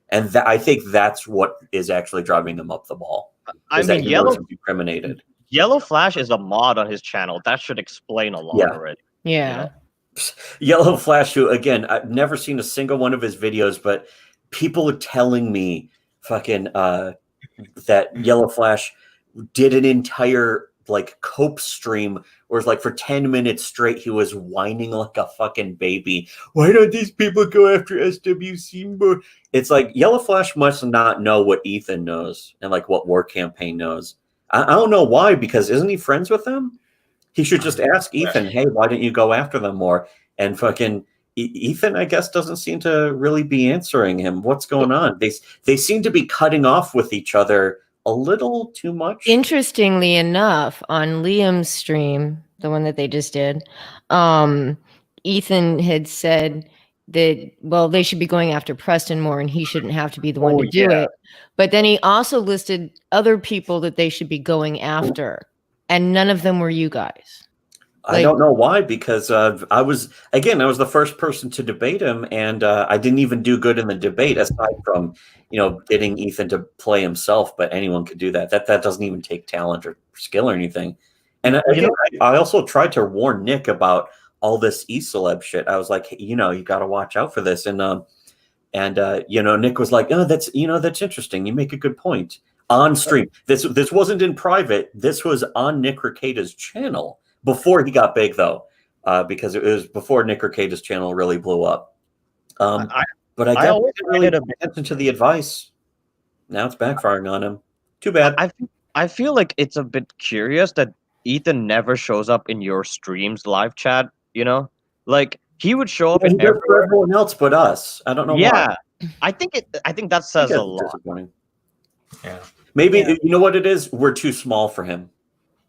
and I think that's what is actually driving him up the ball. I mean, incriminated. Yellow Flash is a mod on his channel. That should explain a lot already. Yeah. Yellow Flash, who again, I've never seen a single one of his videos, but people are telling me fucking that Yellow Flash did an entire cope stream where it's for 10 minutes straight he was whining like a fucking baby. Why don't these people go after SWC more? It's Yellow Flash must not know what Ethan knows and what War Campaign knows. I don't know why, because isn't he friends with them? He should just ask Ethan, hey, why didn't you go after them more? And fucking Ethan, I guess, doesn't seem to really be answering him. What's going on? They seem to be cutting off with each other a little too much. Interestingly enough, on Liam's stream, the one that they just did, Ethan had said that, well, they should be going after Preston more and he shouldn't have to be the one to do it. But then he also listed other people that they should be going after, and none of them were you guys. I don't know why, because I was the first person to debate him, and I didn't even do good in the debate, aside from getting Ethan to play himself. But anyone could do that. That doesn't even take talent or skill or anything. And again, I also tried to warn Nick about all this e-celeb shit. I was like, hey, you got to watch out for this. And Nick was like, oh, that's interesting. You make a good point on stream. This wasn't in private. This was on Nick Rekieta's channel. Before he got big, though, because it was before Nick Rekieta's channel really blew up. But I guess he didn't really pay attention to the advice. Now it's backfiring on him. Too bad. I feel like it's a bit curious that Ethan never shows up in your streams live chat. He would show up in everyone else but us. I don't know why. I think that says a lot. Yeah. Maybe you know what it is? We're too small for him.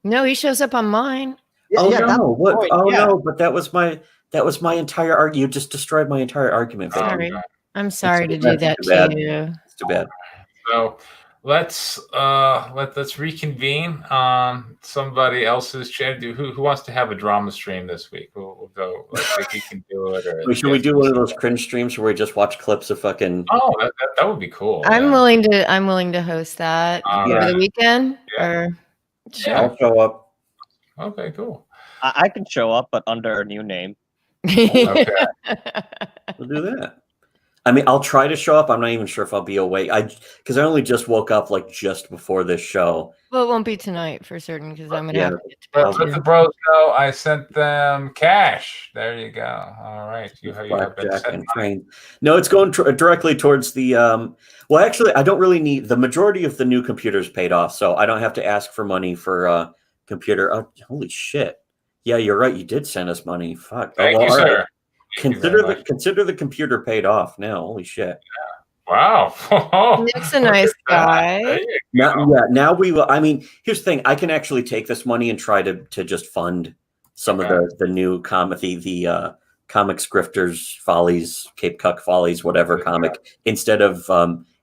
No, he shows up on mine. No! But that was my entire argument. You just destroyed my entire argument. Sorry, I'm sorry to do that to you. It's too bad. So let's reconvene. Somebody else's channel. Who wants to have a drama stream this week? We'll go. Vicky can do it. Or should we do one of those cringe streams where we just watch clips of fucking? Oh, that would be cool. I'm willing to host that over the weekend. Yeah. Or sure. I'll show up. Okay, cool. I can show up, but under a new name. Okay. We'll do that. I mean, I'll try to show up. I'm not even sure if I'll be awake. Because I only just woke up just before this show. Well, it won't be tonight for certain because I'm gonna have to get to bed. Let the bros know I sent them cash. There you go. All right, you have been sent trained. No, it's going directly towards the. Well, actually, I don't really need the majority of the new computers paid off, so I don't have to ask for money for computer. Oh, holy shit! Yeah, you're right. You did send us money. Fuck. Thank you, sir. Right. Consider the computer paid off now. Holy shit! Yeah. Wow. Nick's a nice guy. Now we will. I mean, here's the thing. I can actually take this money and try to just fund some of the new comic, the comic scripters follies, Cape Cuck follies, whatever comic, instead of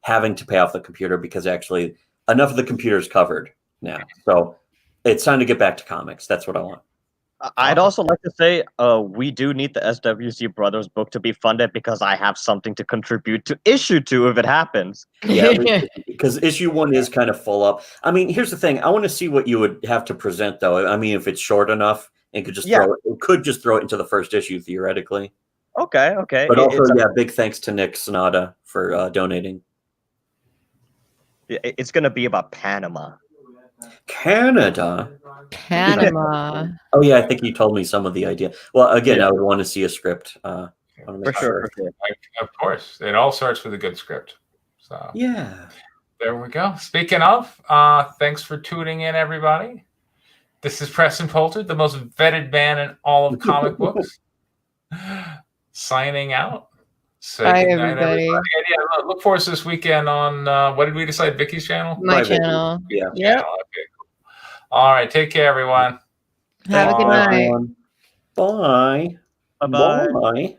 having to pay off the computer, because actually enough of the computer is covered now. So it's time to get back to comics. That's what I want. I'd also like to say we do need the SWC Brothers book to be funded, because I have something to contribute to issue 2 if it happens. Yeah, because issue 1 is kind of full up. I mean, here's the thing. I want to see what you would have to present, though. I mean, if it's short enough, it could just throw it into the first issue theoretically. Okay. But also, big thanks to Nick Sonata for donating. It's going to be about Panama. Panama. Oh yeah, I think you told me some of the idea. Well, again, I would want to see a script. For sure. Of course, it all starts with a good script. So yeah, there we go. Speaking of, thanks for tuning in, everybody. This is Preston Poulter, the most vetted man in all of comic books, signing out. Say Bye, good night, everybody. And yeah, look for us this weekend on what did we decide? Vicky's channel? My Bye, Vicky. channel. Yeah. Yep. Channel. Okay, cool. All right, take care, everyone. Have a good Bye. night. Everyone. Bye. Bye-bye. Bye.